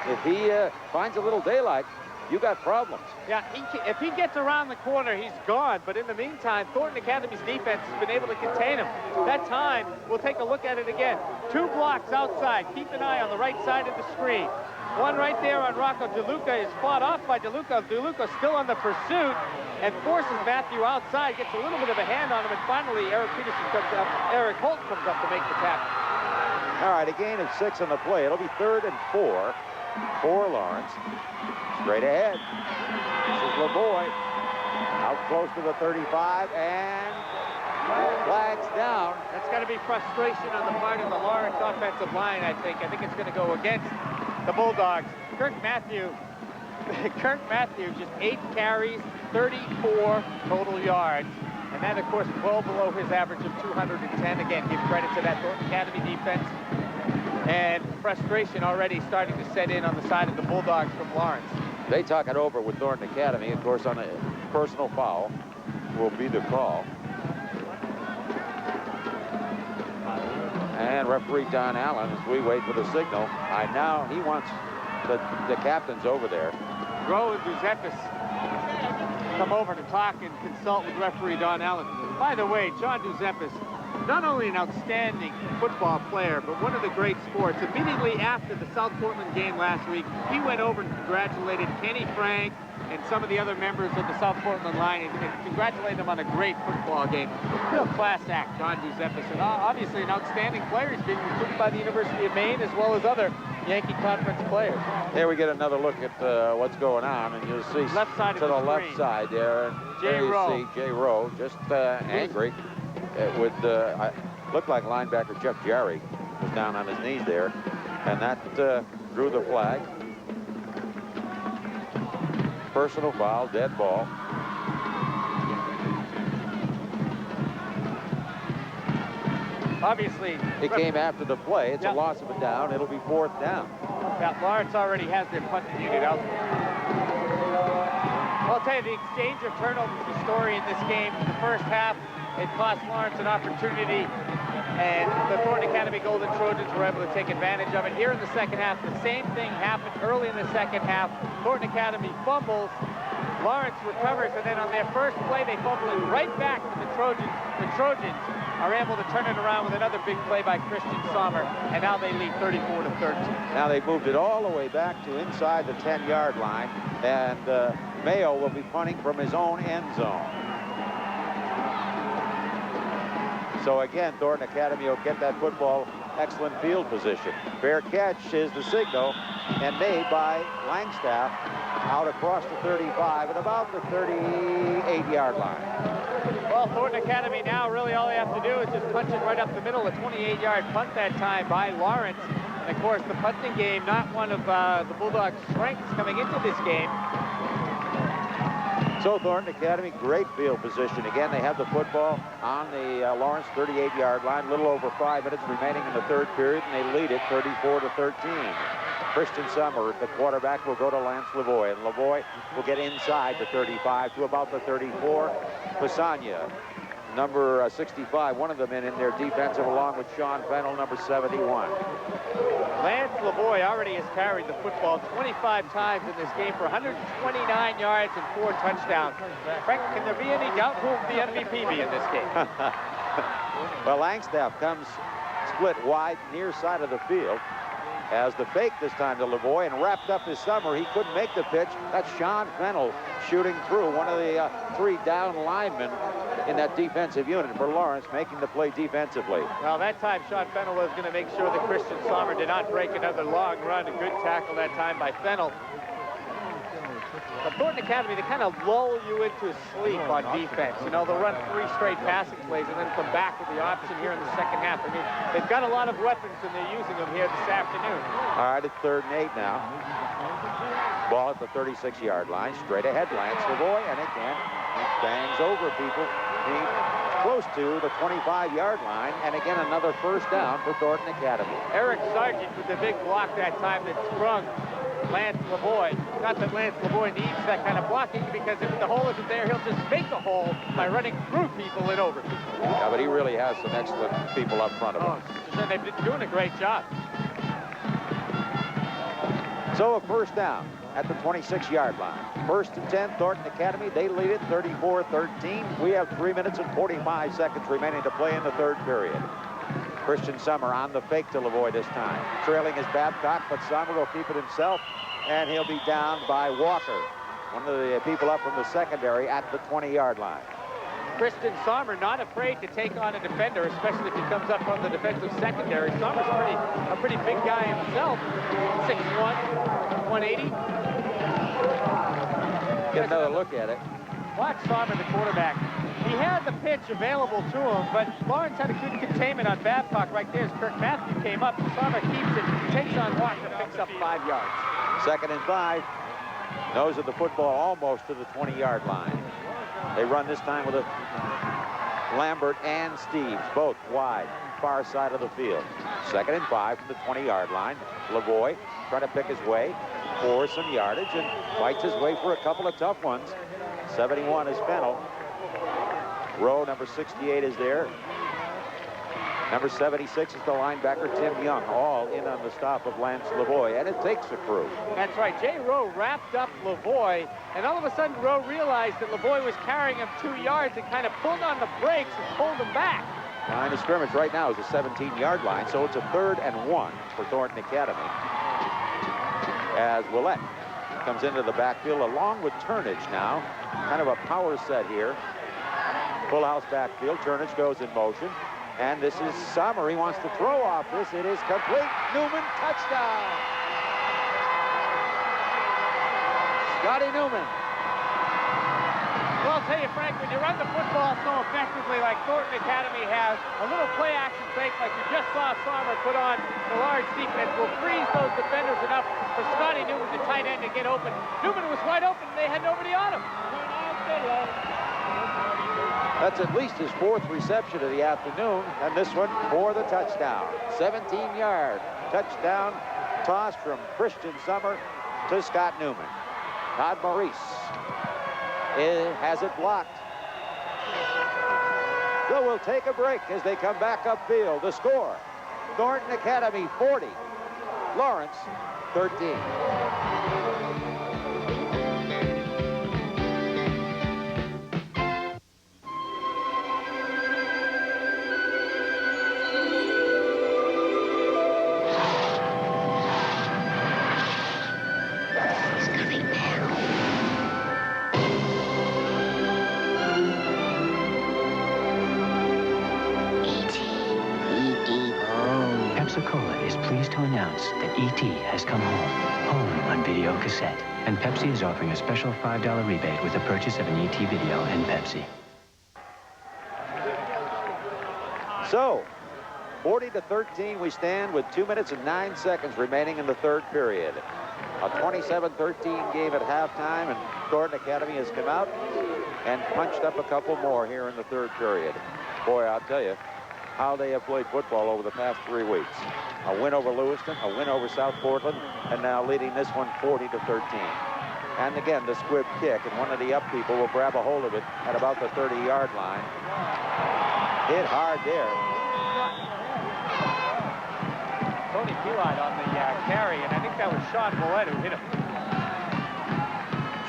If he finds a little daylight, you got problems. Yeah, if he gets around the corner, he's gone. But in the meantime, Thornton Academy's defense has been able to contain him. That time, we'll take a look at it again. 2 blocks outside. Keep an eye on the right side of the screen. One right there on Rocco DeLuca is fought off by DeLuca. DeLuca still on the pursuit and forces Mathieu outside, gets a little bit of a hand on him, and finally Eric Holt comes up to make the tackle. All right, a gain of 6 on the play. It'll be 3rd and 4 for Lawrence. Straight ahead. This is Lavoie. Out close to the 35, and flags down. That's got to be frustration on the part of the Lawrence offensive line, I think. I think it's going to go against the Bulldogs. Kirk Mathieu, just 8 carries, 34 total yards. And that, of course, well below his average of 210. Again, give credit to that Thornton Academy defense. And frustration already starting to set in on the side of the Bulldogs from Lawrence. They talk it over with Thornton Academy. Of course, on a personal foul will be the call. And referee Don Allen, as we wait for the signal, he wants the captains over there. Groh and Giuseppe come over to talk and consult with referee Don Allen. By the way, John Giuseppe, not only an outstanding football player, but one of the great sports. Immediately after the South Portland game last week, he went over and congratulated Kenny Frank and some of the other members of the South Portland line and congratulated them on a great football game. Real class act, John Giuseppe. And obviously an outstanding player. He's being recruited by the University of Maine as well as other Yankee Conference players. Here we get another look at what's going on, and you'll see left side to the left side there. There you see Jay Rowe just angry. It would look like linebacker Jeff Jarry was down on his knees there, and that drew the flag. Personal foul, dead ball. Obviously, it came after the play. It's a loss of a down. It'll be 4th down. Lawrence already has their punting unit out. I'll tell you, the exchange of turnovers is the story in this game. In the first half, it cost Lawrence an opportunity, and the Thornton Academy Golden Trojans were able to take advantage of it. Here in the second half, the same thing happened early in the second half. Thornton Academy fumbles, Lawrence recovers, and then on their first play, they fumble it right back to the Trojans. The Trojans are able to turn it around with another big play by Christian Sommer, and now they lead 34-13. Now they've moved it all the way back to inside the 10-yard line, and Mayo will be punting from his own end zone. So again, Thornton Academy will get that football, excellent field position. Fair catch is the signal, and made by Langstaff out across the 35 at about the 38-yard line. Well, Thornton Academy now, really all they have to do is just punch it right up the middle. A 28-yard punt that time by Lawrence. And of course, the punting game, not one of the Bulldogs' strengths coming into this game. So Thornton Academy, great field position. Again, they have the football on the Lawrence 38-yard line. A little over 5 minutes remaining in the third period, and they lead it 34-13. Christian Sommer, the quarterback, will go to Lance Lavoie, and Lavoie will get inside the 35 to about the 34. Pisagna, number 65, one of the men in their defensive, along with Sean Fennell, number 71. Lance Lavoie already has carried the football 25 times in this game for 129 yards and 4 touchdowns. Frank, can there be any doubt who will the MVP be in this game? Well, Langstaff comes split wide near side of the field. As the fake this time to Lavoie and wrapped up his Summer. He couldn't make the pitch. That's Sean Fennell shooting through, one of the 3 down linemen in that defensive unit for Lawrence, making the play defensively. Well, that time Sean Fennell was going to make sure that Christian Sommer did not break another long run. A good tackle that time by Fennell. But Thornton Academy, they kind of lull you into sleep on defense. You know, they'll run 3 straight passing plays and then come back with the option here in the second half. I mean, they've got a lot of weapons and they're using them here this afternoon. All right, it's 3rd and 8 now. Ball at the 36-yard line, straight ahead, Lance Lavoie, and again, he bangs over people. He's close to the 25-yard line, and again, another first down for Thornton Academy. Eric Sargent with the big block that time that sprung Lance Lavoie. Not that Lance Lavoie needs that kind of blocking, because if the hole isn't there, he'll just make the hole by running through people and over people. Yeah, but he really has some excellent people up front of him. And they've been doing a great job. So a first down at the 26-yard line. 1st and 10, Thornton Academy. They lead it 34-13. We have 3 minutes and 45 seconds remaining to play in the third period. Christian Sommer on the fake to Lavoie this time. Trailing is Babcock, but Sommer will keep it himself, and he'll be down by Walker, one of the people up from the secondary at the 20-yard line. Christian Sommer not afraid to take on a defender, especially if he comes up from the defensive secondary. Sommer's a pretty big guy himself, 6'1", 180. Get another look at it. Watch Sommer, the quarterback. He had the pitch available to him, but Lawrence had a good containment on Babcock right there as Kirk Mathieu came up. Sommer keeps it, takes on Walker, picks up 5 yards. 2nd and 5. Nose of the football almost to the 20-yard line. They run this time with a Lambert and Steves, both wide, far side of the field. 2nd and 5 from the 20-yard line. Lavoie trying to pick his way for some yardage and fights his way for a couple of tough ones. 71 is Fennell. Rowe, number 68, is there. Number 76 is the linebacker, Tim Young, all in on the stop of Lance Lavoie, and it takes a crew. That's right. Jay Rowe wrapped up Lavoie, and all of a sudden Rowe realized that Lavoie was carrying him 2 yards and kind of pulled on the brakes and pulled him back. Line of scrimmage right now is a 17-yard line, so it's a 3rd and 1 for Thornton Academy. As Willett comes into the backfield along with Turnage now. Kind of a power set here. Full house backfield. Turnage goes in motion. And this is Sommer. He wants to throw off this. It is complete. Newman, touchdown. Scotty Newman. Well, I'll tell you, Frank, when you run the football so effectively like Thornton Academy has, a little play-action fake like you just saw Sommer put on the large defense will freeze those defenders enough for Scotty Newman, the tight end, to get open. Newman was wide open, and they had nobody on him. That's at least his 4th reception of the afternoon, and this one for the touchdown. 17-yard touchdown toss from Christian Sommer to Scott Newman. Todd Maurice has it blocked. So we'll take a break as they come back upfield. The score, Thornton Academy 40, Lawrence 13. That E.T. has come home on video cassette. And Pepsi is offering a special $5 rebate with the purchase of an E.T. video and Pepsi. So, 40-13 we stand with 2 minutes and 9 seconds remaining in the 3rd period. A 27-13 game at halftime, and Thornton Academy has come out and punched up a couple more here in the 3rd period. Boy, I'll tell you how they have played football over the past 3 weeks. A win over Lewiston, a win over South Portland, and now leading this one 40-13. And again, the squib kick, and one of the up people will grab a hold of it at about the 30-yard line. Hit hard there. Tony Pilide on the carry, and I think that was Sean Millett who hit him.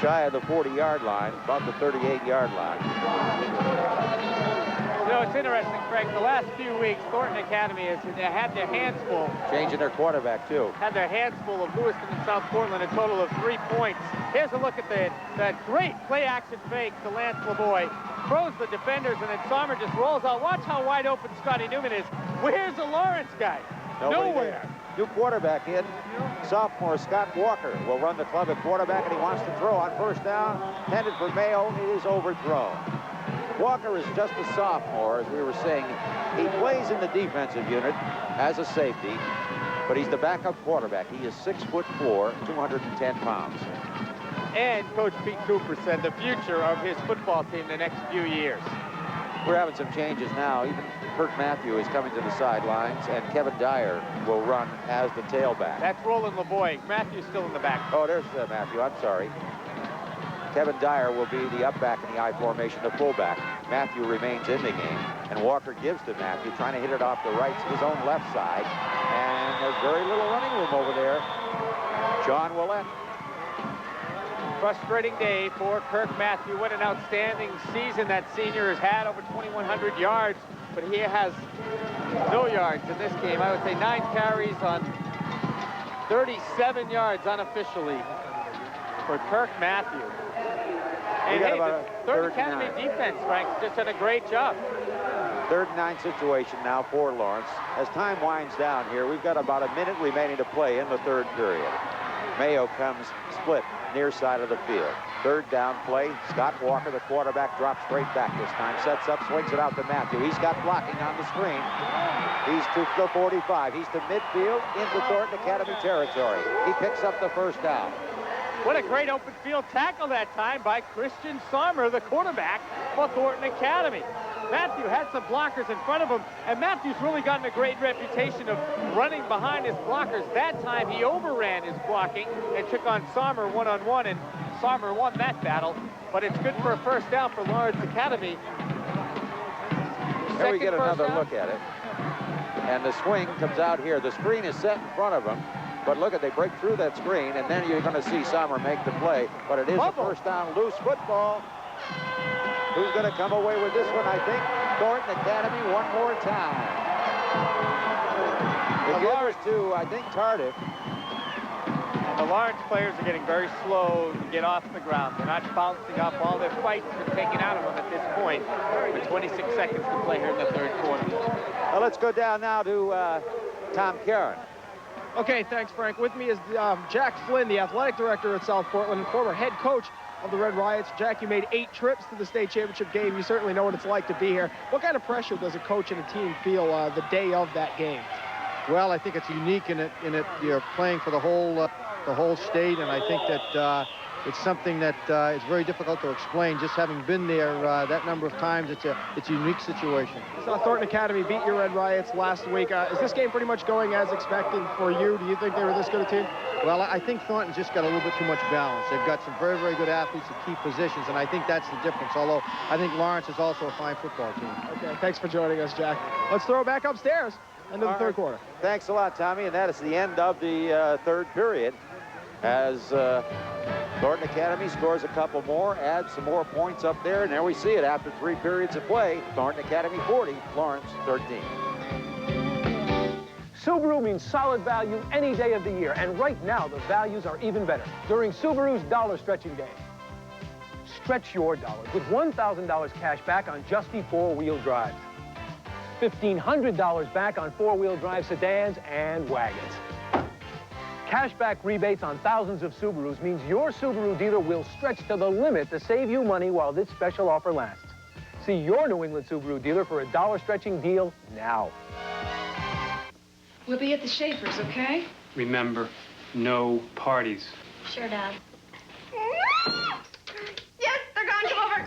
Shy of the 40-yard line, about the 38-yard line. You know, it's interesting, Frank. The last few weeks, Thornton Academy has had their hands full. Changing their quarterback, too. Had their hands full of Lewiston and South Portland, a total of 3 points. Here's a look at that great play-action fake to Lance Lavoie. Throws the defenders, and then Sommer just rolls out. Watch how wide open Scotty Newman is. Where's the Lawrence guy? Nowhere. New quarterback in. Sophomore Scott Walker will run the club at quarterback, and he wants to throw on 1st down. Headed for Mayo. It is overthrown. Walker is just a sophomore, as we were saying. He plays in the defensive unit as a safety, but he's the backup quarterback. He is 6'4", 210 pounds. And Coach Pete Cooper said the future of his football team the next few years. We're having some changes now. Even Kirk Mathieu is coming to the sidelines, and Kevin Dyer will run as the tailback. That's Roland Lavoie. Matthew's still in the back. Oh, there's Mathieu. I'm sorry. Kevin Dyer will be the up back in the I formation, the fullback. Mathieu remains in the game, and Walker gives to Mathieu, trying to hit it off the right, his own left side. And there's very little running room over there. John Willett. Frustrating day for Kirk Mathieu. What an outstanding season that senior has had, over 2,100 yards, but he has no yards in this game. I would say 9 carries on 37 yards unofficially for Kirk Mathieu. And hey, the Third Academy defense, Frank, just did a great job. 3rd and 9 situation now for Lawrence. As time winds down here, we've got about a minute remaining to play in the 3rd period. Mayo comes split near side of the field. Third down play. Scott Walker, the quarterback, drops straight back this time. Sets up, swings it out to Mathieu. He's got blocking on the screen. He's to the 45. He's to midfield into Thornton Academy territory. He picks up the first down. What a great open field tackle that time by Christian Sommer, the quarterback for Thornton Academy. Mathieu had some blockers in front of him, and Matthew's really gotten a great reputation of running behind his blockers. That time he overran his blocking and took on Sommer one-on-one, and Sommer won that battle. But it's good for a first down for Lawrence Academy. Here we get another look at it. And the swing comes out here. The screen is set in front of him. But look at, they break through that screen, and then you're going to see Sommer make the play. But it is a first down, loose football. Who's going to come away with this one? I think Thornton Academy one more time. The give was to, I think, Tardif. And the Lawrence players are getting very slow to get off the ground. They're not bouncing up. All their fights have been taken out of them at this point. With 26 seconds to play here in the third quarter. Well, let's go down now to Tom Caron. Okay, thanks, Frank. With me is Jack Flynn, the athletic director at South Portland and former head coach of the Red Riots. Jack, you made 8 trips to the state championship game. You certainly know what it's like to be here. What kind of pressure does a coach and a team feel the day of that game? Well, I think it's unique in it you're playing for the whole state, and I think that it's something that is very difficult to explain. Just having been there that number of times, it's a unique situation. So Thornton Academy beat your Red Riots last week. Is this game pretty much going as expected for you? Do you think they were this good a team? Well, I think Thornton's just got a little bit too much balance. They've got some very, very good athletes at key positions, and I think that's the difference, although I think Lawrence is also a fine football team. Okay, thanks for joining us, Jack. Let's throw it back upstairs into the third quarter. Thanks a lot, Tommy, and that is the end of the third period as Thornton Academy scores a couple more, adds some more points up there, and there we see it after 3 periods of play. Thornton Academy 40, Lawrence 13. Subaru means solid value any day of the year, and right now the values are even better during Subaru's Dollar Stretching Day. Stretch your dollars with $1,000 cash back on just the 4-wheel drives, $1,500 back on 4-wheel drive sedans and wagons. Cashback rebates on thousands of Subarus means your Subaru dealer will stretch to the limit to save you money while this special offer lasts. See your New England Subaru dealer for a dollar stretching deal now. We'll be at the Schaefer's, okay? Remember, no parties. Sure, Dad. Yes, they're going. Come over.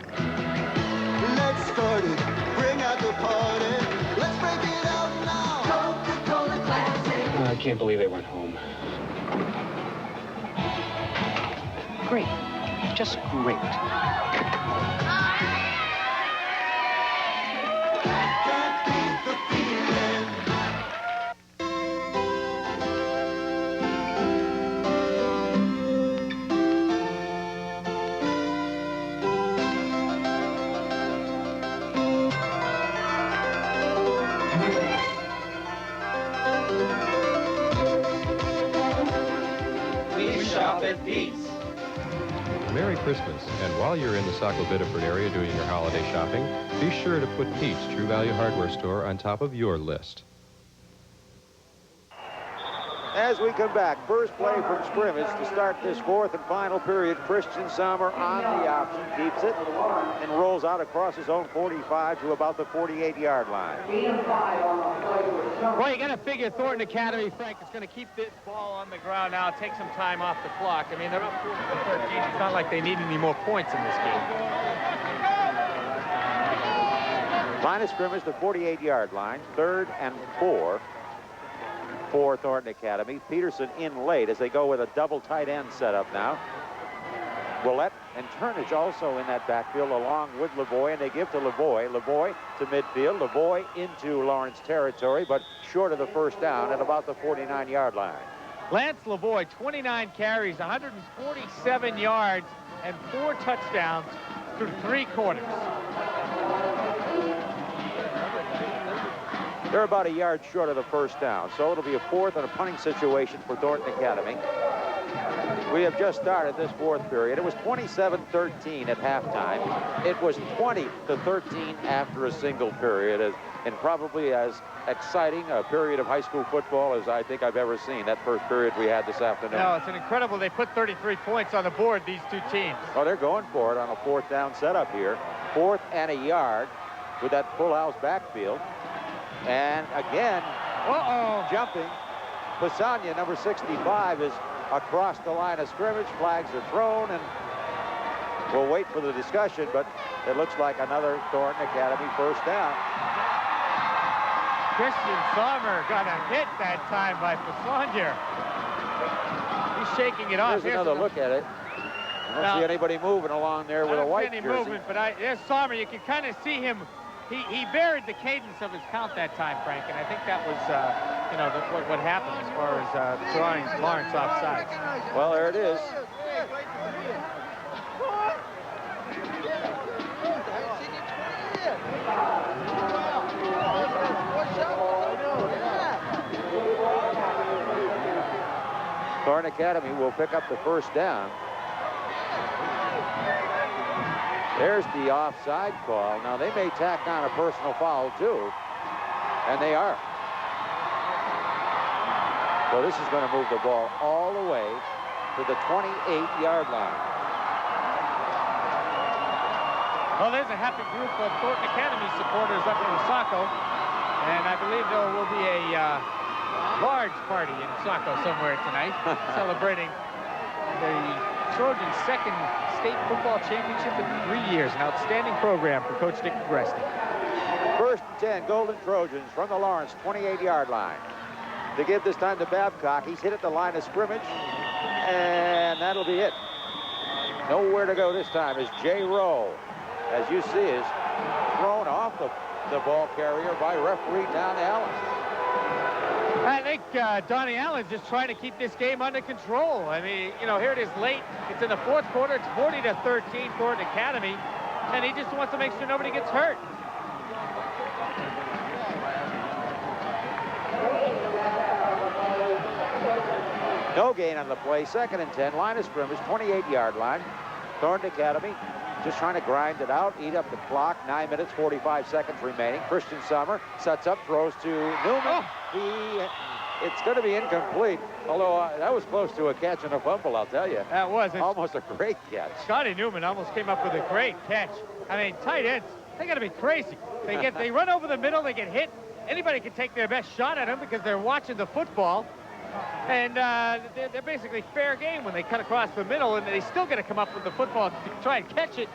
Let's start it. Bring out the party. Let's break it out now. Coca-Cola Classic. I can't believe they went home. Great. Just great. Can't beat the feeling. We shop at Pete's. Merry Christmas, and while you're in the Saco Biddeford area doing your holiday shopping, be sure to put Pete's True Value Hardware Store on top of your list. As we come back, first play from scrimmage to start this fourth and final period. Christian Sommer on the option, keeps it, and rolls out across his own 45 to about the 48-yard line. Well, you got to figure Thornton Academy, Frank, is going to keep this ball on the ground now, take some time off the clock. I mean, they're up 13. It's not like they need any more points in this game. Line of scrimmage, the 48-yard line, 3rd and 4 for Thornton Academy. Peterson in late as they go with a double tight end setup now. Willett and Turnage also in that backfield along with Lavoie, and they give to Lavoie. Lavoie to midfield. Lavoie into Lawrence territory, but short of the first down at about the 49-yard line. Lance Lavoie, 29 carries, 147 yards, and 4 touchdowns through 3 quarters. They're about a yard short of the first down, so it'll be a 4th and a punting situation for Thornton Academy. We have just started this fourth period. It was 27-13 at halftime. It was 20-13 after a single period, and probably as exciting a period of high school football as I think I've ever seen, that first period we had this afternoon. No, it's an incredible. They put 33 points on the board, these two teams. Oh, they're going for it on a fourth down setup here. 4th and a yard with that full house backfield. And again, jumping. Pisania, number 65, is across the line of scrimmage. Flags are thrown, and we'll wait for the discussion, but it looks like another Thornton Academy first down. Christian Sommer got a hit that time by Pisania. He's shaking it off. Here's another look at it. I don't see anybody moving along there with a white jersey. Movement, but there's Sommer. You can kind of see him. He varied the cadence of his count that time, Frank, and I think that was, you know, what happened as far as throwing Lawrence offside. Well, there it is. Thornton Academy will pick up the first down. There's the offside call. Now, they may tack on a personal foul, too. And they are. So this is going to move the ball all the way to the 28-yard line. Well, there's a happy group of Thornton Academy supporters up in Saco. And I believe there will be a large party in Saco somewhere tonight celebrating the Trojans' second state football championship in 3 years. An outstanding program for Coach Dick Agreste. 1st and 10, Golden Trojans from the Lawrence 28-yard line. To give this time to Babcock. He's hit at the line of scrimmage, and that'll be it. Nowhere to go this time as Jay Rowe, as you see, is thrown off the ball carrier by referee Don Allen. I think Donnie Allen's just trying to keep this game under control. I mean, you know, here it is late. It's in the fourth quarter. It's 40-13 Thornton Academy, and he just wants to make sure nobody gets hurt. No gain on the play. 2nd and 10, line of scrimmage, 28-yard line. Thornton Academy just trying to grind it out, eat up the clock. 9 minutes, 45 seconds remaining. Christian Sommer sets up, throws to Newman. It's going to be incomplete, although that was close to a catch and a fumble, I'll tell you. That was. Almost a great catch. Scotty Newman almost came up with a great catch. I mean, tight ends, they got to be crazy. They run over the middle, they get hit. Anybody can take their best shot at them because they're watching the football. And they're basically fair game when they cut across the middle, and they still got to come up with the football to try and catch it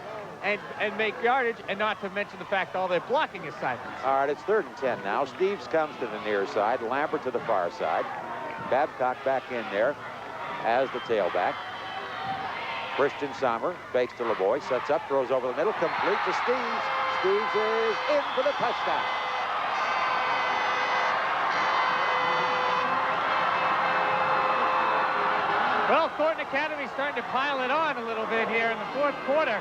and make yardage, and not to mention the fact all their blocking assignments. All right, it's 3rd and 10 now. Steves comes to the near side, Lambert to the far side. Babcock back in there as the tailback. Christian Sommer fakes to Lavoie, sets up, throws over the middle, complete to Steves. Steves is in for the touchdown. Well, Thornton Academy starting to pile it on a little bit here in the fourth quarter.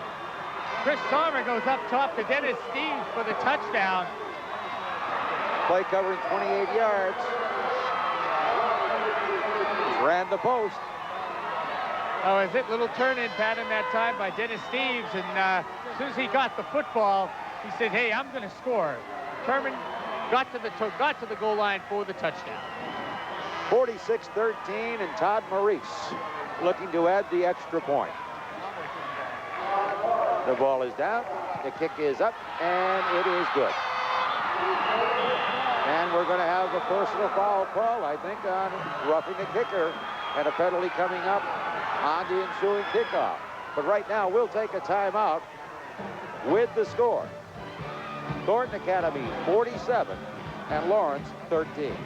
Chris Sommer goes up top to Dennis Steves for the touchdown. Play covering 28 yards. Ran the post. Oh, is it? Little turn-in pattern that time by Dennis Steves, and as soon as he got the football, he said, hey, I'm going to score. Determined, got to the goal line for the touchdown. 46-13, and Todd Maurice looking to add the extra point. The ball is down, the kick is up, and it is good. And we're going to have a personal foul call, I think, on roughing the kicker, and a penalty coming up on the ensuing kickoff. But right now, we'll take a timeout with the score. Thornton Academy 47 and Lawrence 13.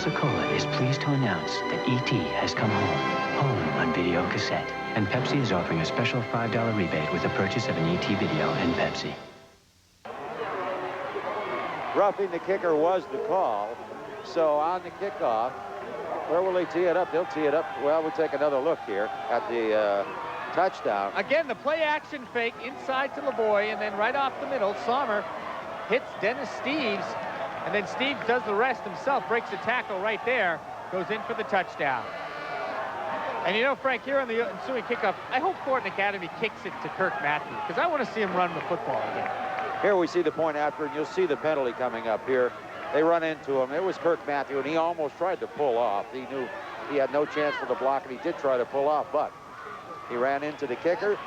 Pepsi-Cola is pleased to announce that E.T. has come home on video cassette. And Pepsi is offering a special $5 rebate with the purchase of an E.T. video and Pepsi. roughing the kicker was the call. So on the kickoff, where will they tee it up? They'll tee it up. Well, we'll take another look here at the touchdown. Again, the play action fake inside to Lavoie, and then right off the middle, Sommer hits Dennis Steves, and then Steves does the rest himself, breaks the tackle right there, goes in for the touchdown. And you know, Frank, here on the ensuing kickoff, I hope Thornton Academy kicks it to Kirk Mathieu, because I want to see him run the football again. Here we see the point after, and you'll see the penalty coming up here. They run into him. It was Kirk Mathieu, and he almost tried to pull off. He knew he had no chance for the block, and he did try to pull off, but he ran into the kicker.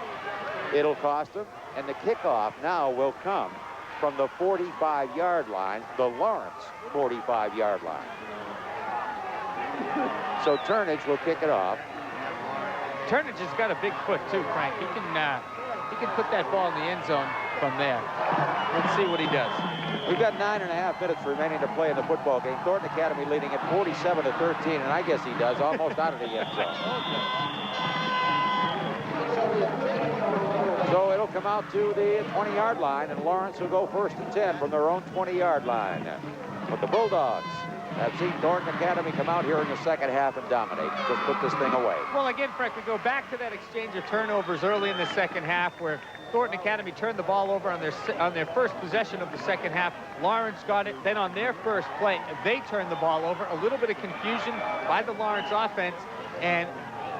It'll cost him, and the kickoff now will come from the 45-yard line, the Lawrence 45-yard line. So Turnage will kick it off. Turnage has got a big foot too, Frank. He can put that ball in the end zone from there. Let's see what he does. We've got 9.5 minutes remaining to play in the football game. Thornton Academy leading at 47-13, and I guess he does, almost out of the end zone. So it'll come out to the 20-yard line, and Lawrence will go 1st and 10 from their own 20-yard line. But the Bulldogs have seen Thornton Academy come out here in the second half and dominate. Just put this thing away. Well, again, Frank, we go back to that exchange of turnovers early in the second half where Thornton Academy turned the ball over on their first possession of the second half. Lawrence got it. Then on their first play, they turned the ball over. A little bit of confusion by the Lawrence offense. And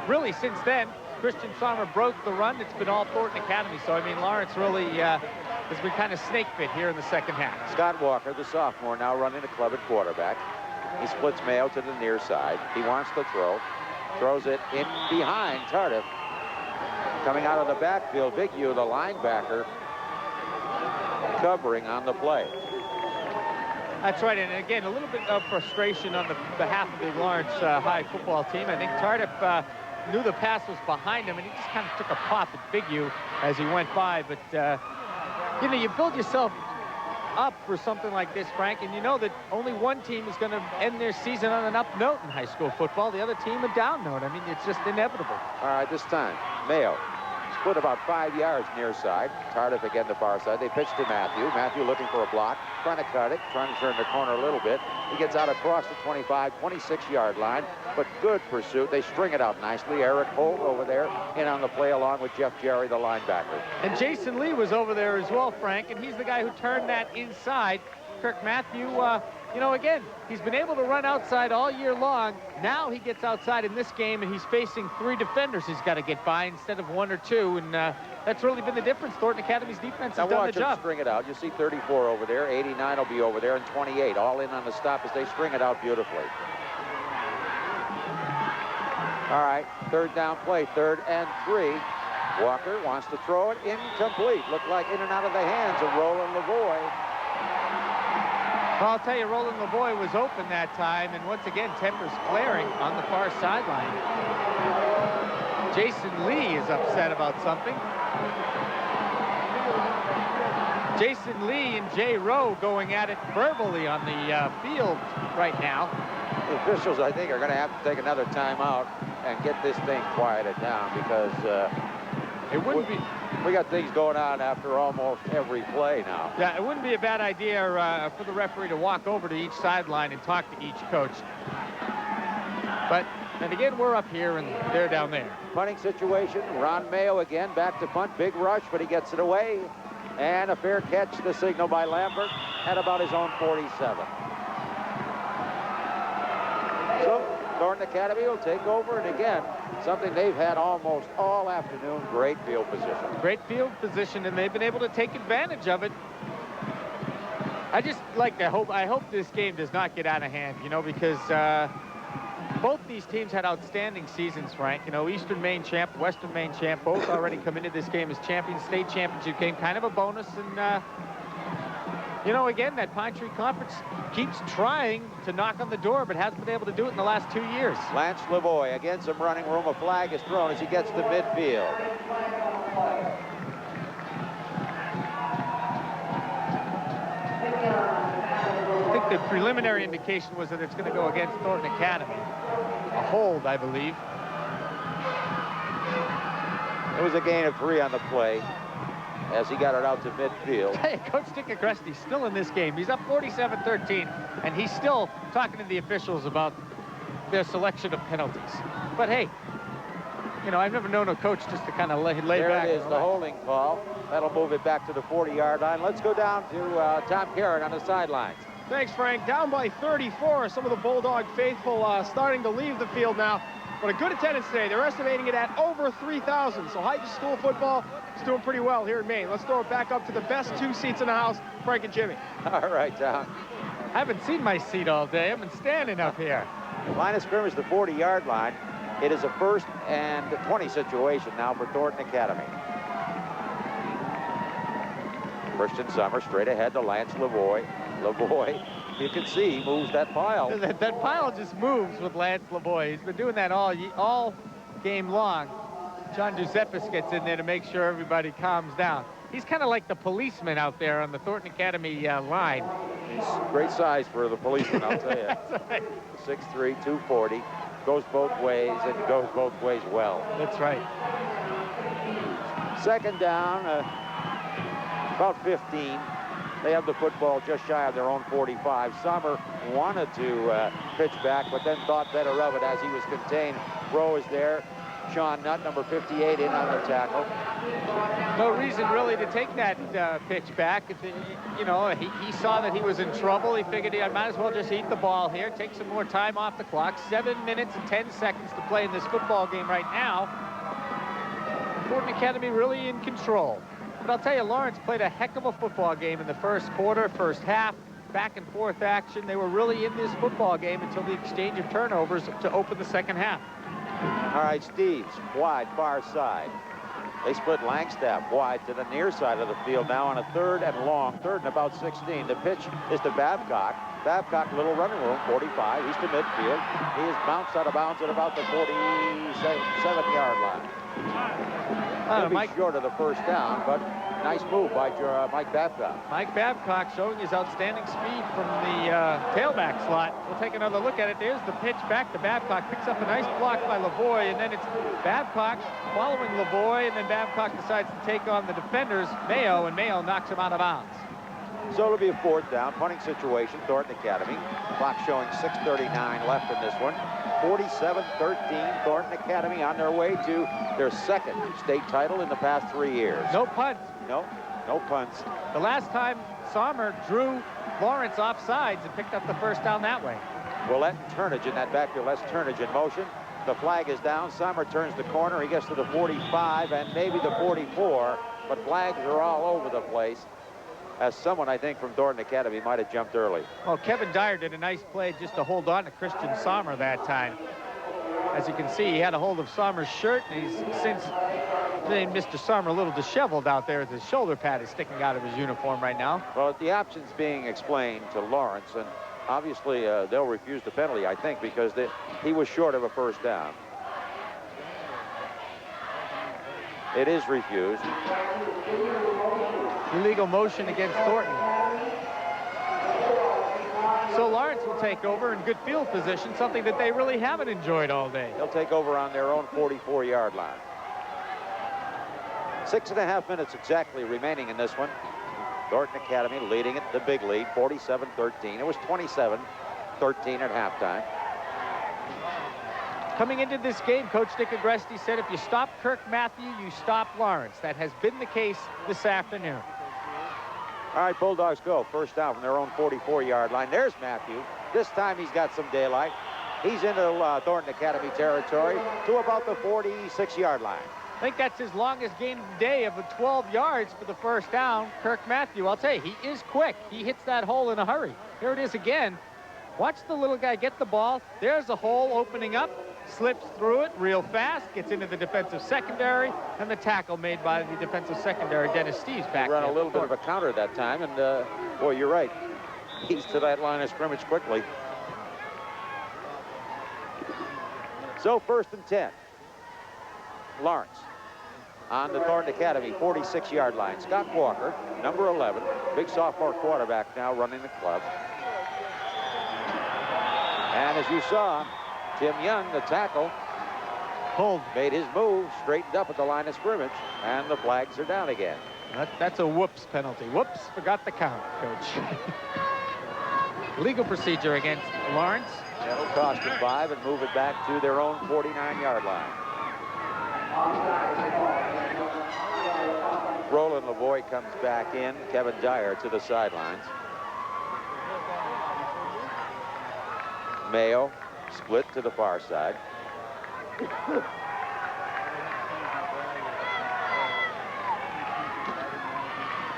really, since then, Christian Sommer broke the run. It's been all Thornton Academy. So, I mean, Lawrence really has been kind of snake bit here in the second half. Scott Walker, the sophomore, now running the club at quarterback. He splits Mayo to the near side. He wants to throw. Throws it in behind Tardif. Coming out of the backfield, Big U, the linebacker, covering on the play. That's right, and again, a little bit of frustration on the behalf of the Lawrence High football team. I think Tardif knew the pass was behind him, and he just kind of took a pop at Big U as he went by. But, you know, you build yourself up for something like this, Frank, and you know that only one team is going to end their season on an up note in high school football. The other team a down note. I mean, it's just inevitable. All right, this time, Mayo split about 5 yards near side. Tardif again the far side. They pitch to Mathieu. Mathieu looking for a block, trying to cut it, trying to turn the corner a little bit. He gets out across the 25, 26-yard line, but good pursuit. They string it out nicely. Eric Holt over there in on the play along with Jeff Jerry, the linebacker. And Jason Lee was over there as well, Frank, and he's the guy who turned that inside. Kirk Mathieu, you know, again, he's been able to run outside all year long. Now he gets outside in this game, and he's facing 3 defenders he's got to get by instead of 1 or 2, and that's really been the difference. Thornton Academy's defense has done the job. Now watch them string it out. You see 34 over there, 89 will be over there, and 28 all in on the stop as they string it out beautifully. All right, 3rd down play, 3rd and 3. Walker wants to throw it, incomplete. Looked like in and out of the hands of Roland Lavoie. Well, I'll tell you, Roland Lavoie was open that time, and once again, tempers flaring on the far sideline. Jason Lee is upset about something. Jason Lee and Jay Rowe going at it verbally on the field right now. The officials, I think, are going to have to take another timeout and get this thing quieted down because it wouldn't be. We got things going on after almost every play now. Yeah, it wouldn't be a bad idea for the referee to walk over to each sideline and talk to each coach. But then again, we're up here and they're down there. Punting situation. Ron Mayo again back to punt. Big rush, but he gets it away. And a fair catch, the signal by Lambert at about his own 47. So Thornton Academy will take over, and again, something they've had almost all afternoon, great field position. Great field position, and they've been able to take advantage of it. I just like to hope, I hope this game does not get out of hand, you know, because both these teams had outstanding seasons, Frank. You know, Eastern Maine champ, Western Maine champ, both already come into this game as champions. State championship game, kind of a bonus, and you know, again, that Pine Tree Conference keeps trying to knock on the door, but hasn't been able to do it in the last 2 years. Lance Lavoie, again, some running room. A flag is thrown as he gets to midfield. I think the preliminary indication was that it's going to go against Thornton Academy. A hold, I believe. It was a gain of 3 on the play. as he got it out to midfield. Hey, Coach Dick Agreste still in this game. He's up 47-13, and he's still talking to the officials about their selection of penalties. But hey, you know, I've never known a coach just to kind of lay there back. There it is, the holding call. That'll move it back to the 40-yard line. Let's go down to Tom Caron on the sidelines. Thanks, Frank. Down by 34. Some of the Bulldog faithful starting to leave the field now. But a good attendance today. They're estimating it at over 3,000. So high school football is doing pretty well here in Maine. Let's throw it back up to the best 2 seats in the house, Frank and Jimmy. All right, Tom. I haven't seen my seat all day. I've been standing up here. Line of scrimmage, the 40-yard line. It is a 1st and 20 situation now for Thornton Academy. Christian Sommer straight ahead to Lance Lavoie. Lavoie, you can see, he moves that pile. That pile just moves with Lance Lavoie. He's been doing that all game long. John Giuseppis gets in there to make sure everybody calms down. He's kind of like the policeman out there on the Thornton Academy line. He's great size for the policeman, I'll tell you. That's right. 6'3", 240. Goes both ways and goes both ways well. That's right. 2nd down, about 15. They have the football just shy of their own 45. Sommer wanted to pitch back, but then thought better of it as he was contained. Rowe is there. Sean Nutt, number 58, in on the tackle. No reason really to take that pitch back. You know, he saw that he was in trouble. He figured he might as well just eat the ball here, take some more time off the clock. 7 minutes and 10 seconds to play in this football game right now. Thornton Academy really in control. But I'll tell you, Lawrence played a heck of a football game in the first quarter, first half, back and forth action. They were really in this football game until the exchange of turnovers to open the second half. All right, Steves, wide, far side. They split Langstaff wide to the near side of the field now on a 3rd and long, 3rd and about 16. The pitch is to Babcock. Babcock, little running room, 45. He's to midfield. He is bounced out of bounds at about the 47-yard line. He'll be short of the 1st down, but nice move by Mike Babcock. Mike Babcock showing his outstanding speed from the tailback slot. We'll take another look at it. There's the pitch back to Babcock. Picks up a nice block by Lavoie, and then it's Babcock following Lavoie, and then Babcock decides to take on the defenders, Mayo, and Mayo knocks him out of bounds. So it'll be a 4th down, punting situation, Thornton Academy. Clock showing 6:39 left in this one. 47-13, Thornton Academy on their way to their 2nd state title in the past 3 years. No punts. No punts. The last time Sommer drew Lawrence off sides and picked up the 1st down that way. Willett and Turnage in that backfield. That's Turnage in motion. The flag is down. Sommer turns the corner. He gets to the 45 and maybe the 44, but flags are all over the place, as someone, I think, from Thornton Academy might have jumped early. Well, Kevin Dyer did a nice play just to hold on to Christian Sommer that time. As you can see, he had a hold of Sommer's shirt, and he's since made Mr. Sommer a little disheveled out there as his shoulder pad is sticking out of his uniform right now. Well, the option's being explained to Lawrence, and obviously they'll refuse the penalty, I think, because he was short of a 1st down. It is refused. Illegal motion against Thornton. So Lawrence will take over in good field position, something that they really haven't enjoyed all day. They'll take over on their own 44-yard line. 6.5 minutes exactly remaining in this one. Thornton Academy leading it, the big lead, 47-13. It was 27-13 at halftime. Coming into this game, Coach Dick Agreste said if you stop Kirk Mathieu, you stop Lawrence. That has been the case this afternoon. All right, Bulldogs go. 1st down from their own 44-yard line. There's Mathieu. This time he's got some daylight. He's into Thornton Academy territory to about the 46-yard line. I think that's his longest game of the day of 12 yards for the 1st down. Kirk Mathieu, I'll tell you, he is quick. He hits that hole in a hurry. Here it is again. Watch the little guy get the ball. There's a hole opening up. Slips through it real fast, gets into the defensive secondary, and the tackle made by the defensive secondary, Dennis Steves, back there. Run a little bit of a counter that time, and boy, you're right. He's to that line of scrimmage quickly. So 1st and 10. Lawrence on the Thornton Academy 46-yard line. Scott Walker, number 11, big sophomore quarterback now running the club. And as you saw, Tim Young, the tackle, made his move, straightened up at the line of scrimmage, and the flags are down again. That's a whoops penalty. Whoops, forgot the count, Coach. Legal procedure against Lawrence. That'll cost them 5 and move it back to their own 49-yard line. Roland Lavoie comes back in. Kevin Dyer to the sidelines. Mayo split to the far side.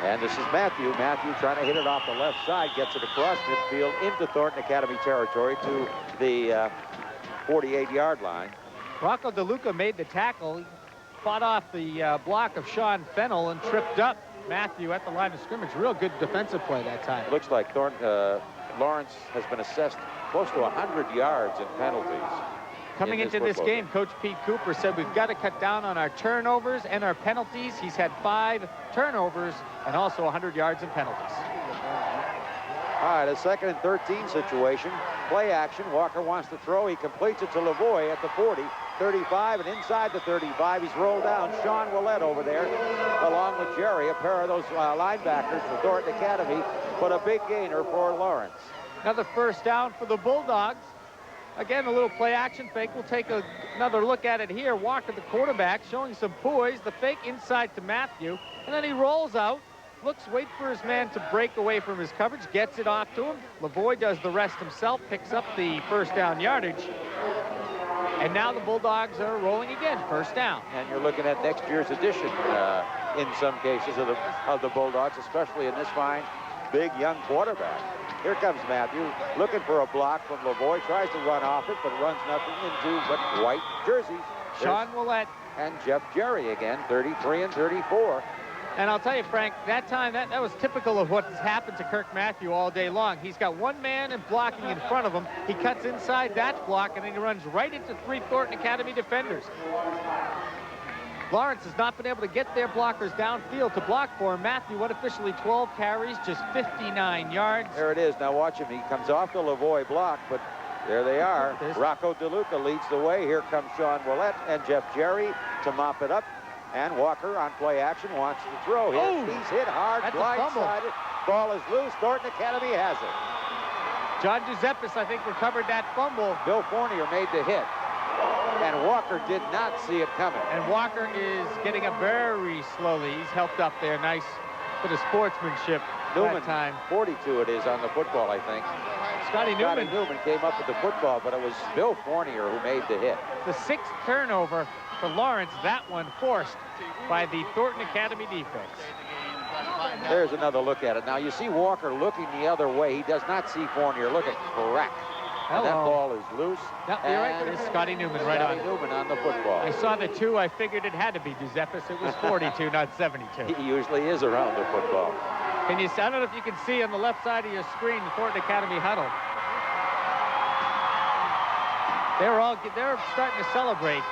And this is Mathieu. Mathieu trying to hit it off the left side, gets it across midfield into Thornton Academy territory to the 48-yard line. Rocco DeLuca made the tackle. He fought off the block of Sean Fennell and tripped up Mathieu at the line of scrimmage. Real good defensive play that time. It looks like Lawrence has been assessed close to 100 yards in penalties. Coming into this game, Coach Pete Cooper said we've got to cut down on our turnovers and our penalties. He's had 5 turnovers and also 100 yards in penalties. All right, a 2nd and 13 situation. Play action. Walker wants to throw. He completes it to Lavoie at the 40, 35, and inside the 35, he's rolled down. Sean Willett over there, along with Jerry, a pair of those linebackers for Thornton Academy, but a big gainer for Lawrence. Another first down for the Bulldogs. Again, a little play action fake. We'll take another look at it here. Walker, the quarterback, showing some poise. The fake inside to Mathieu, and then he rolls out, looks, wait for his man to break away from his coverage, gets it off to him. Lavoie does the rest himself, picks up the first down yardage. And now the Bulldogs are rolling again, first down. And you're looking at next year's edition in some cases of the Bulldogs, especially in this fine, big, young quarterback. Here comes Mathieu, looking for a block from Lavoie, tries to run off it, but runs nothing into but white jerseys. Sean Willett. And Jeff Jerry again, 33 and 34. And I'll tell you, Frank, that time, that was typical of what has happened to Kirk Mathieu all day long. He's got one man and blocking in front of him. He cuts inside that block, and then he runs right into 3 Thornton Academy defenders. Lawrence has not been able to get their blockers downfield to block for him. Mathieu, unofficially 12 carries, just 59 yards. There it is. Now watch him. He comes off the Lavoie block, but there they are. Rocco DeLuca leads the way. Here comes Sean Willett and Jeff Jerry to mop it up. And Walker on play action wants to throw. He's hit hard, blindsided. Ball is loose. Thornton Academy has it. John Giuseppis, I think, recovered that fumble. Bill Fournier made the hit. And Walker did not see it coming. And Walker is getting up very slowly. He's helped up there. Nice bit of sportsmanship that time. 42 it is on the football, I think. Scotty Newman came up with the football, but it was Bill Fournier who made the hit. The 6th turnover for Lawrence, that one forced by the Thornton Academy defense. There's another look at it. Now you see Walker looking the other way. He does not see Fournier looking correct. And that ball is loose. Yep, you're right. There's Scotty Newman right on. Newman on the football. I saw the 2. I figured it had to be Giuseppis. It was 42, not 72. He usually is around the football. Can you? I don't know if you can see on the left side of your screen the Thornton Academy huddle. They're starting to celebrate.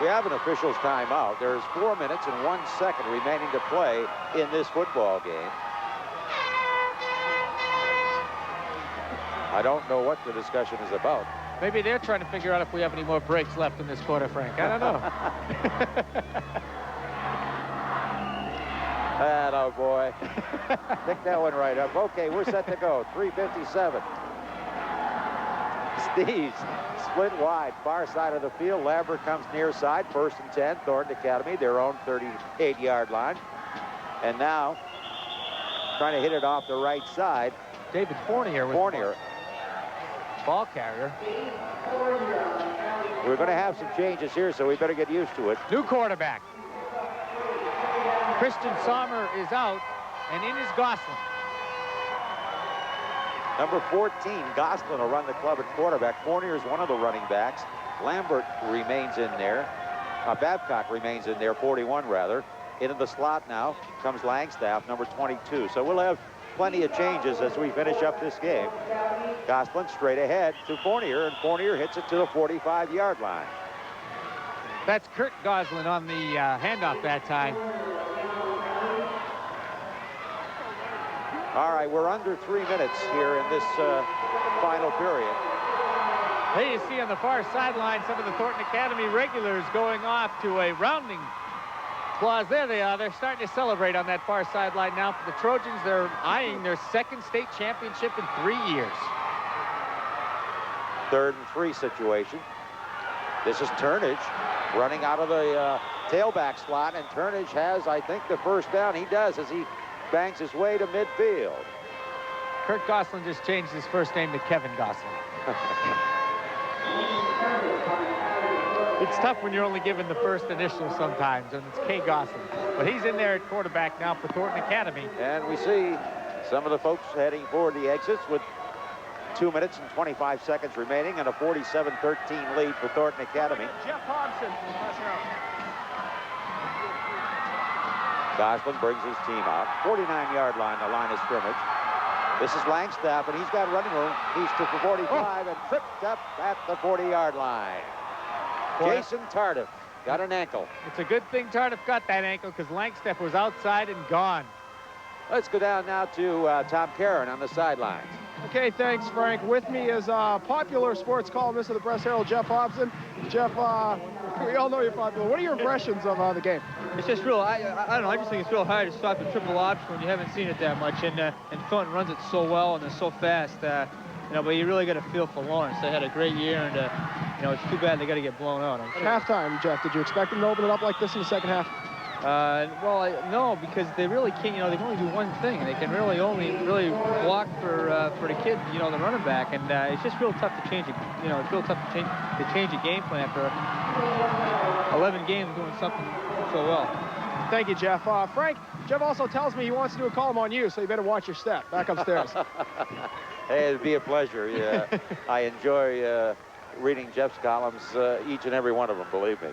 We have an official's timeout. There's 4 minutes and 1 second remaining to play in this football game. I don't know what the discussion is about. Maybe they're trying to figure out if we have any more breaks left in this quarter, Frank. I don't know. Oh boy. Pick that one right up. Okay, we're set to go. 3:57. Steves split wide, far side of the field. Lambert comes near side, 1st and 10. Thornton Academy, their own 38-yard line. And now, trying to hit it off the right side. David Fournier. Ball carrier. We're going to have some changes here, so we better get used to it. New quarterback. Christian Sommer is out, and in is Goslin. Number 14, Goslin will run the club at quarterback. Fournier is one of the running backs. Lambert remains in there. Babcock remains in there, 41 rather. Into the slot now comes Langstaff, number 22. So we'll have plenty of changes as we finish up this game. Goslin straight ahead to Fournier, and Fournier hits it to the 45-yard line. That's Kurt Goslin on the handoff that time. All right, we're under 3 minutes here in this final period. There you see on the far sideline some of the Thornton Academy regulars going off to a rounding applause. There they are. They're starting to celebrate on that far sideline now. For the Trojans, they're eyeing their second state championship in 3 years. 3rd and 3 situation. This is Turnage running out of the tailback slot, and Turnage has, I think, the first down. He does as he bangs his way to midfield. Kurt Gosselin just changed his first name to Kevin Gosselin. It's tough when you're only given the first initial sometimes, and it's K. Gosselin. But he's in there at quarterback now for Thornton Academy. And we see some of the folks heading for the exits with 2 minutes and 25 seconds remaining and a 47-13 lead for Thornton Academy. Jeff Hobson. Gosselin brings his team out. 49-yard line, the line of scrimmage. This is Langstaff, and he's got running room. He's to the 45 and tripped up at the 40-yard line. Jason Tardif got an ankle. It's a good thing Tardif got that ankle because Langstaff was outside and gone. Let's go down now to Tom Caron on the sidelines. Okay, thanks, Frank. With me is popular sports columnist of the Press Herald, Jeff Hobson. Jeff, we all know you're popular. What are your impressions of the game? It's just real, I don't know, I just think it's real hard to stop the triple option when you haven't seen it that much. And Thornton runs it so well and they're so fast. You know, but you really got to feel for Lawrence. They had a great year, and you know, it's too bad they got to get blown out. At halftime, Jeff, did you expect them to open it up like this in the second half? Well, no, because they really can't. You know, they can only do one thing, and they can really only block for the kid, you know, the running back, and it's just real tough to change it. You know, it's real tough to change a game plan for 11 games doing something so well. Thank you, Jeff. Frank, Jeff also tells me he wants to do a column on you, so you better watch your step. Back upstairs. Hey, it'd be a pleasure. Yeah, I enjoy reading Jeff's columns, each and every one of them, believe me.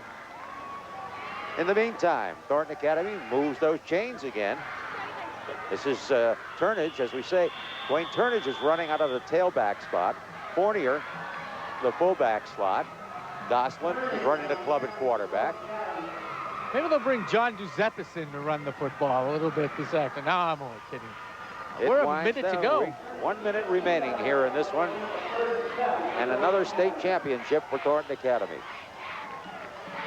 In the meantime, Thornton Academy moves those chains again. This is Turnage, as we say. Dwayne Turnage is running out of the tailback spot. Fournier, the fullback slot. Gosselin is running the club at quarterback. Maybe they'll bring John Giuseppis in to run the football a little bit this afternoon. No, I'm only kidding. We're a minute to go. 1 minute remaining here in this one. And another state championship for Thornton Academy.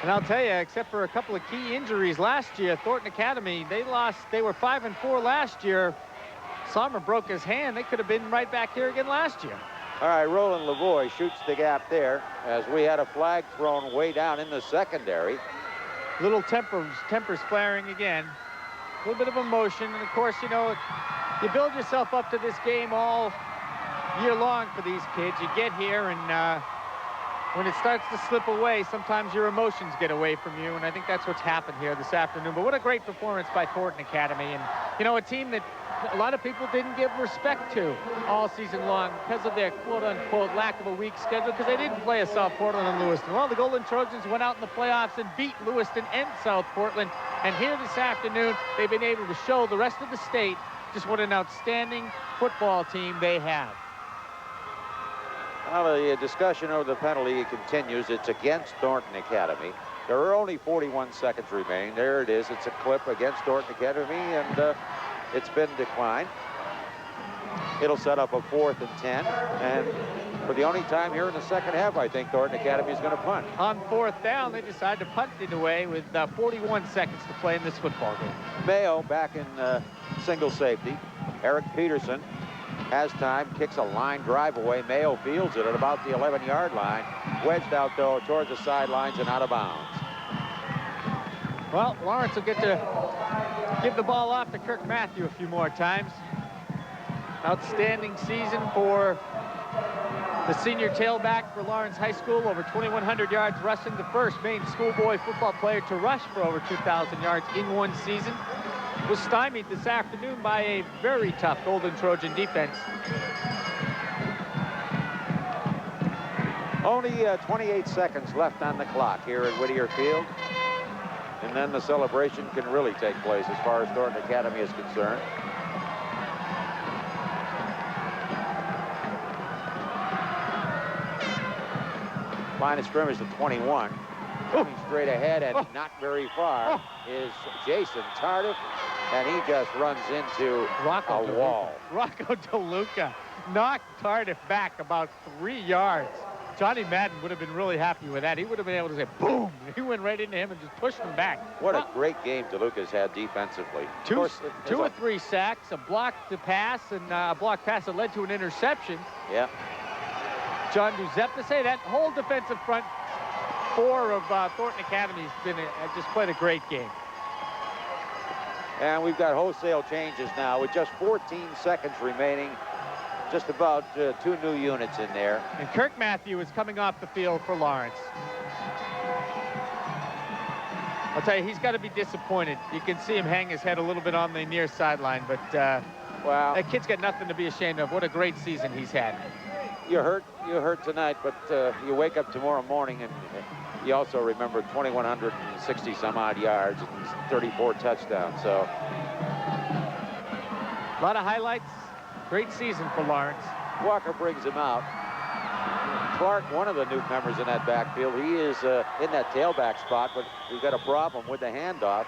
And I'll tell you, except for a couple of key injuries last year, Thornton Academy, they were 5-4 last year. Sommer broke his hand. They could have been right back here again last year. All right, Roland Lavoie shoots the gap there as we had a flag thrown way down in the secondary. Little tempers flaring again. A little bit of emotion. And, of course, you know, you build yourself up to this game all year long for these kids. You get here, and when it starts to slip away, sometimes your emotions get away from you, and I think that's what's happened here this afternoon. But what a great performance by Thornton Academy, and, you know, a team that a lot of people didn't give respect to all season long because of their quote-unquote lack of a weak schedule, because they didn't play a South Portland and Lewiston. Well, the Golden Trojans went out in the playoffs and beat Lewiston and South Portland, and here this afternoon, they've been able to show the rest of the state just what an outstanding football team they have. Well, the discussion over the penalty continues. It's against Thornton Academy. There are only 41 seconds remaining. There it is. It's a clip against Thornton Academy, and it's been declined. It'll set up a 4th and 10. And for the only time here in the second half, I think Thornton Academy is going to punt. On 4th down, they decide to punt it away with 41 seconds to play in this football game. Mayo back in single safety. Eric Peterson has time, kicks a line drive away. Mayo fields it at about the 11-yard line. Wedged out, though, towards the sidelines and out of bounds. Well, Lawrence will get to give the ball off to Kirk Mathieu a few more times. Outstanding season for the senior tailback for Lawrence High School. Over 2,100 yards rushing, the first Maine schoolboy football player to rush for over 2,000 yards in one season. Was stymied this afternoon by a very tough Golden Trojan defense. Only 28 seconds left on the clock here at Whittier Field. And then the celebration can really take place as far as Thornton Academy is concerned. Line of scrimmage to 21. Coming straight ahead and not very far is Jason Tardif, and he just runs into a wall. Rocco DeLuca knocked Tardif back about 3 yards. Johnny Madden would have been really happy with that. He would have been able to say, boom. He went right into him and just pushed him back. What a great game DeLuca's had defensively. Two or three sacks, a blocked pass, and a blocked pass that led to an interception. Yeah. John Giuseppe, say that whole defensive front four of Thornton Academy has been just played a great game. And we've got wholesale changes now with just 14 seconds remaining. Just about 2 new units in there. And Kirk Mathieu is coming off the field for Lawrence. I'll tell you, he's got to be disappointed. You can see him hang his head a little bit on the near sideline, but wow, that kid's got nothing to be ashamed of. What a great season he's had. You hurt tonight, but you wake up tomorrow morning and you also remember 2,160 some odd yards and 34 touchdowns. So a lot of highlights. Great season for Lawrence. Walker brings him out. Clark, one of the newcomers in that backfield, he is in that tailback spot, but we've got a problem with the handoff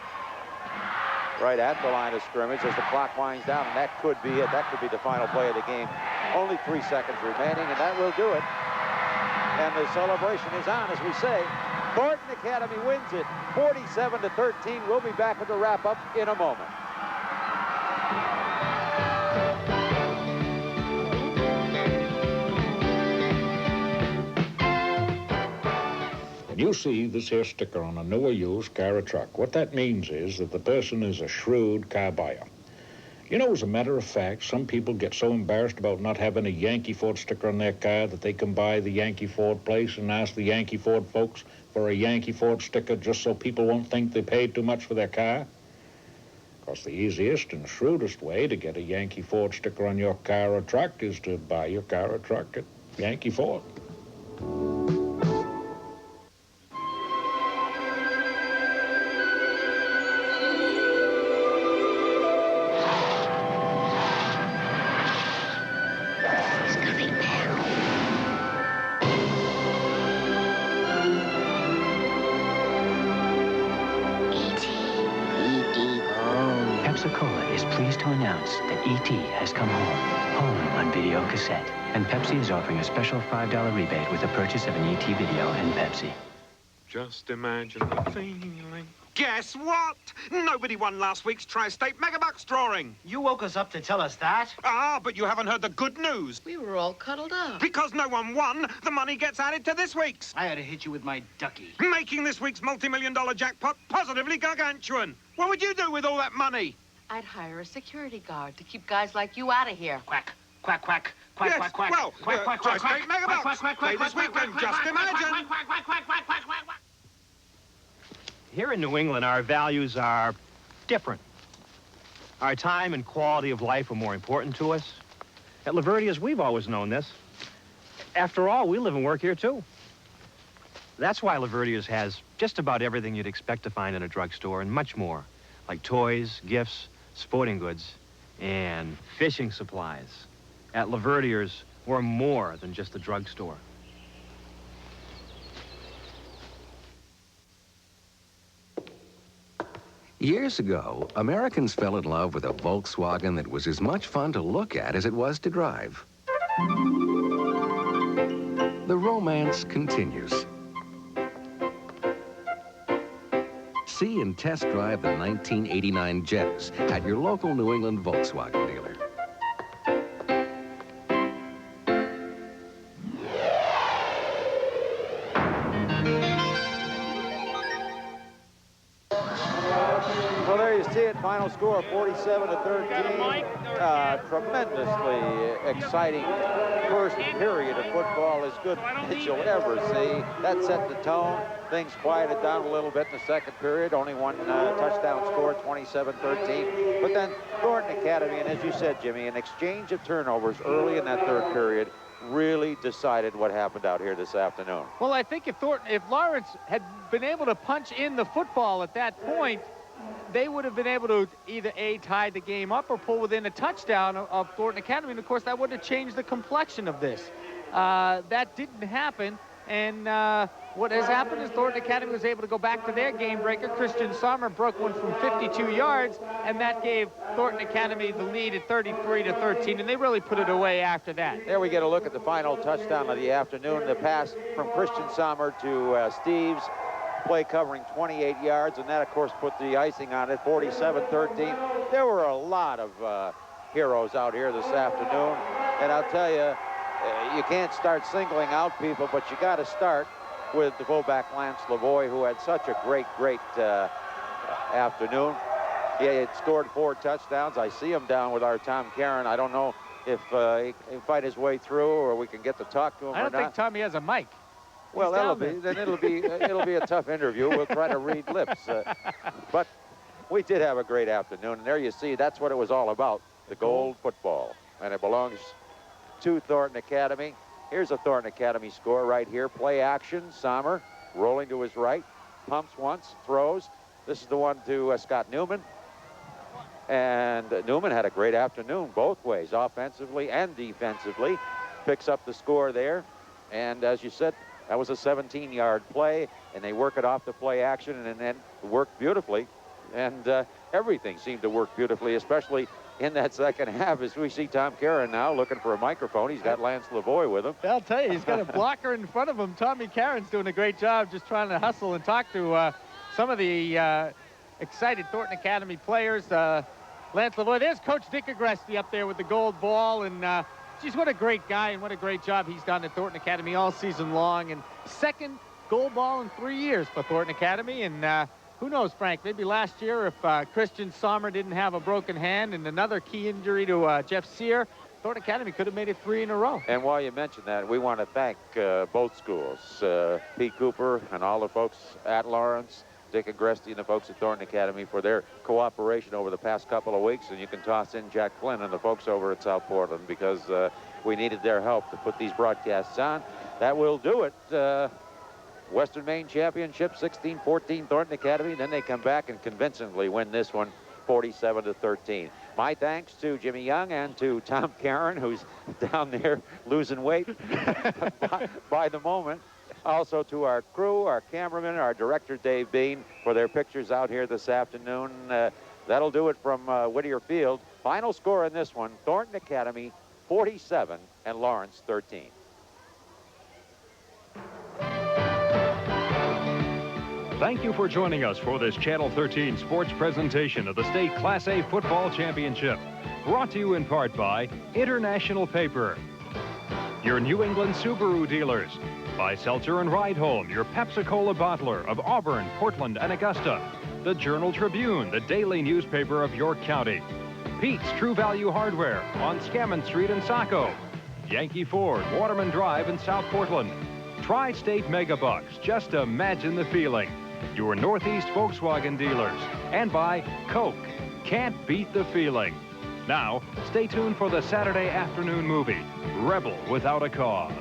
right at the line of scrimmage as the clock winds down, and that could be it. That could be the final play of the game. Only 3 seconds remaining, and that will do it. And the celebration is on, as we say. Thornton Academy wins it, 47-13. We'll be back with the wrap-up in a moment. When you see this here sticker on a new or used car or truck, what that means is that the person is a shrewd car buyer. You know, as a matter of fact, some people get so embarrassed about not having a Yankee Ford sticker on their car that they can buy the Yankee Ford place and ask the Yankee Ford folks for a Yankee Ford sticker just so people won't think they paid too much for their car. Of course, the easiest and shrewdest way to get a Yankee Ford sticker on your car or truck is to buy your car or truck at Yankee Ford. Has come home on video cassette. And Pepsi is offering a special $5 rebate with the purchase of an ET video and Pepsi. Just imagine the feeling. Guess what? Nobody won last week's Tri-State Megabucks drawing. You woke us up to tell us that? Ah, but you haven't heard the good news. We were all cuddled up. Because no one won, the money gets added to this week's. I had to hit you with my ducky. Making this week's multi-million-dollar jackpot positively gargantuan. What would you do with all that money? I'd hire a security guard to keep guys like you out of here. Quack, quack, quack, quack, yes, quack, quack. Well, quack, quack, quack, Tri-State Megabucks. Play this weekend, just imagine. Here in New England, our values are different. Our time and quality of life are more important to us. At Laverdia's, we've always known this. After all, we live and work here, too. That's why Laverdia's has just about everything you'd expect to find in a drugstore and much more, like toys, gifts, sporting goods, and fishing supplies. At Laverdia's, we're more than just a drugstore. Years ago, Americans fell in love with a Volkswagen that was as much fun to look at as it was to drive. The romance continues. See and test drive the 1989 Jets at your local New England Volkswagen dealer. Well, there you see it. Final score, 47-13. Tremendously exciting first period of football, as good as you'll ever see. That set the tone. Things quieted down a little bit in the second period. Only one touchdown score, 27-13. But then Thornton Academy, and as you said, Jimmy, an exchange of turnovers early in that third period really decided what happened out here this afternoon. Well, I think if Lawrence had been able to punch in the football at that point, they would have been able to either A, tie the game up or pull within a touchdown of Thornton Academy. And, of course, that would have changed the complexion of this. That didn't happen. And what has happened is Thornton Academy was able to go back to their game breaker. Christian Sommer broke one from 52 yards, and that gave Thornton Academy the lead at 33-13, and they really put it away after that. There we get a look at the final touchdown of the afternoon. The pass from Christian Sommer to Steves. Play covering 28 yards, and that, of course, put the icing on it, 47-13. There were a lot of heroes out here this afternoon, and I'll tell you, you can't start singling out people, but you got to start with the fullback Lance Lavoie, who had such a great afternoon. He had scored 4 touchdowns. I see him down with our Tom Caron. I don't know if he can fight his way through, or we can get to talk to him. I don't think Tommy has a mic. Well, it'll be a tough interview. We'll try to read lips, but we did have a great afternoon. And there you see, that's what it was all about, the gold football, and it belongs to Thornton Academy. Here's a Thornton Academy score right here. Play action. Sommer rolling to his right, pumps once, throws. This is the one to Scott Newman. And Newman had a great afternoon both ways, offensively and defensively. Picks up the score there. And as you said, that was a 17-yard play, and they work it off the play action, and then it worked beautifully. And everything seemed to work beautifully, especially in that second half, as we see Tom Caron now looking for a microphone. He's got Lance Lavoie with him. I'll tell you, he's got a blocker in front of him. Tommy Caron's doing a great job just trying to hustle and talk to some of the excited Thornton Academy players. Lance Lavoie, there's Coach Dick Agreste up there with the gold ball, and geez, what a great guy and what a great job he's done at Thornton Academy all season long. And second gold ball in 3 years for Thornton Academy. And who knows, Frank, maybe last year if Christian Sommer didn't have a broken hand and another key injury to Jeff Sear, Thornton Academy could have made it 3 in a row. And while you mention that, we want to thank both schools, Pete Cooper and all the folks at Lawrence, Dick Agreste and the folks at Thornton Academy for their cooperation over the past couple of weeks. And you can toss in Jack Flynn and the folks over at South Portland, because we needed their help to put these broadcasts on. That will do it. Western Maine Championship, 16-14 Thornton Academy. Then they come back and convincingly win this one, 47-13. My thanks to Jimmy Young and to Tom Caron, who's down there losing weight by the moment. Also to our crew, our cameraman, our director, Dave Bean, for their pictures out here this afternoon. That'll do it from Whittier Field. Final score in this one, Thornton Academy 47 and Lawrence 13. Thank you for joining us for this Channel 13 sports presentation of the State Class A Football Championship. Brought to you in part by International Paper, your New England Subaru dealers, by Seltzer and Ride Home, your Pepsi-Cola bottler of Auburn, Portland, and Augusta, the Journal Tribune, the daily newspaper of York County, Pete's True Value Hardware on Scammon Street in Saco, Yankee Ford, Waterman Drive in South Portland, Tri-State Megabucks, just imagine the feeling, your Northeast Volkswagen dealers, and by Coke, can't beat the feeling. Now, stay tuned for the Saturday afternoon movie, Rebel Without a Cause.